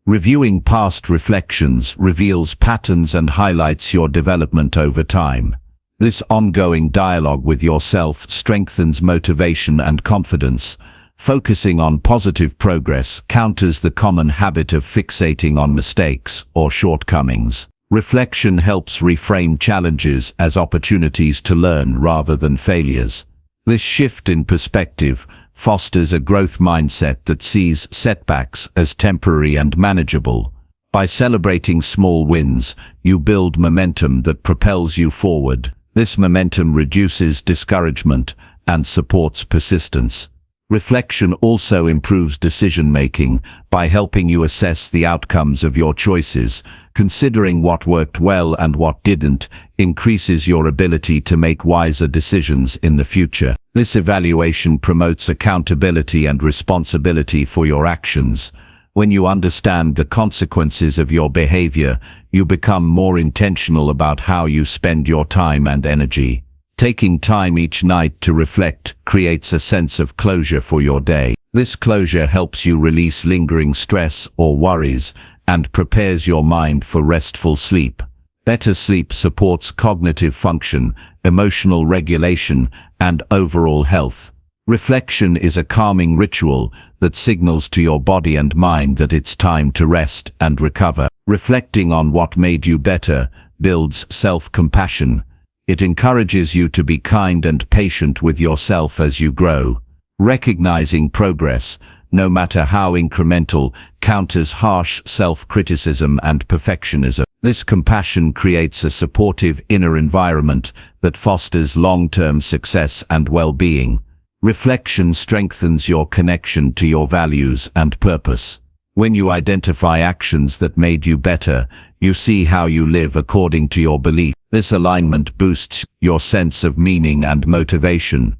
Reviewing past reflections reveals patterns and highlights your development over time. This ongoing dialogue with yourself strengthens motivation and confidence. Focusing on positive progress counters the common habit of fixating on mistakes or shortcomings. Reflection helps reframe challenges as opportunities to learn rather than failures. This shift in perspective fosters a growth mindset that sees setbacks as temporary and manageable. By celebrating small wins, you build momentum that propels you forward. This momentum reduces discouragement and supports persistence. Reflection also improves decision-making by helping you assess the outcomes of your choices. Considering what worked well and what didn't increases your ability to make wiser decisions in the future. This evaluation promotes accountability and responsibility for your actions. When you understand the consequences of your behavior, you become more intentional about how you spend your time and energy. Taking time each night to reflect creates a sense of closure for your day. This closure helps you release lingering stress or worries and prepares your mind for restful sleep. Better sleep supports cognitive function, emotional regulation, and overall health. Reflection is a calming ritual that signals to your body and mind that it's time to rest and recover. Reflecting on what made you better builds self-compassion. It encourages you to be kind and patient with yourself as you grow. Recognizing progress, no matter how incremental, counters harsh self-criticism and perfectionism. This compassion creates a supportive inner environment that fosters long-term success and well-being. Reflection strengthens your connection to your values and purpose. When you identify actions that made you better, you see how you live according to your belief. This alignment boosts your sense of meaning and motivation.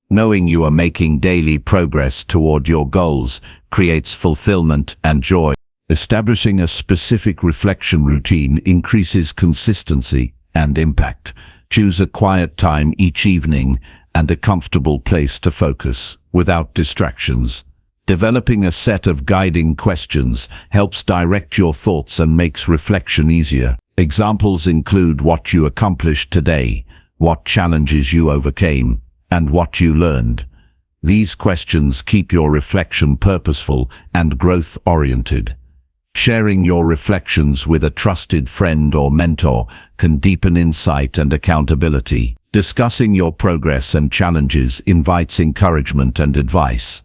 Knowing you are making daily progress toward your goals creates fulfillment and joy. Establishing a specific reflection routine increases consistency and impact. Choose a quiet time each evening and a comfortable place to focus, without distractions. Developing a set of guiding questions helps direct your thoughts and makes reflection easier. Examples include what you accomplished today, what challenges you overcame, and what you learned. These questions keep your reflection purposeful and growth-oriented. Sharing your reflections with a trusted friend or mentor can deepen insight and accountability. Discussing your progress and challenges invites encouragement and advice.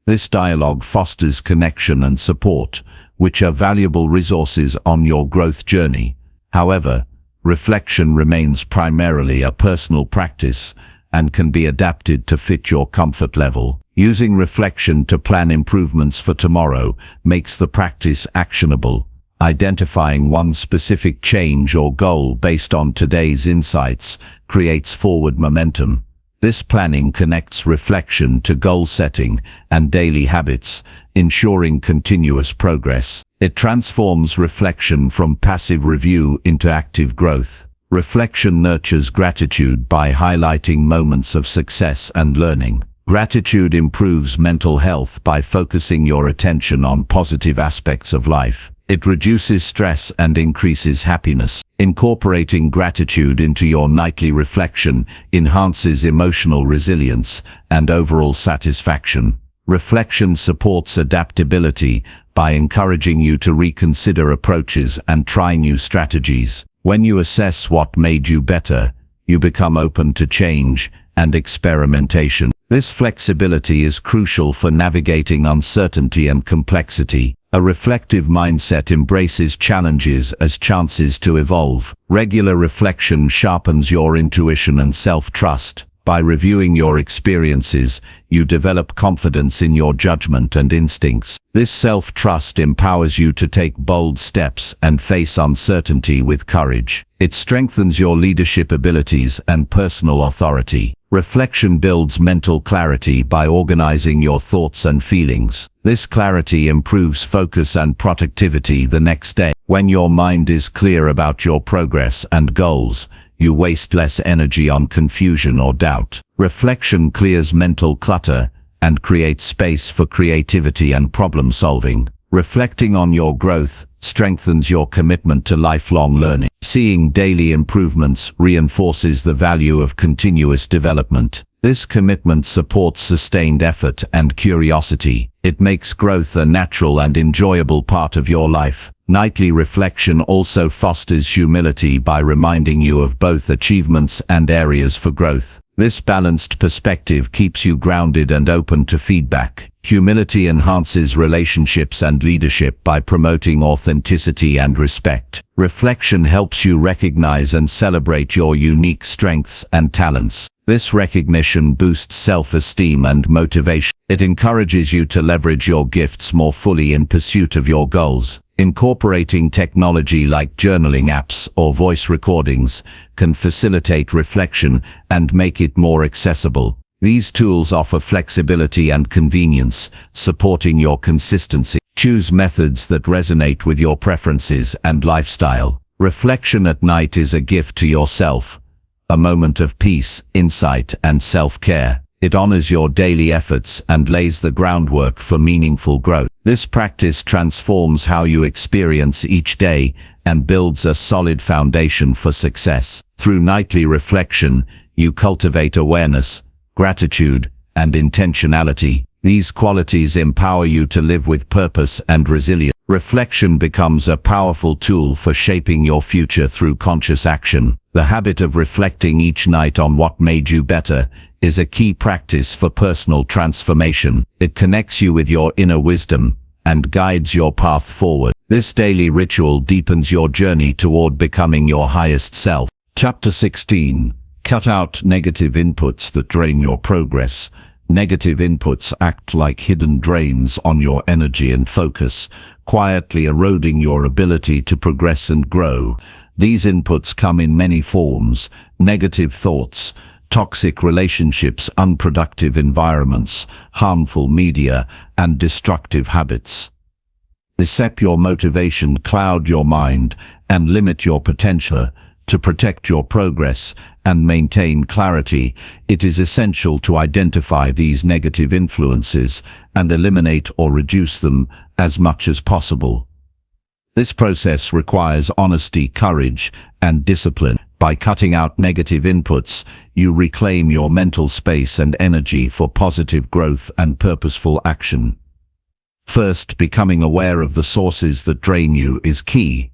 This dialogue fosters connection and support, which are valuable resources on your growth journey. However, reflection remains primarily a personal practice and can be adapted to fit your comfort level. Using reflection to plan improvements for tomorrow makes the practice actionable. Identifying one specific change or goal based on today's insights creates forward momentum. This planning connects reflection to goal setting and daily habits, ensuring continuous progress. It transforms reflection from passive review into active growth. Reflection nurtures gratitude by highlighting moments of success and learning. Gratitude improves mental health by focusing your attention on positive aspects of life. It reduces stress and increases happiness. Incorporating gratitude into your nightly reflection enhances emotional resilience and overall satisfaction. Reflection supports adaptability by encouraging you to reconsider approaches and try new strategies. When you assess what made you better, you become open to change and experimentation. This flexibility is crucial for navigating uncertainty and complexity. A reflective mindset embraces challenges as chances to evolve. Regular reflection sharpens your intuition and self-trust. By reviewing your experiences, you develop confidence in your judgment and instincts. This self-trust empowers you to take bold steps and face uncertainty with courage. It strengthens your leadership abilities and personal authority. Reflection builds mental clarity by organizing your thoughts and feelings. This clarity improves focus and productivity the next day. When your mind is clear about your progress and goals, you waste less energy on confusion or doubt. Reflection clears mental clutter and creates space for creativity and problem solving. Reflecting on your growth strengthens your commitment to lifelong learning. Seeing daily improvements reinforces the value of continuous development. This commitment supports sustained effort and curiosity. It makes growth a natural and enjoyable part of your life. Nightly reflection also fosters humility by reminding you of both achievements and areas for growth. This balanced perspective keeps you grounded and open to feedback. Humility enhances relationships and leadership by promoting authenticity and respect. Reflection helps you recognize and celebrate your unique strengths and talents. This recognition boosts self-esteem and motivation. It encourages you to leverage your gifts more fully in pursuit of your goals. Incorporating technology like journaling apps or voice recordings can facilitate reflection and make it more accessible. These tools offer flexibility and convenience, supporting your consistency. Choose methods that resonate with your preferences and lifestyle. Reflection at night is a gift to yourself, a moment of peace, insight, and self-care. It honors your daily efforts and lays the groundwork for meaningful growth. This practice transforms how you experience each day and builds a solid foundation for success. Through nightly reflection, you cultivate awareness, gratitude, and intentionality. These qualities empower you to live with purpose and resilience. Reflection becomes a powerful tool for shaping your future through conscious action. The habit of reflecting each night on what made you better is a key practice for personal transformation. It connects you with your inner wisdom and guides your path forward. This daily ritual deepens your journey toward becoming your highest self. Chapter 16. Cut out negative inputs that drain your progress. Negative inputs act like hidden drains on your energy and focus, quietly eroding your ability to progress and grow. These inputs come in many forms: negative thoughts, toxic relationships, unproductive environments, harmful media, and destructive habits. They sap your motivation, cloud your mind, and limit your potential. To protect your progress and maintain clarity, it is essential to identify these negative influences and eliminate or reduce them as much as possible. This process requires honesty, courage, and discipline. By cutting out negative inputs, you reclaim your mental space and energy for positive growth and purposeful action. First, becoming aware of the sources that drain you is key.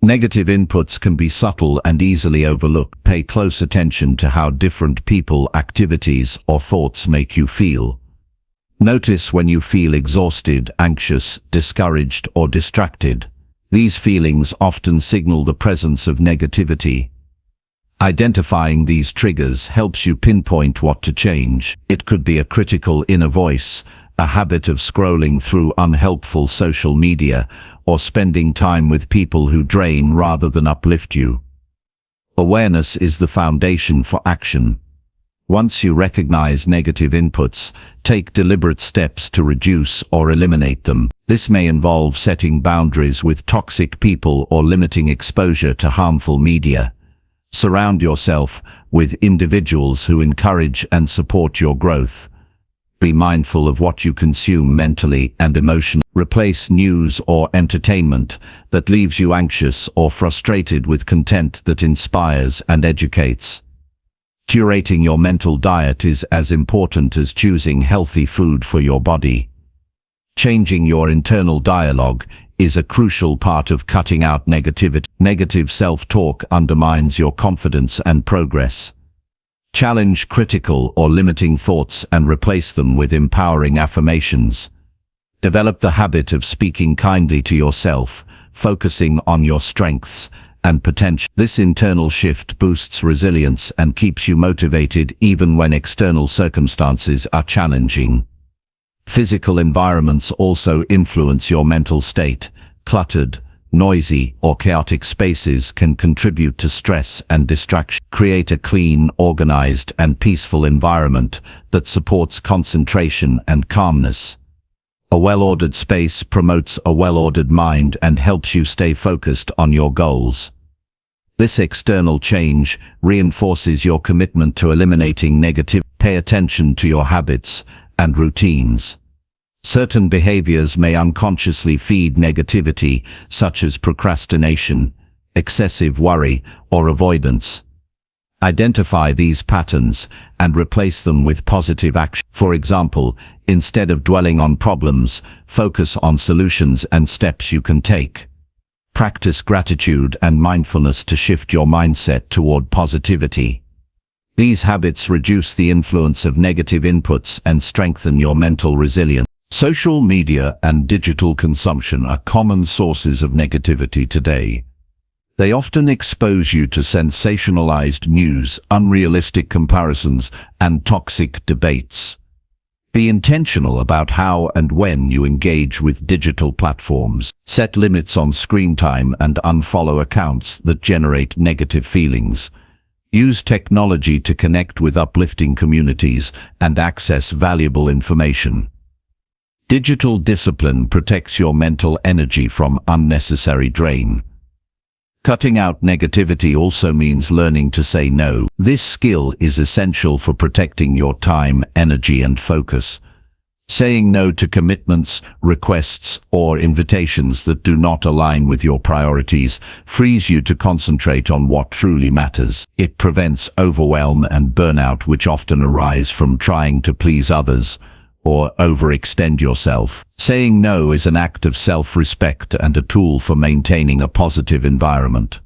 Negative inputs can be subtle and easily overlooked. Pay close attention to how different people, activities, or thoughts make you feel. Notice when you feel exhausted, anxious, discouraged, or distracted. These feelings often signal the presence of negativity. Identifying these triggers helps you pinpoint what to change. It could be a critical inner voice, a habit of scrolling through unhelpful social media, or spending time with people who drain rather than uplift you. Awareness is the foundation for action. Once you recognize negative inputs, take deliberate steps to reduce or eliminate them. This may involve setting boundaries with toxic people or limiting exposure to harmful media. Surround yourself with individuals who encourage and support your growth. Be mindful of what you consume mentally and emotionally. Replace news or entertainment that leaves you anxious or frustrated with content that inspires and educates. Curating your mental diet is as important as choosing healthy food for your body. Changing your internal dialogue is a crucial part of cutting out negativity. Negative self-talk undermines your confidence and progress. Challenge critical or limiting thoughts and replace them with empowering affirmations. Develop the habit of speaking kindly to yourself, focusing on your strengths and potential. This internal shift boosts resilience and keeps you motivated even when external circumstances are challenging. Physical environments also influence your mental state. Cluttered, noisy, or chaotic spaces can contribute to stress and distraction. Create a clean, organized, and peaceful environment that supports concentration and calmness. A well-ordered space promotes a well-ordered mind and helps you stay focused on your goals. This external change reinforces your commitment to eliminating negativity. Pay attention to your habits and routines. Certain behaviors may unconsciously feed negativity, such as procrastination, excessive worry, or avoidance. Identify these patterns and replace them with positive action. For example, instead of dwelling on problems, focus on solutions and steps you can take. Practice gratitude and mindfulness to shift your mindset toward positivity. These habits reduce the influence of negative inputs and strengthen your mental resilience. Social media and digital consumption are common sources of negativity today. They often expose you to sensationalized news, unrealistic comparisons, and toxic debates. Be intentional about how and when you engage with digital platforms. Set limits on screen time and unfollow accounts that generate negative feelings. Use technology to connect with uplifting communities and access valuable information. Digital discipline protects your mental energy from unnecessary drain. Cutting out negativity also means learning to say no. This skill is essential for protecting your time, energy, and focus. Saying no to commitments, requests, or invitations that do not align with your priorities frees you to concentrate on what truly matters. It prevents overwhelm and burnout, which often arise from trying to please others or overextend yourself. Saying no is an act of self-respect and a tool for maintaining a positive environment.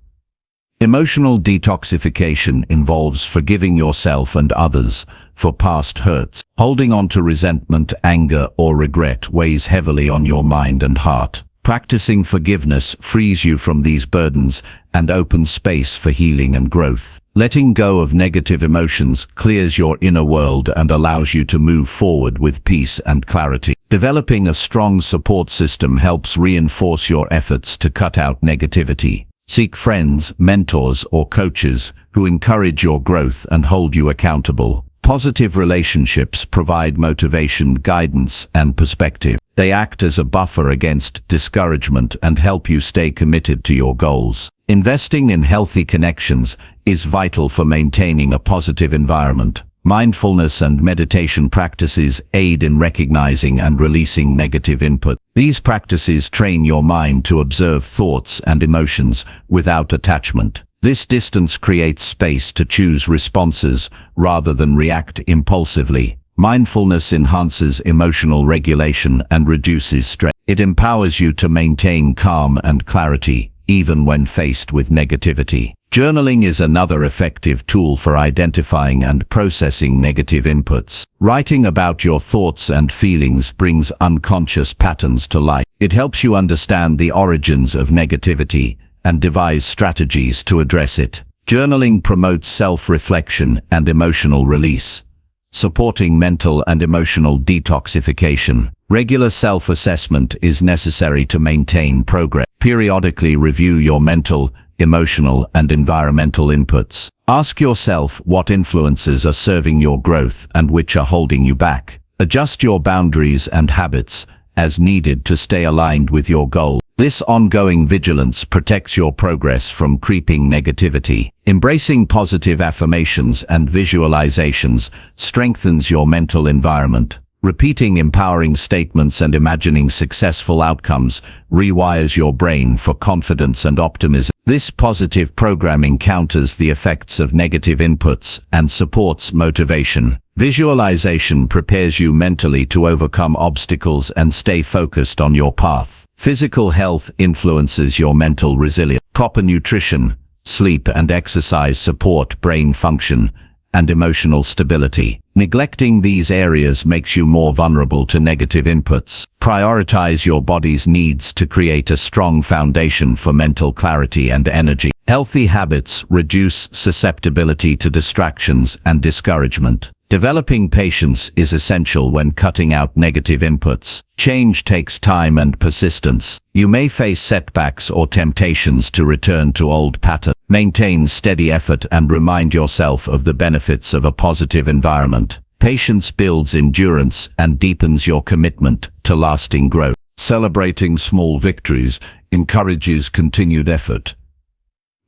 Emotional detoxification involves forgiving yourself and others for past hurts. Holding on to resentment, anger, or regret weighs heavily on your mind and heart. Practicing forgiveness frees you from these burdens and opens space for healing and growth. Letting go of negative emotions clears your inner world and allows you to move forward with peace and clarity. Developing a strong support system helps reinforce your efforts to cut out negativity. Seek friends, mentors, or coaches who encourage your growth and hold you accountable. Positive relationships provide motivation, guidance, and perspective. They act as a buffer against discouragement and help you stay committed to your goals. Investing in healthy connections is vital for maintaining a positive environment. Mindfulness and meditation practices aid in recognizing and releasing negative input. These practices train your mind to observe thoughts and emotions without attachment. This distance creates space to choose responses rather than react impulsively. Mindfulness enhances emotional regulation and reduces stress. It empowers you to maintain calm and clarity, even when faced with negativity. Journaling is another effective tool for identifying and processing negative inputs. Writing about your thoughts and feelings brings unconscious patterns to light. It helps you understand the origins of negativity and devise strategies to address it. Journaling promotes self-reflection and emotional release, supporting mental and emotional detoxification. Regular self-assessment is necessary to maintain progress. Periodically review your mental, emotional, and environmental inputs. Ask yourself what influences are serving your growth and which are holding you back. Adjust your boundaries and habits as needed to stay aligned with your goal. This ongoing vigilance protects your progress from creeping negativity. Embracing positive affirmations and visualizations strengthens your mental environment. Repeating empowering statements and imagining successful outcomes rewires your brain for confidence and optimism. This positive programming counters the effects of negative inputs and supports motivation. Visualization prepares you mentally to overcome obstacles and stay focused on your path. Physical health influences your mental resilience. Proper nutrition, sleep, and exercise support brain function and emotional stability. Neglecting these areas makes you more vulnerable to negative inputs. Prioritize your body's needs to create a strong foundation for mental clarity and energy. Healthy habits reduce susceptibility to distractions and discouragement. Developing patience is essential when cutting out negative inputs. Change takes time and persistence. You may face setbacks or temptations to return to old patterns. Maintain steady effort and remind yourself of the benefits of a positive environment. Patience builds endurance and deepens your commitment to lasting growth. Celebrating small victories encourages continued effort.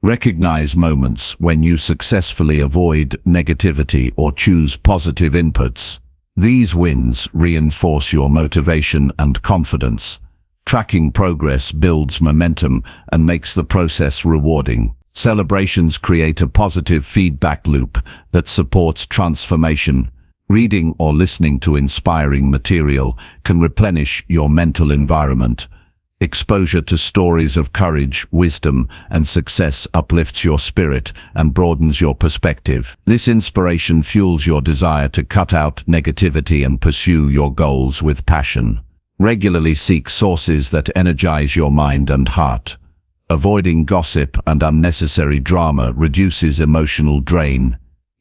Recognize moments when you successfully avoid negativity or choose positive inputs. These wins reinforce your motivation and confidence. Tracking progress builds momentum and makes the process rewarding. Celebrations create a positive feedback loop that supports transformation. Reading or listening to inspiring material can replenish your mental environment. Exposure to stories of courage, wisdom, and success uplifts your spirit and broadens your perspective. This inspiration fuels your desire to cut out negativity and pursue your goals with passion. Regularly seek sources that energize your mind and heart. Avoiding gossip and unnecessary drama reduces emotional drain.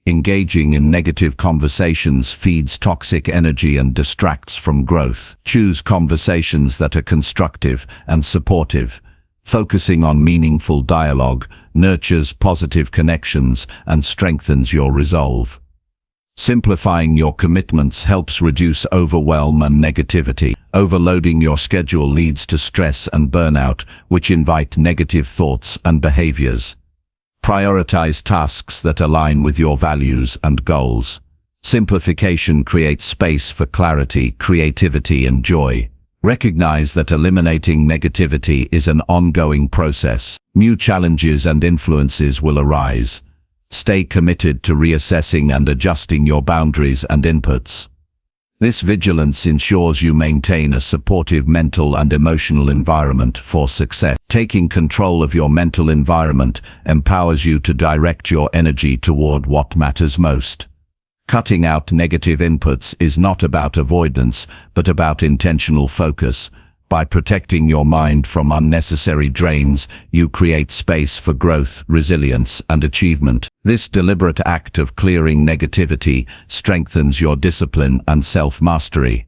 Engaging in negative conversations feeds toxic energy and distracts from growth. Choose conversations that are constructive and supportive. Focusing on meaningful dialogue nurtures positive connections and strengthens your resolve. Simplifying your commitments helps reduce overwhelm and negativity. Overloading your schedule leads to stress and burnout, which invite negative thoughts and behaviors. Prioritize tasks that align with your values and goals. Simplification creates space for clarity, creativity, and joy. Recognize that eliminating negativity is an ongoing process. New challenges and influences will arise. Stay committed to reassessing and adjusting your boundaries and inputs. This vigilance ensures you maintain a supportive mental and emotional environment for success. Taking control of your mental environment empowers you to direct your energy toward what matters most. Cutting out negative inputs is not about avoidance, but about intentional focus. By protecting your mind from unnecessary drains, you create space for growth, resilience, and achievement. This deliberate act of clearing negativity strengthens your discipline and self-mastery.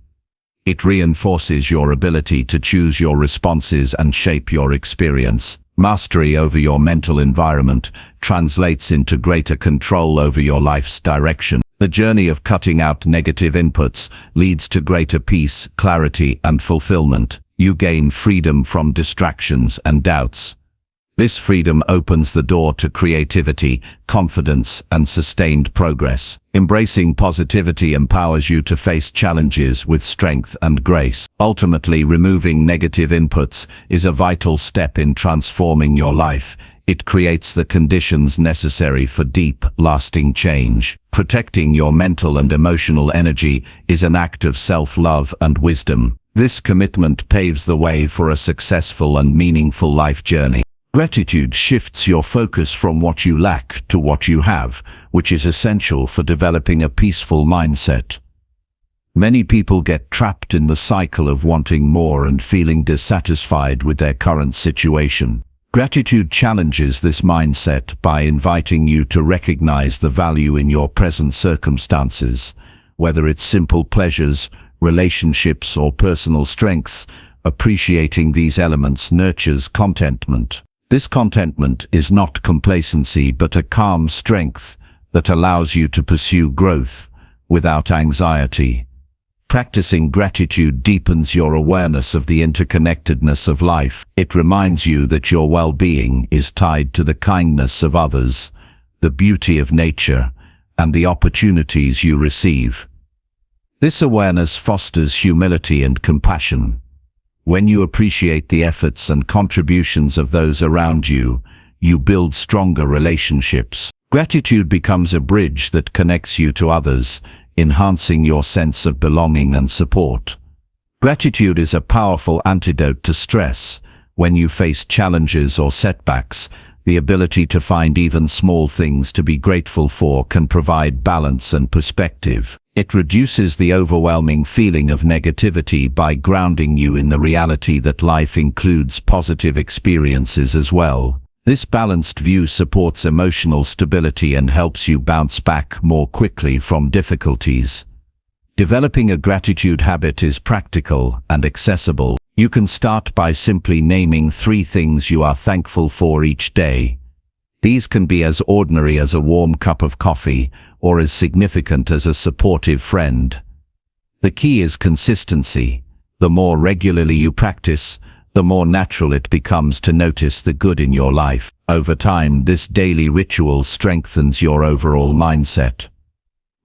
It reinforces your ability to choose your responses and shape your experience. Mastery over your mental environment translates into greater control over your life's direction. The journey of cutting out negative inputs leads to greater peace, clarity, and fulfillment. You gain freedom from distractions and doubts. This freedom opens the door to creativity, confidence, and sustained progress. Embracing positivity empowers you to face challenges with strength and grace. Ultimately, removing negative inputs is a vital step in transforming your life. It creates the conditions necessary for deep, lasting change. Protecting your mental and emotional energy is an act of self-love and wisdom. This commitment paves the way for a successful and meaningful life journey. Gratitude shifts your focus from what you lack to what you have, which is essential for developing a peaceful mindset. Many people get trapped in the cycle of wanting more and feeling dissatisfied with their current situation. Gratitude challenges this mindset by inviting you to recognize the value in your present circumstances, whether it's simple pleasures, relationships, or personal strengths. Appreciating these elements nurtures contentment. This contentment is not complacency but a calm strength that allows you to pursue growth without anxiety. Practicing gratitude deepens your awareness of the interconnectedness of life. It reminds you that your well-being is tied to the kindness of others, the beauty of nature, and the opportunities you receive. This awareness fosters humility and compassion. When you appreciate the efforts and contributions of those around you, you build stronger relationships. Gratitude becomes a bridge that connects you to others, enhancing your sense of belonging and support. Gratitude is a powerful antidote to stress. When you face challenges or setbacks, the ability to find even small things to be grateful for can provide balance and perspective. It reduces the overwhelming feeling of negativity by grounding you in the reality that life includes positive experiences as well. This balanced view supports emotional stability and helps you bounce back more quickly from difficulties. Developing a gratitude habit is practical and accessible. You can start by simply naming 3 things you are thankful for each day. These can be as ordinary as a warm cup of coffee, or as significant as a supportive friend. The key is consistency. The more regularly you practice, the more natural it becomes to notice the good in your life. Over time, this daily ritual strengthens your overall mindset.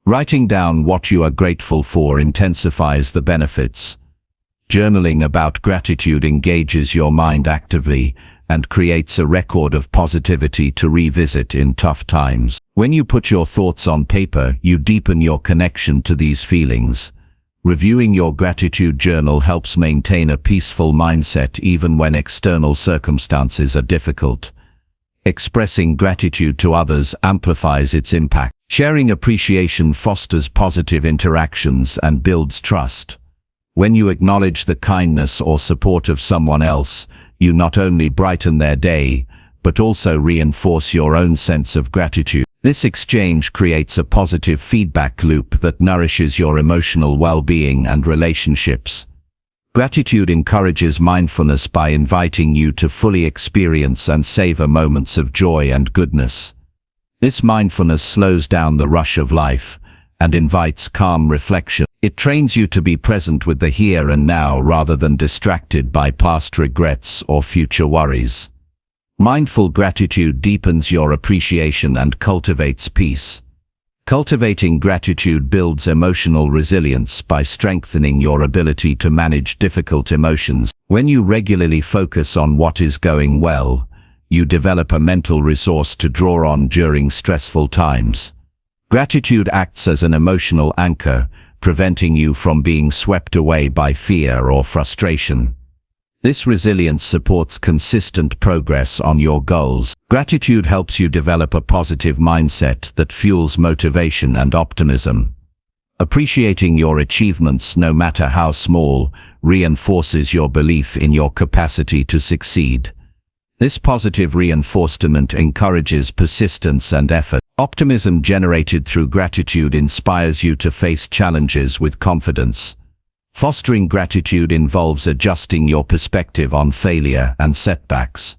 Writing down what you are grateful for intensifies the benefits. Journaling about gratitude engages your mind actively and creates a record of positivity to revisit in tough times. When you put your thoughts on paper, you deepen your connection to these feelings. Reviewing your gratitude journal helps maintain a peaceful mindset even when external circumstances are difficult. Expressing gratitude to others amplifies its impact. Sharing appreciation fosters positive interactions and builds trust. When you acknowledge the kindness or support of someone else, you not only brighten their day, but also reinforce your own sense of gratitude. This exchange creates a positive feedback loop that nourishes your emotional well-being and relationships. Gratitude encourages mindfulness by inviting you to fully experience and savor moments of joy and goodness. This mindfulness slows down the rush of life and invites calm reflection. It trains you to be present with the here and now rather than distracted by past regrets or future worries. Mindful gratitude deepens your appreciation and cultivates peace. Cultivating gratitude builds emotional resilience by strengthening your ability to manage difficult emotions. When you regularly focus on what is going well, you develop a mental resource to draw on during stressful times. Gratitude acts as an emotional anchor, preventing you from being swept away by fear or frustration. This resilience supports consistent progress on your goals. Gratitude helps you develop a positive mindset that fuels motivation and optimism. Appreciating your achievements, no matter how small, reinforces your belief in your capacity to succeed. This positive reinforcement encourages persistence and effort. Optimism generated through gratitude inspires you to face challenges with confidence. Fostering gratitude involves adjusting your perspective on failure and setbacks.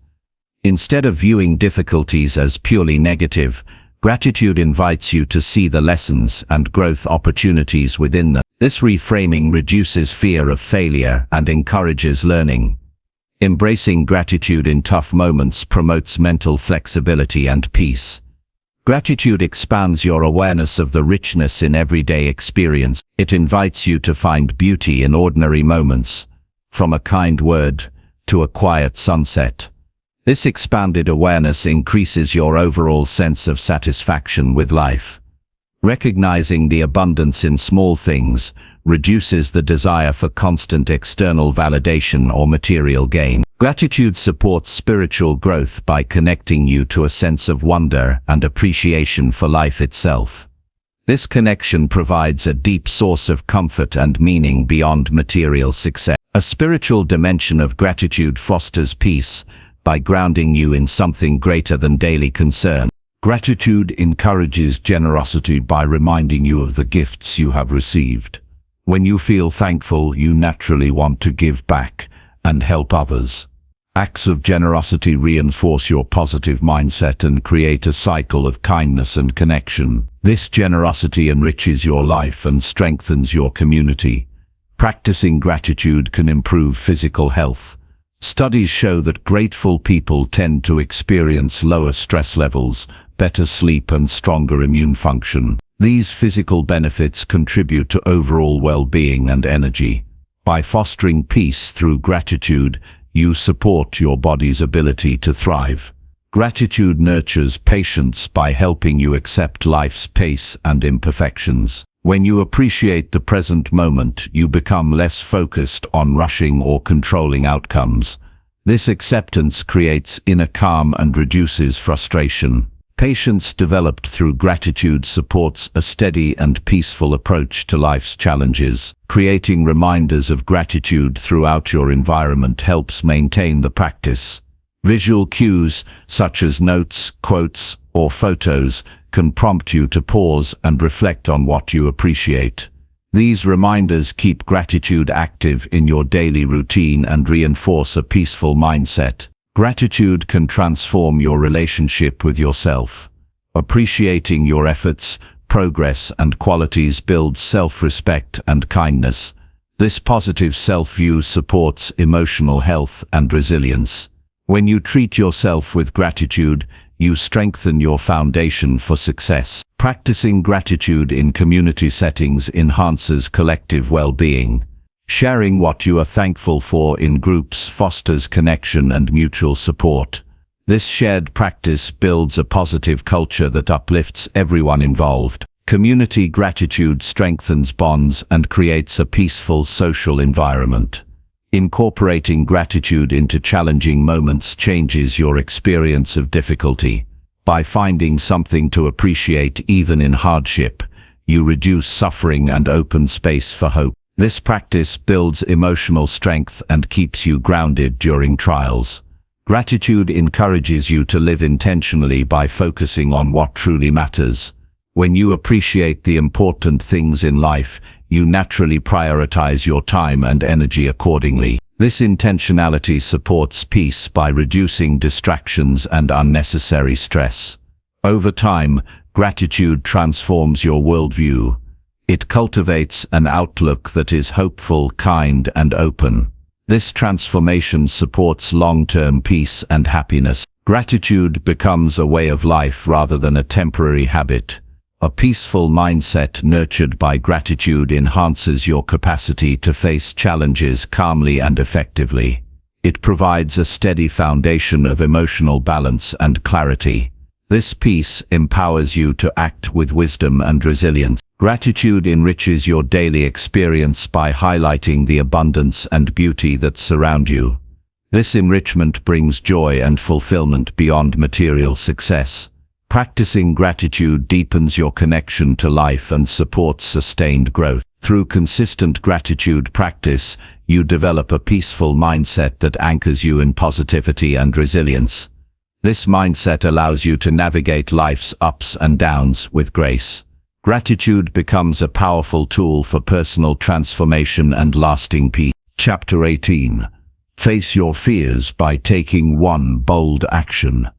Instead of viewing difficulties as purely negative, Gratitude invites you to see the lessons and growth opportunities within them. This reframing reduces fear of failure and encourages learning. Embracing gratitude in tough moments promotes mental flexibility and peace. Gratitude expands your awareness of the richness in everyday experience. It invites you to find beauty in ordinary moments, from a kind word to a quiet sunset. This expanded awareness increases your overall sense of satisfaction with life. Recognizing the abundance in small things reduces the desire for constant external validation or material gain. Gratitude supports spiritual growth by connecting you to a sense of wonder and appreciation for life itself. This connection provides a deep source of comfort and meaning beyond material success. A spiritual dimension of gratitude fosters peace by grounding you in something greater than daily concern. Gratitude encourages generosity by reminding you of the gifts you have received. When you feel thankful, you naturally want to give back and help others. Acts of generosity reinforce your positive mindset and create a cycle of kindness and connection. This generosity enriches your life and strengthens your community. Practicing gratitude can improve physical health. Studies show that grateful people tend to experience lower stress levels, better sleep, and stronger immune function. These physical benefits contribute to overall well-being and energy. By fostering peace through gratitude, you support your body's ability to thrive. Gratitude nurtures patience by helping you accept life's pace and imperfections. When you appreciate the present moment, you become less focused on rushing or controlling outcomes. This acceptance creates inner calm and reduces frustration. Patience developed through gratitude supports a steady and peaceful approach to life's challenges. Creating reminders of gratitude throughout your environment helps maintain the practice. Visual cues, such as notes, quotes, or photos, can prompt you to pause and reflect on what you appreciate. These reminders keep gratitude active in your daily routine and reinforce a peaceful mindset. Gratitude can transform your relationship with yourself. Appreciating your efforts, progress, and qualities builds self-respect and kindness. This positive self-view supports emotional health and resilience. When you treat yourself with gratitude, you strengthen your foundation for success. Practicing gratitude in community settings enhances collective well-being. Sharing what you are thankful for in groups fosters connection and mutual support. This shared practice builds a positive culture that uplifts everyone involved. Community gratitude strengthens bonds and creates a peaceful social environment. Incorporating gratitude into challenging moments changes your experience of difficulty. By finding something to appreciate even in hardship, you reduce suffering and open space for hope. This practice builds emotional strength and keeps you grounded during trials. Gratitude encourages you to live intentionally by focusing on what truly matters. When you appreciate the important things in life, you naturally prioritize your time and energy accordingly. This intentionality supports peace by reducing distractions and unnecessary stress. Over time, gratitude transforms your worldview. It cultivates an outlook that is hopeful, kind, and open. This transformation supports long-term peace and happiness. Gratitude becomes a way of life rather than a temporary habit. A peaceful mindset nurtured by gratitude enhances your capacity to face challenges calmly and effectively. It provides a steady foundation of emotional balance and clarity. This peace empowers you to act with wisdom and resilience. Gratitude enriches your daily experience by highlighting the abundance and beauty that surround you. This enrichment brings joy and fulfillment beyond material success. Practicing gratitude deepens your connection to life and supports sustained growth. Through consistent gratitude practice, you develop a peaceful mindset that anchors you in positivity and resilience. This mindset allows you to navigate life's ups and downs with grace. Gratitude becomes a powerful tool for personal transformation and lasting peace. Chapter 18. Face your fears by taking one bold action.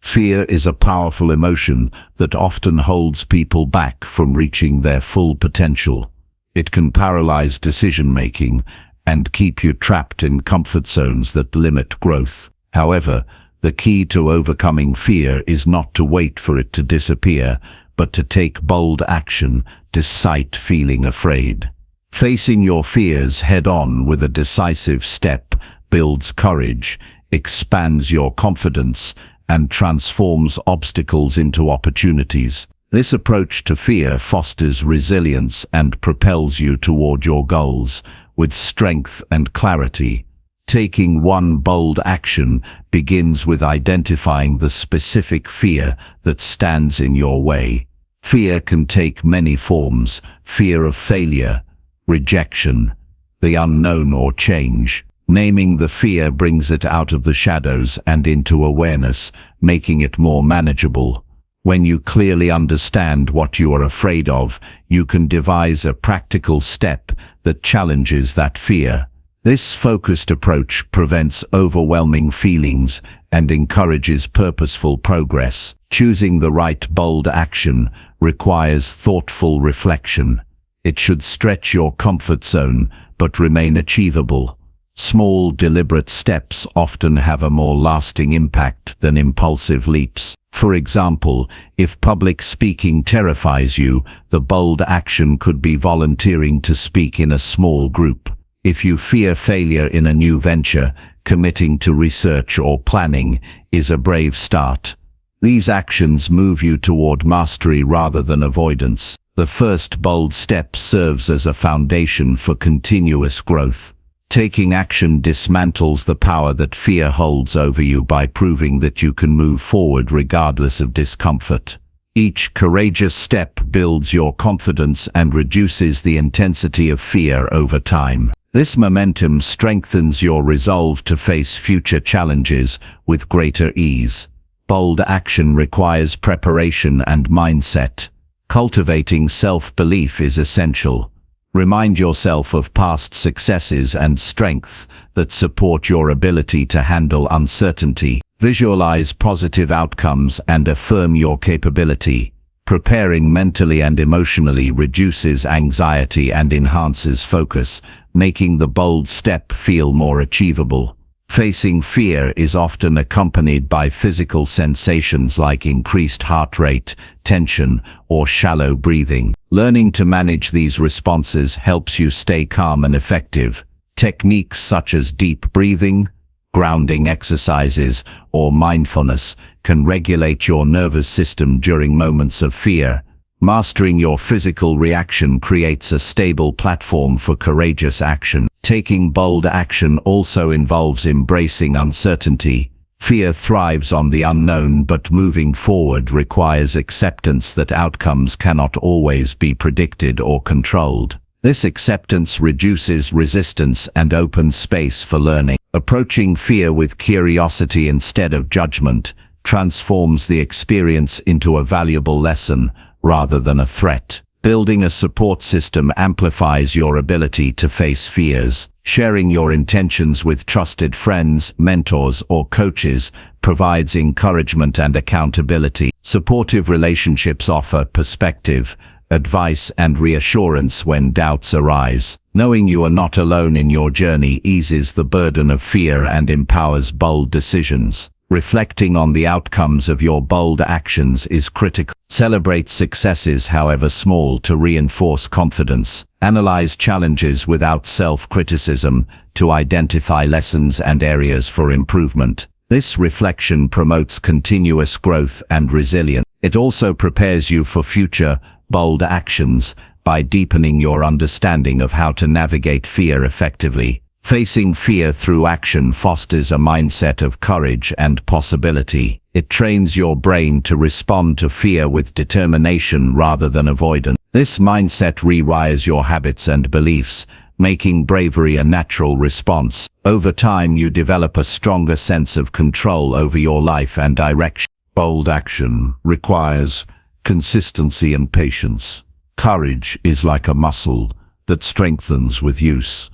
Fear is a powerful emotion that often holds people back from reaching their full potential. It can paralyze decision-making and keep you trapped in comfort zones that limit growth. However, the key to overcoming fear is not to wait for it to disappear, but to take bold action despite feeling afraid. Facing your fears head-on with a decisive step builds courage, expands your confidence, and transforms obstacles into opportunities. This approach to fear fosters resilience and propels you toward your goals with strength and clarity. Taking one bold action begins with identifying the specific fear that stands in your way. Fear can take many forms: fear of failure, rejection, the unknown, or change. Naming the fear brings it out of the shadows and into awareness, making it more manageable. When you clearly understand what you are afraid of, you can devise a practical step that challenges that fear. This focused approach prevents overwhelming feelings and encourages purposeful progress. Choosing the right bold action requires thoughtful reflection. It should stretch your comfort zone but remain achievable. Small, deliberate steps often have a more lasting impact than impulsive leaps. For example, if public speaking terrifies you, the bold action could be volunteering to speak in a small group. If you fear failure in a new venture, committing to research or planning is a brave start. These actions move you toward mastery rather than avoidance. The first bold step serves as a foundation for continuous growth. Taking action dismantles the power that fear holds over you by proving that you can move forward regardless of discomfort. Each courageous step builds your confidence and reduces the intensity of fear over time. This momentum strengthens your resolve to face future challenges with greater ease. Bold action requires preparation and mindset. Cultivating self-belief is essential. Remind yourself of past successes and strengths that support your ability to handle uncertainty. Visualize positive outcomes and affirm your capability. Preparing mentally and emotionally reduces anxiety and enhances focus, making the bold step feel more achievable. Facing fear is often accompanied by physical sensations like increased heart rate, tension, or shallow breathing. Learning to manage these responses helps you stay calm and effective. Techniques such as deep breathing, grounding exercises, or mindfulness can regulate your nervous system during moments of fear. Mastering your physical reaction creates a stable platform for courageous action. Taking bold action also involves embracing uncertainty. Fear thrives on the unknown, but moving forward requires acceptance that outcomes cannot always be predicted or controlled. This acceptance reduces resistance and opens space for learning. Approaching fear with curiosity instead of judgment transforms the experience into a valuable lesson rather than a threat. Building a support system amplifies your ability to face fears. Sharing your intentions with trusted friends, mentors, or coaches provides encouragement and accountability. Supportive relationships offer perspective, advice, and reassurance when doubts arise. Knowing you are not alone in your journey eases the burden of fear and empowers bold decisions. Reflecting on the outcomes of your bold actions is critical. Celebrate successes, however small, to reinforce confidence. Analyze challenges without self-criticism to identify lessons and areas for improvement. This reflection promotes continuous growth and resilience. It also prepares you for future bold actions by deepening your understanding of how to navigate fear effectively. Facing fear through action fosters a mindset of courage and possibility. It trains your brain to respond to fear with determination rather than avoidance. This mindset rewires your habits and beliefs, making bravery a natural response. Over time, you develop a stronger sense of control over your life and direction. Bold action requires consistency and patience. Courage is like a muscle that strengthens with use.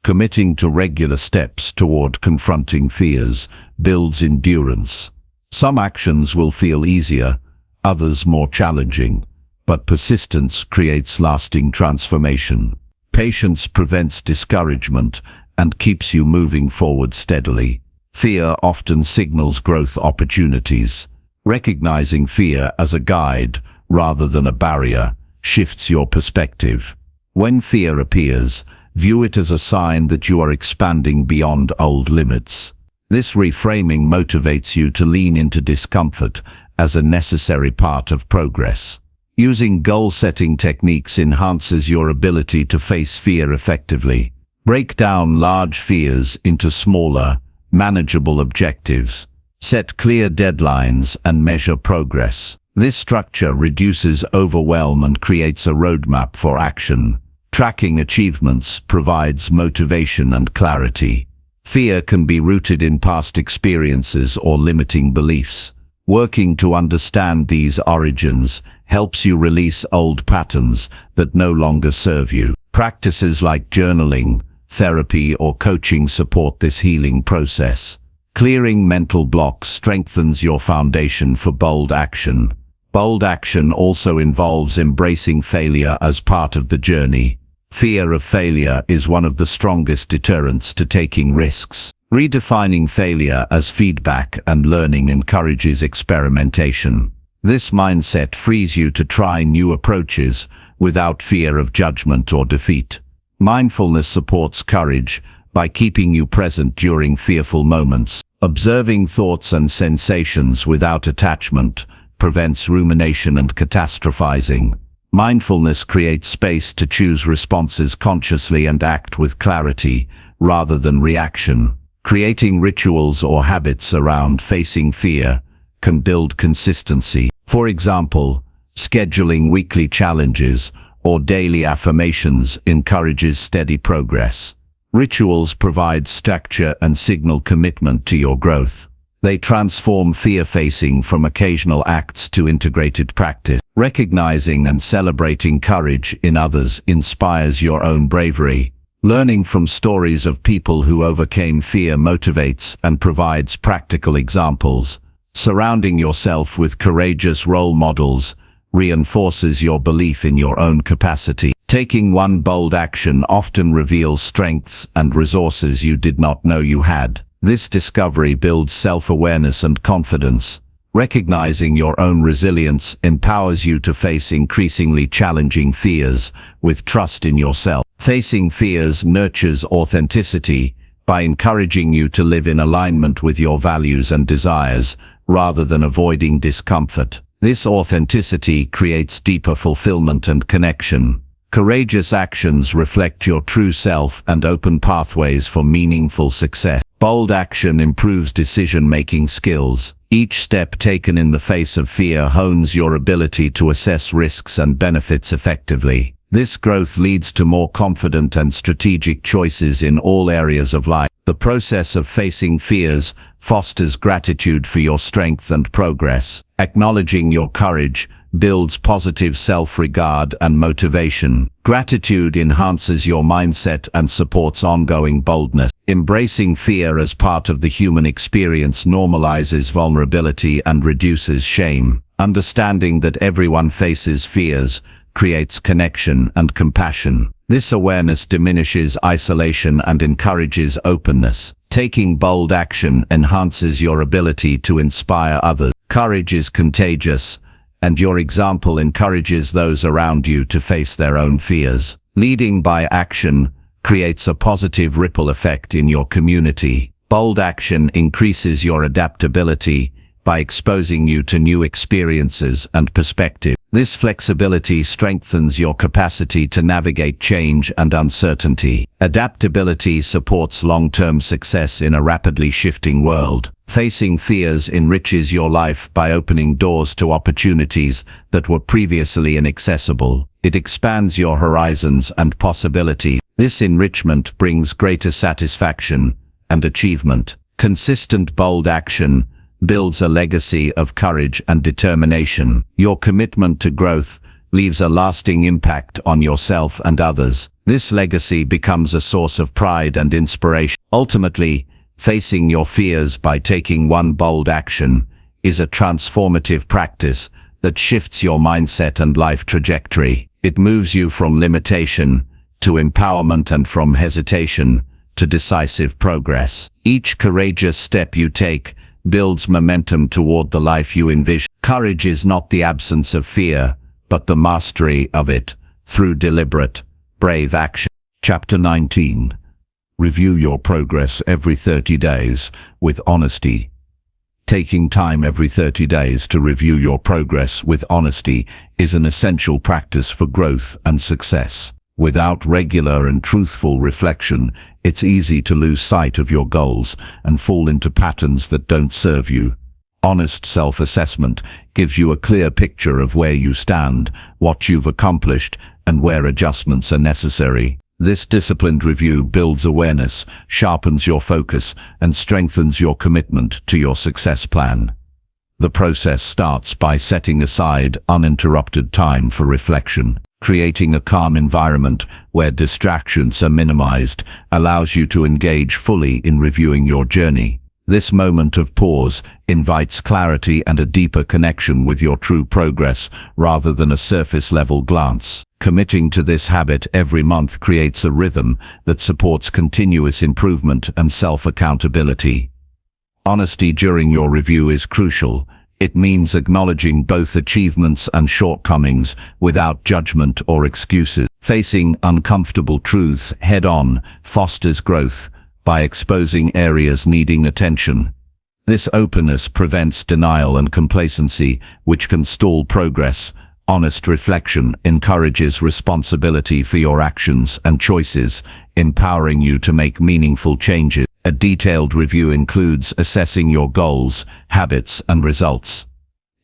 Committing to regular steps toward confronting fears builds endurance, Some actions will feel easier, others more challenging, but persistence creates lasting transformation. Patience prevents discouragement and keeps you moving forward steadily. Fear often signals growth opportunities. Recognizing fear as a guide rather than a barrier shifts your perspective. When fear appears, view it as a sign that you are expanding beyond old limits. This reframing motivates you to lean into discomfort as a necessary part of progress. Using goal-setting techniques enhances your ability to face fear effectively. Break down large fears into smaller, manageable objectives. Set clear deadlines and measure progress. This structure reduces overwhelm and creates a roadmap for action. Tracking achievements provides motivation and clarity. Fear can be rooted in past experiences or limiting beliefs. Working to understand these origins helps you release old patterns that no longer serve you. Practices like journaling, therapy, or coaching support this healing process. Clearing mental blocks strengthens your foundation for bold action. Bold action also involves embracing failure as part of the journey. Fear of failure is one of the strongest deterrents to taking risks. Redefining failure as feedback and learning encourages experimentation. This mindset frees you to try new approaches without fear of judgment or defeat. Mindfulness supports courage by keeping you present during fearful moments. Observing thoughts and sensations without attachment prevents rumination and catastrophizing. Mindfulness creates space to choose responses consciously and act with clarity rather than reaction. Creating rituals or habits around facing fear can build consistency. For example, scheduling weekly challenges or daily affirmations encourages steady progress. Rituals provide structure and signal commitment to your growth. They transform fear-facing from occasional acts to integrated practice. Recognizing and celebrating courage in others inspires your own bravery. Learning from stories of people who overcame fear motivates and provides practical examples. Surrounding yourself with courageous role models reinforces your belief in your own capacity. Taking one bold action often reveals strengths and resources you did not know you had. This discovery builds self-awareness and confidence. Recognizing your own resilience empowers you to face increasingly challenging fears with trust in yourself. Facing fears nurtures authenticity by encouraging you to live in alignment with your values and desires rather than avoiding discomfort. This authenticity creates deeper fulfillment and connection. Courageous actions reflect your true self and open pathways for meaningful success. Bold action improves decision-making skills. Each step taken in the face of fear hones your ability to assess risks and benefits effectively. This growth leads to more confident and strategic choices in all areas of life. The process of facing fears fosters gratitude for your strength and progress. Acknowledging your courage builds positive self-regard and motivation. Gratitude enhances your mindset and supports ongoing boldness. Embracing fear as part of the human experience normalizes vulnerability and reduces shame. Understanding that everyone faces fears creates connection and compassion. This awareness diminishes isolation and encourages openness. Taking bold action enhances your ability to inspire others. Courage is contagious, and your example encourages those around you to face their own fears. Leading by action creates a positive ripple effect in your community. Bold action increases your adaptability by exposing you to new experiences and perspectives. This flexibility strengthens your capacity to navigate change and uncertainty. Adaptability supports long-term success in a rapidly shifting world. Facing fears enriches your life by opening doors to opportunities that were previously inaccessible. It expands your horizons and possibilities. This enrichment brings greater satisfaction and achievement. Consistent bold action builds a legacy of courage and determination. Your commitment to growth leaves a lasting impact on yourself and others. This legacy becomes a source of pride and inspiration. Ultimately, facing your fears by taking one bold action is a transformative practice that shifts your mindset and life trajectory. It moves you from limitation to empowerment and from hesitation to decisive progress. Each courageous step you take builds momentum toward the life you envision. Courage is not the absence of fear, but the mastery of it through deliberate, brave action. Chapter 19. Review your progress every 30 days with honesty. Taking time every 30 days to review your progress with honesty is an essential practice for growth and success. Without regular and truthful reflection, it's easy to lose sight of your goals and fall into patterns that don't serve you. Honest self-assessment gives you a clear picture of where you stand, what you've accomplished, and where adjustments are necessary. This disciplined review builds awareness, sharpens your focus, and strengthens your commitment to your success plan. The process starts by setting aside uninterrupted time for reflection. Creating a calm environment where distractions are minimized allows you to engage fully in reviewing your journey. This moment of pause invites clarity and a deeper connection with your true progress rather than a surface-level glance. Committing to this habit every month creates a rhythm that supports continuous improvement and self-accountability. Honesty during your review is crucial. It means acknowledging both achievements and shortcomings without judgment or excuses. Facing uncomfortable truths head-on fosters growth by exposing areas needing attention. This openness prevents denial and complacency, which can stall progress. Honest reflection encourages responsibility for your actions and choices, empowering you to make meaningful changes. A detailed review includes assessing your goals, habits, and results.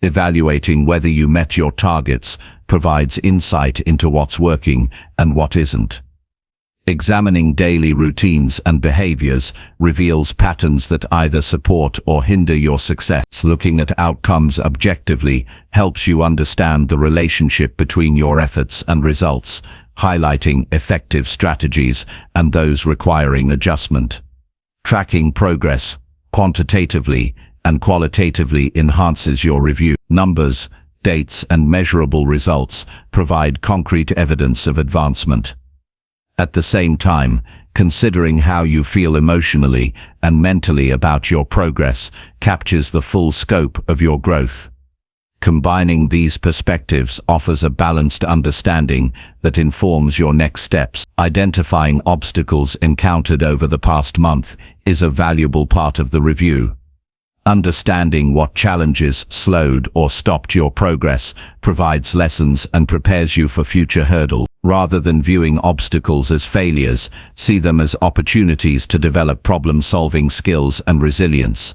Evaluating whether you met your targets provides insight into what's working and what isn't. Examining daily routines and behaviors reveals patterns that either support or hinder your success. Looking at outcomes objectively helps you understand the relationship between your efforts and results, highlighting effective strategies and those requiring adjustment. Tracking progress quantitatively and qualitatively enhances your review. Numbers, dates, and measurable results provide concrete evidence of advancement. At the same time, considering how you feel emotionally and mentally about your progress captures the full scope of your growth. Combining these perspectives offers a balanced understanding that informs your next steps. Identifying obstacles encountered over the past month is a valuable part of the review. Understanding what challenges slowed or stopped your progress provides lessons and prepares you for future hurdles. Rather than viewing obstacles as failures, see them as opportunities to develop problem-solving skills and resilience.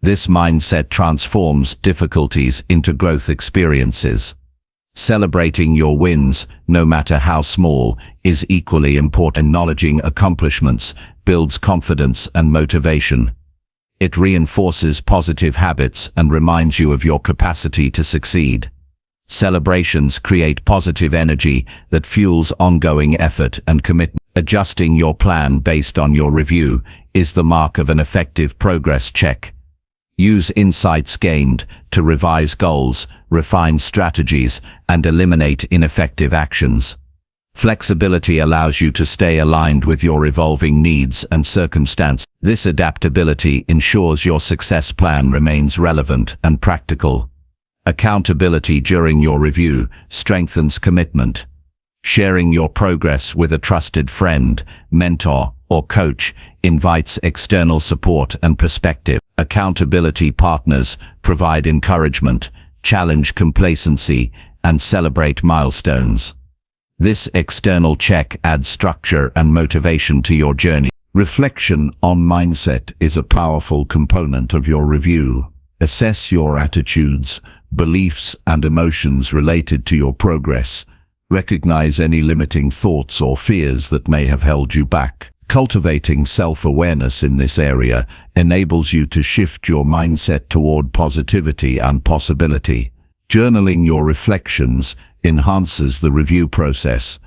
This mindset transforms difficulties into growth experiences. Celebrating your wins, no matter how small, is equally important. Acknowledging accomplishments builds confidence and motivation. It reinforces positive habits and reminds you of your capacity to succeed. Celebrations create positive energy that fuels ongoing effort and commitment. Adjusting your plan based on your review is the mark of an effective progress check. Use insights gained to revise goals, refine strategies, and eliminate ineffective actions. Flexibility allows you to stay aligned with your evolving needs and circumstances. This adaptability ensures your success plan remains relevant and practical. Accountability during your review strengthens commitment. Sharing your progress with a trusted friend, mentor, or coach invites external support and perspective. Accountability partners provide encouragement, challenge complacency, and celebrate milestones. This external check adds structure and motivation to your journey. Reflection on mindset is a powerful component of your review. Assess your attitudes, beliefs, and emotions related to your progress. Recognize any limiting thoughts or fears that may have held you back. Cultivating self-awareness in this area enables you to shift your mindset toward positivity and possibility. Journaling your reflections enhances the review process.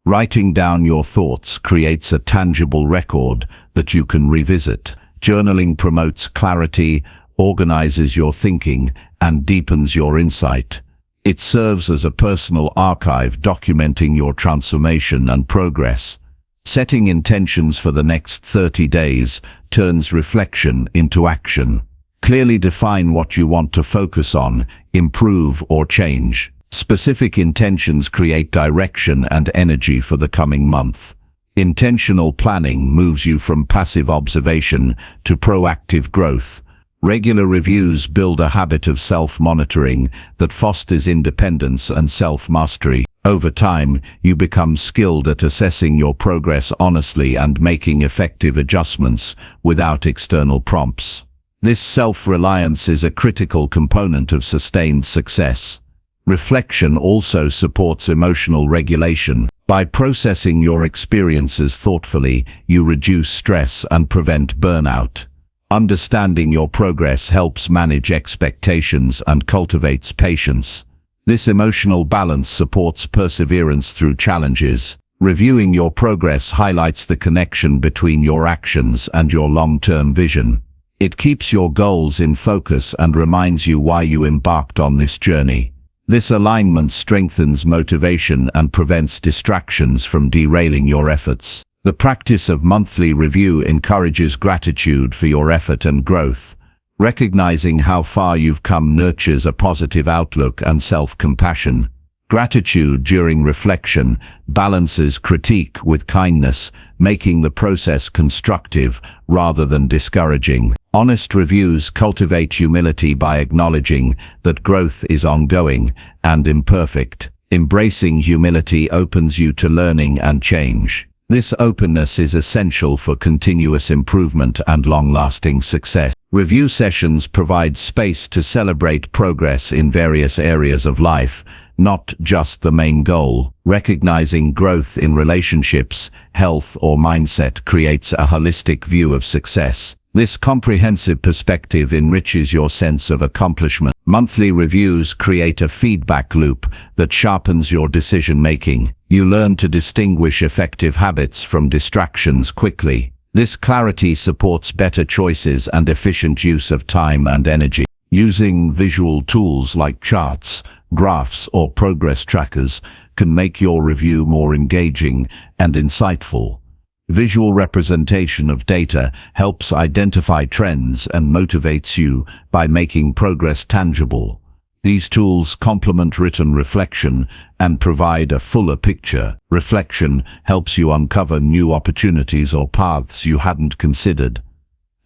Writing down your thoughts creates a tangible record that you can revisit. Journaling promotes clarity, organizes your thinking, and deepens your insight. It serves as a personal archive documenting your transformation and progress. Setting intentions for the next 30 days turns reflection into action. Clearly define what you want to focus on, improve, or change. Specific intentions create direction and energy for the coming month. Intentional planning moves you from passive observation to proactive growth. Regular reviews build a habit of self-monitoring that fosters independence and self-mastery. Over time, you become skilled at assessing your progress honestly and making effective adjustments without external prompts. This self-reliance is a critical component of sustained success. Reflection also supports emotional regulation. By processing your experiences thoughtfully, you reduce stress and prevent burnout. Understanding your progress helps manage expectations and cultivates patience. This emotional balance supports perseverance through challenges. Reviewing your progress highlights the connection between your actions and your long-term vision. It keeps your goals in focus and reminds you why you embarked on this journey. This alignment strengthens motivation and prevents distractions from derailing your efforts. The practice of monthly review encourages gratitude for your effort and growth. Recognizing how far you've come nurtures a positive outlook and self-compassion. Gratitude during reflection balances critique with kindness, making the process constructive rather than discouraging. Honest reviews cultivate humility by acknowledging that growth is ongoing and imperfect. Embracing humility opens you to learning and change. This openness is essential for continuous improvement and long-lasting success. Review sessions provide space to celebrate progress in various areas of life, not just the main goal. Recognizing growth in relationships, health, or mindset creates a holistic view of success. This comprehensive perspective enriches your sense of accomplishment. Monthly reviews create a feedback loop that sharpens your decision-making. You learn to distinguish effective habits from distractions quickly. This clarity supports better choices and efficient use of time and energy. Using visual tools like charts, graphs, or progress trackers can make your review more engaging and insightful. Visual representation of data helps identify trends and motivates you by making progress tangible. These tools complement written reflection and provide a fuller picture. Reflection helps you uncover new opportunities or paths you hadn't considered.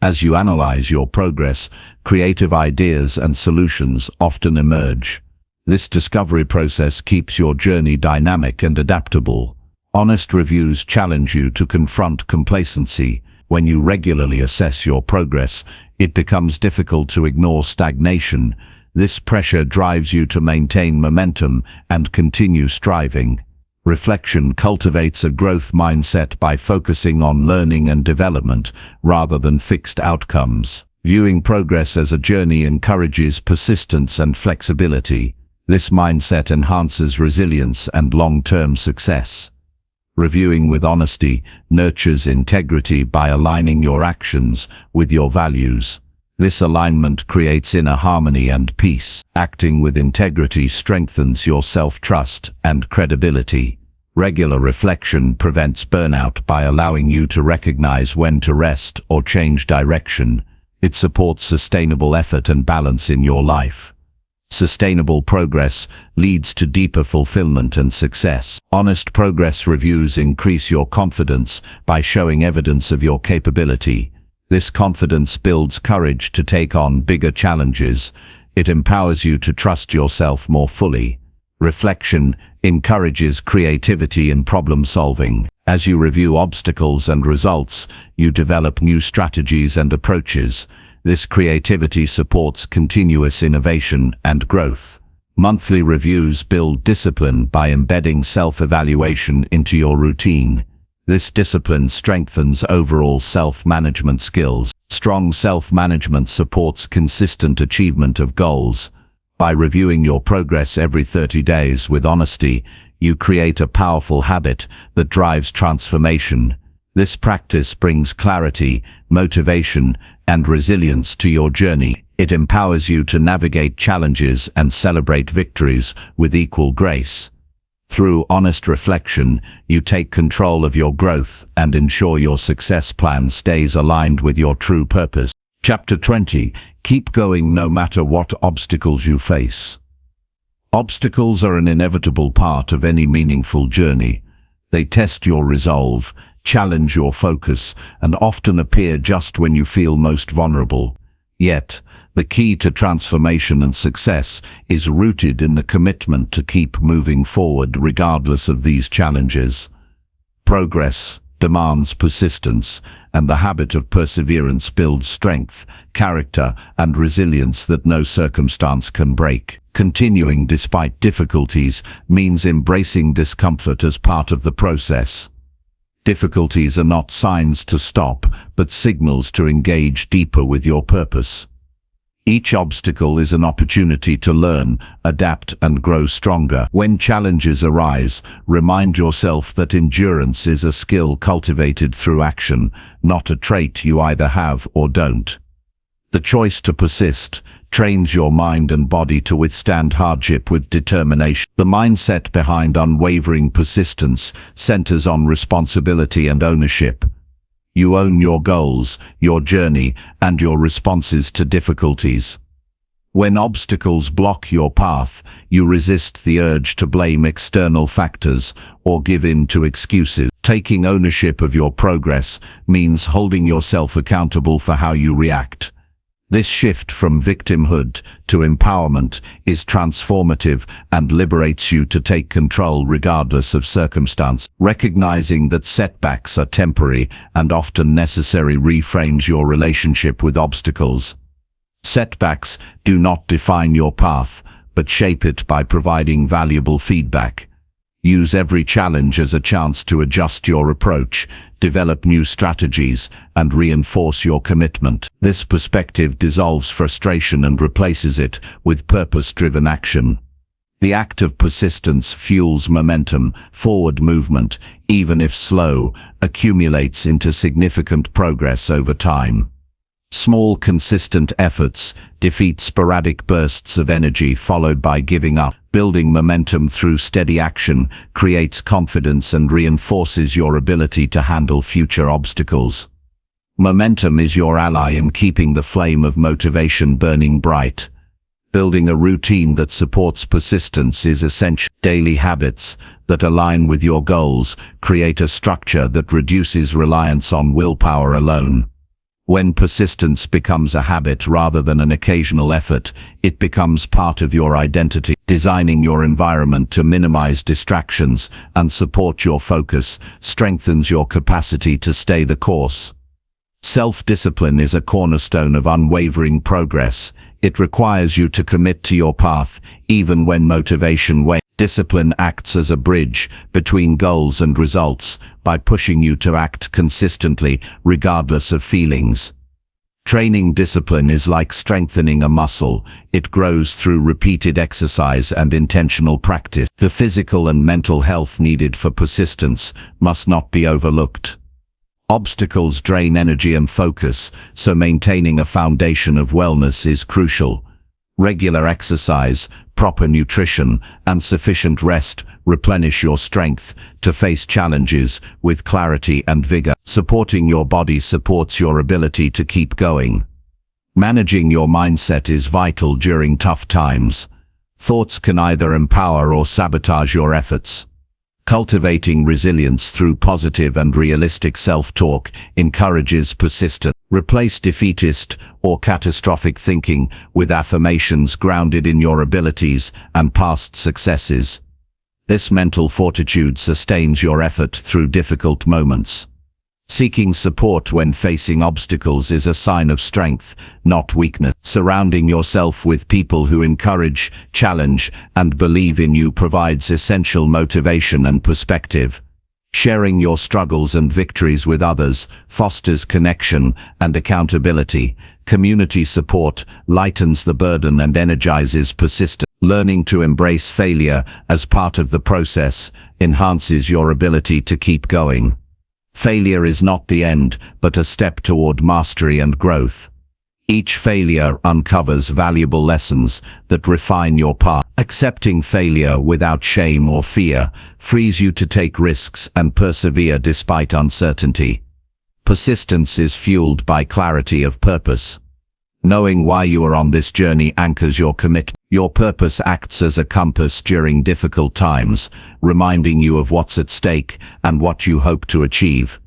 As you analyze your progress, creative ideas and solutions often emerge. This discovery process keeps your journey dynamic and adaptable. Honest reviews challenge you to confront complacency. When you regularly assess your progress, it becomes difficult to ignore stagnation. This pressure drives you to maintain momentum and continue striving. Reflection cultivates a growth mindset by focusing on learning and development rather than fixed outcomes. Viewing progress as a journey encourages persistence and flexibility. This mindset enhances resilience and long-term success. Reviewing with honesty nurtures integrity by aligning your actions with your values. This alignment creates inner harmony and peace. Acting with integrity strengthens your self-trust and credibility. Regular reflection prevents burnout by allowing you to recognize when to rest or change direction. It supports sustainable effort and balance in your life. Sustainable progress leads to deeper fulfillment and success. Honest progress reviews increase your confidence by showing evidence of your capability. This confidence builds courage to take on bigger challenges. It empowers you to trust yourself more fully. Reflection encourages creativity and problem solving. As you review obstacles and results, you develop new strategies and approaches. This creativity supports continuous innovation and growth. Monthly reviews build discipline by embedding self-evaluation into your routine. This discipline strengthens overall self-management skills. Strong self-management supports consistent achievement of goals. By reviewing your progress every 30 days with honesty, you create a powerful habit that drives transformation. This practice brings clarity, motivation, and resilience to your journey. It empowers you to navigate challenges and celebrate victories with equal grace. Through honest reflection, you take control of your growth and ensure your success plan stays aligned with your true purpose. Chapter 20. Keep going no matter what obstacles you face. Obstacles are an inevitable part of any meaningful journey. They test your resolve, challenge your focus, and often appear just when you feel most vulnerable. Yet, the key to transformation and success is rooted in the commitment to keep moving forward regardless of these challenges. Progress demands persistence, and the habit of perseverance builds strength, character, and resilience that no circumstance can break. Continuing despite difficulties means embracing discomfort as part of the process. Difficulties are not signs to stop, but signals to engage deeper with your purpose. Each obstacle is an opportunity to learn, adapt, and grow stronger. When challenges arise, remind yourself that endurance is a skill cultivated through action, not a trait you either have or don't. The choice to persist trains your mind and body to withstand hardship with determination. The mindset behind unwavering persistence centers on responsibility and ownership. You own your goals, your journey, and your responses to difficulties. When obstacles block your path, you resist the urge to blame external factors or give in to excuses. Taking ownership of your progress means holding yourself accountable for how you react. This shift from victimhood to empowerment is transformative and liberates you to take control regardless of circumstance. Recognizing that setbacks are temporary and often necessary reframes your relationship with obstacles. Setbacks do not define your path, but shape it by providing valuable feedback. Use every challenge as a chance to adjust your approach, develop new strategies, and reinforce your commitment. This perspective dissolves frustration and replaces it with purpose-driven action. The act of persistence fuels momentum. Forward movement, even if slow, accumulates into significant progress over time. Small, consistent efforts defeat sporadic bursts of energy followed by giving up. Building momentum through steady action creates confidence and reinforces your ability to handle future obstacles. Momentum is your ally in keeping the flame of motivation burning bright. Building a routine that supports persistence is essential. Daily habits that align with your goals create a structure that reduces reliance on willpower alone. When persistence becomes a habit rather than an occasional effort, it becomes part of your identity. Designing your environment to minimize distractions and support your focus strengthens your capacity to stay the course. Self-discipline is a cornerstone of unwavering progress. It requires you to commit to your path, even when motivation wanes. Discipline acts as a bridge between goals and results by pushing you to act consistently, regardless of feelings. Training discipline is like strengthening a muscle. It grows through repeated exercise and intentional practice. The physical and mental health needed for persistence must not be overlooked. Obstacles drain energy and focus, so maintaining a foundation of wellness is crucial. Regular exercise, proper nutrition, and sufficient rest replenish your strength to face challenges with clarity and vigor. Supporting your body supports your ability to keep going. Managing your mindset is vital during tough times. Thoughts can either empower or sabotage your efforts. Cultivating resilience through positive and realistic self-talk encourages persistence. Replace defeatist or catastrophic thinking with affirmations grounded in your abilities and past successes. This mental fortitude sustains your effort through difficult moments. Seeking support when facing obstacles is a sign of strength, not weakness. Surrounding yourself with people who encourage, challenge, and believe in you provides essential motivation and perspective. Sharing your struggles and victories with others fosters connection and accountability. Community support lightens the burden and energizes persistence. Learning to embrace failure as part of the process enhances your ability to keep going. Failure is not the end, but a step toward mastery and growth. Each failure uncovers valuable lessons that refine your path. Accepting failure without shame or fear frees you to take risks and persevere despite uncertainty. Persistence is fueled by clarity of purpose. Knowing why you are on this journey anchors your commitment. Your purpose acts as a compass during difficult times, reminding you of what's at stake and what you hope to achieve.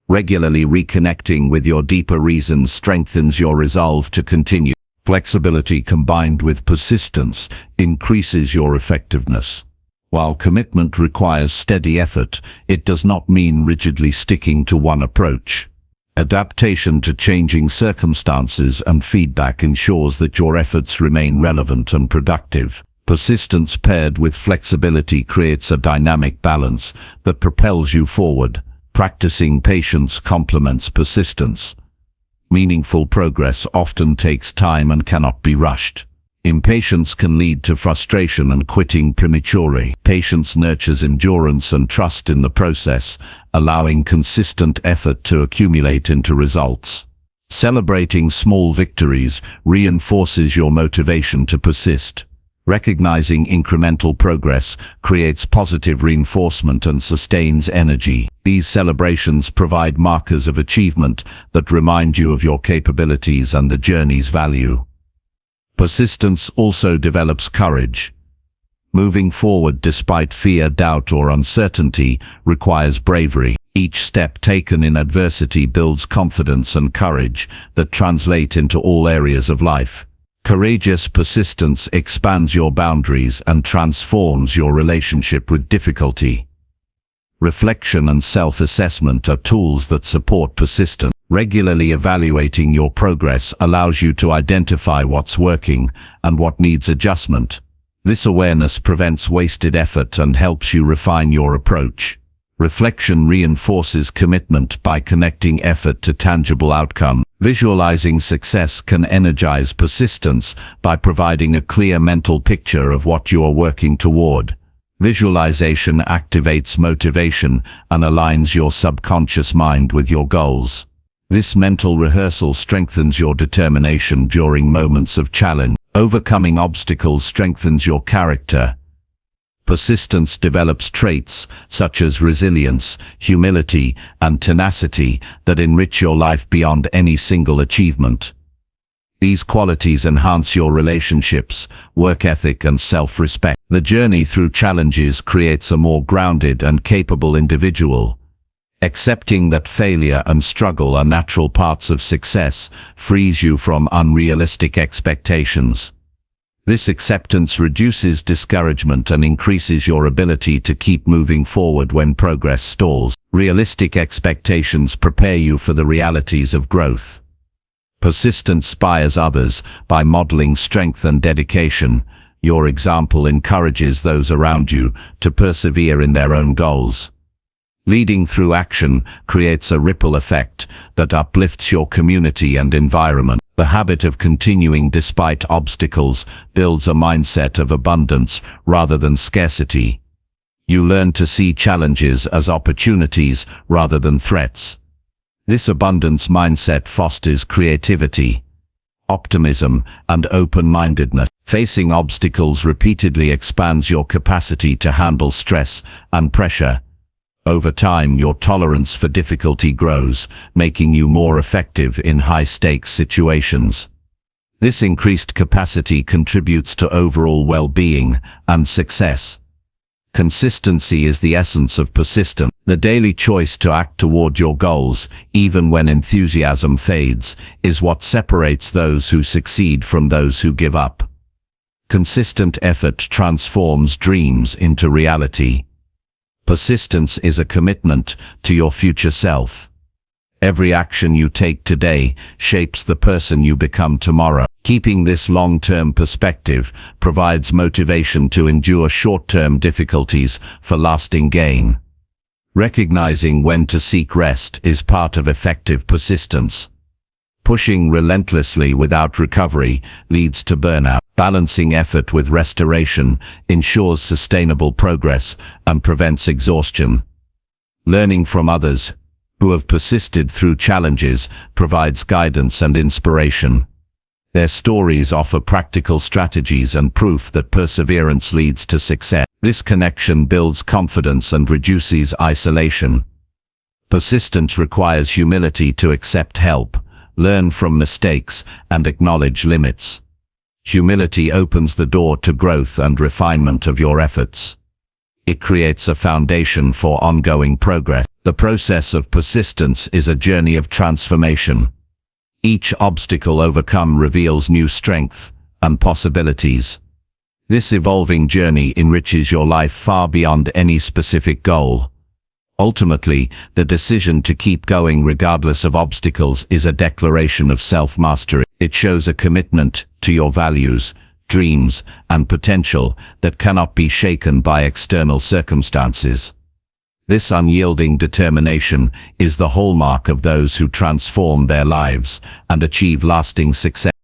Regularly reconnecting with your deeper reasons strengthens your resolve to continue. Flexibility combined with persistence increases your effectiveness. While commitment requires steady effort, it does not mean rigidly sticking to one approach. Adaptation to changing circumstances and feedback ensures that your efforts remain relevant and productive. Persistence paired with flexibility creates a dynamic balance that propels you forward. Practicing patience complements persistence. Meaningful progress often takes time and cannot be rushed. Impatience can lead to frustration and quitting prematurely. Patience nurtures endurance and trust in the process, allowing consistent effort to accumulate into results. Celebrating small victories reinforces your motivation to persist. Recognizing incremental progress creates positive reinforcement and sustains energy. These celebrations provide markers of achievement that remind you of your capabilities and the journey's value. Persistence also develops courage. Moving forward despite fear, doubt, or uncertainty requires bravery. Each step taken in adversity builds confidence and courage that translate into all areas of life. Courageous persistence expands your boundaries and transforms your relationship with difficulty. Reflection and self-assessment are tools that support persistence. Regularly evaluating your progress allows you to identify what's working and what needs adjustment. This awareness prevents wasted effort and helps you refine your approach. Reflection reinforces commitment by connecting effort to tangible outcome. Visualizing success can energize persistence by providing a clear mental picture of what you are working toward. Visualization activates motivation and aligns your subconscious mind with your goals. This mental rehearsal strengthens your determination during moments of challenge. Overcoming obstacles strengthens your character. Persistence develops traits such as resilience, humility, and tenacity that enrich your life beyond any single achievement. These qualities enhance your relationships, work ethic, and self-respect. The journey through challenges creates a more grounded and capable individual. Accepting that failure and struggle are natural parts of success frees you from unrealistic expectations. This acceptance reduces discouragement and increases your ability to keep moving forward when progress stalls. Realistic expectations prepare you for the realities of growth. Persistence inspires others by modeling strength and dedication. Your example encourages those around you to persevere in their own goals. Leading through action creates a ripple effect that uplifts your community and environment. The habit of continuing despite obstacles builds a mindset of abundance rather than scarcity. You learn to see challenges as opportunities rather than threats. This abundance mindset fosters creativity, optimism, and open-mindedness. Facing obstacles repeatedly expands your capacity to handle stress and pressure. Over time, your tolerance for difficulty grows, making you more effective in high-stakes situations. This increased capacity contributes to overall well-being and success. Consistency is the essence of persistence. The daily choice to act toward your goals, even when enthusiasm fades, is what separates those who succeed from those who give up. Consistent effort transforms dreams into reality. Persistence is a commitment to your future self. Every action you take today shapes the person you become tomorrow. Keeping this long-term perspective provides motivation to endure short-term difficulties for lasting gain. Recognizing when to seek rest is part of effective persistence. Pushing relentlessly without recovery leads to burnout. Balancing effort with restoration ensures sustainable progress and prevents exhaustion. Learning from others, who have persisted through challenges, provides guidance and inspiration. Their stories offer practical strategies and proof that perseverance leads to success. This connection builds confidence and reduces isolation. Persistence requires humility to accept help, learn from mistakes, and acknowledge limits. Humility opens the door to growth and refinement of your efforts. It creates a foundation for ongoing progress. The process of persistence is a journey of transformation. Each obstacle overcome reveals new strength and possibilities. This evolving journey enriches your life far beyond any specific goal. Ultimately, the decision to keep going regardless of obstacles is a declaration of self-mastery. It shows a commitment to your values, dreams, and potential that cannot be shaken by external circumstances. This unyielding determination is the hallmark of those who transform their lives and achieve lasting success.